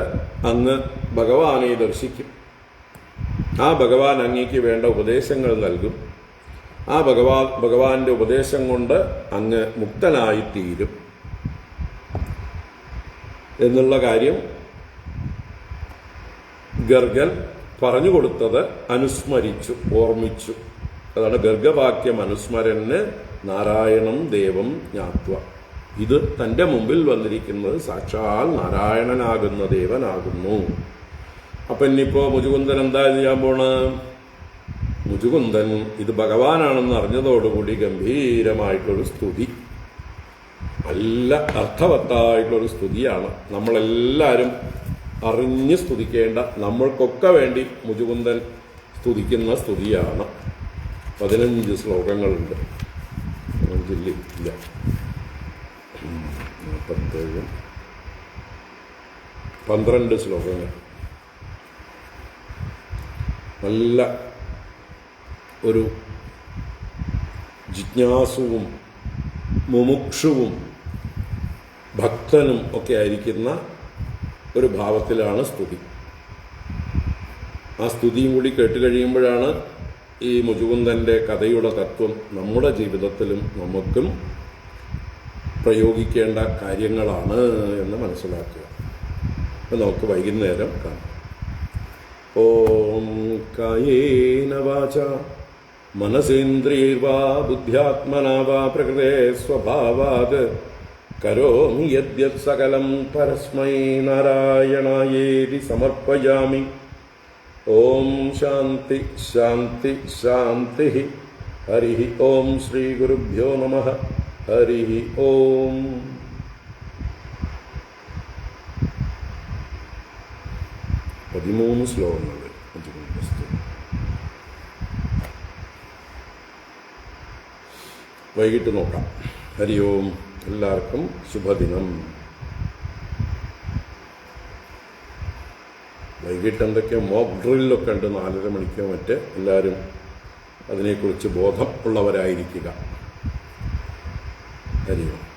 അങ്ങ് ഭഗവാനെ ദർശിക്കും, ആ ഭഗവാൻ അങ്ങേക്ക് വേണ്ട ഉപദേശങ്ങൾ നൽകും, ആ ഭഗവാന്റെ ഉപദേശം കൊണ്ട് അങ്ങ് മുക്തനായിത്തീരും എന്നുള്ള കാര്യം ഗർഗൻ പറഞ്ഞു കൊടുത്തത് അനുസ്മരിച്ചു, ഓർമ്മിച്ചു. അതാണ് ഗർഗവാക്യം അനുസ്മരന് നാരായണം ദേവം ജ്ഞാത്വ. ഇത് തൻ്റെ മുമ്പിൽ വന്നിരിക്കുന്നത് സാക്ഷാൽ നാരായണനാകുന്ന ദേവനാകുന്നു. അപ്പം ഇനിയിപ്പോൾ മുചുകുന്ദൻ എന്താ ചെയ്യാൻ പോണ? മുചുകുന്ദൻ ഇത് ഭഗവാനാണെന്ന് അറിഞ്ഞതോടുകൂടി ഗംഭീരമായിട്ടൊരു സ്തുതി, നല്ല അർത്ഥവത്തായിട്ടുള്ളൊരു സ്തുതിയാണ്. നമ്മളെല്ലാവരും അറിഞ്ഞ് സ്തുതിക്കേണ്ട, നമ്മൾക്കൊക്കെ വേണ്ടി മുചുകുന്ദൻ സ്തുതിക്കുന്ന സ്തുതിയാണ്. 15 ശ്ലോകങ്ങളുണ്ട്, 15 ഇല്ല 47, 12 ശ്ലോകങ്ങൾ. നല്ല ഒരു ജിജ്ഞാസുവും മുമുക്ഷുവും ഭക്തനും ഒക്കെ ആയിരിക്കുന്ന ഒരു ഭാവത്തിലാണ് സ്തുതി. ആ സ്തുതിയും കൂടി കേട്ടുകഴിയുമ്പോഴാണ് ഈ മുചുകുന്ദൻ്റെ കഥയുടെ തത്വം നമ്മുടെ ജീവിതത്തിലും നമുക്കും പ്രയോഗിക്കേണ്ട കാര്യങ്ങളാണ് എന്ന് മനസ്സിലാക്കുക. അപ്പം നമുക്ക് വൈകുന്നേരം കാണാം. ഓം കായേന വാച മനസേന്ദ്രിയൈർവാ ബുദ്ധ്യാത്മനാ വാ പ്രകൃതേ സ്വഭാവാത് കരോമി യദ്യത് സകലം പരസ്മൈ നാരായണായേതി സമർപ്പയാമി. ഓം ശാന്തി ശാന്തി ശാന്തി. ഹരി ഓം ശ്രീ ഗുരുഭ്യോ നമഃ. ഹരി ഓം. പതിമൂന്ന് ശ്ലോകങ്ങൾ വൈകിട്ട് നോക്കാം. ഹരി ഓം. എല്ലാവർക്കും ശുഭദിനം. വൈകിട്ട് എന്തൊക്കെയോ മോക്ക് ഡ്രില്ലൊക്കെ ഉണ്ട്, 4:30 മണിക്കോ മറ്റേ. എല്ലാവരും അതിനെക്കുറിച്ച് ബോധം ഉള്ളവരായിരിക്കുക. ഹരി ഓം.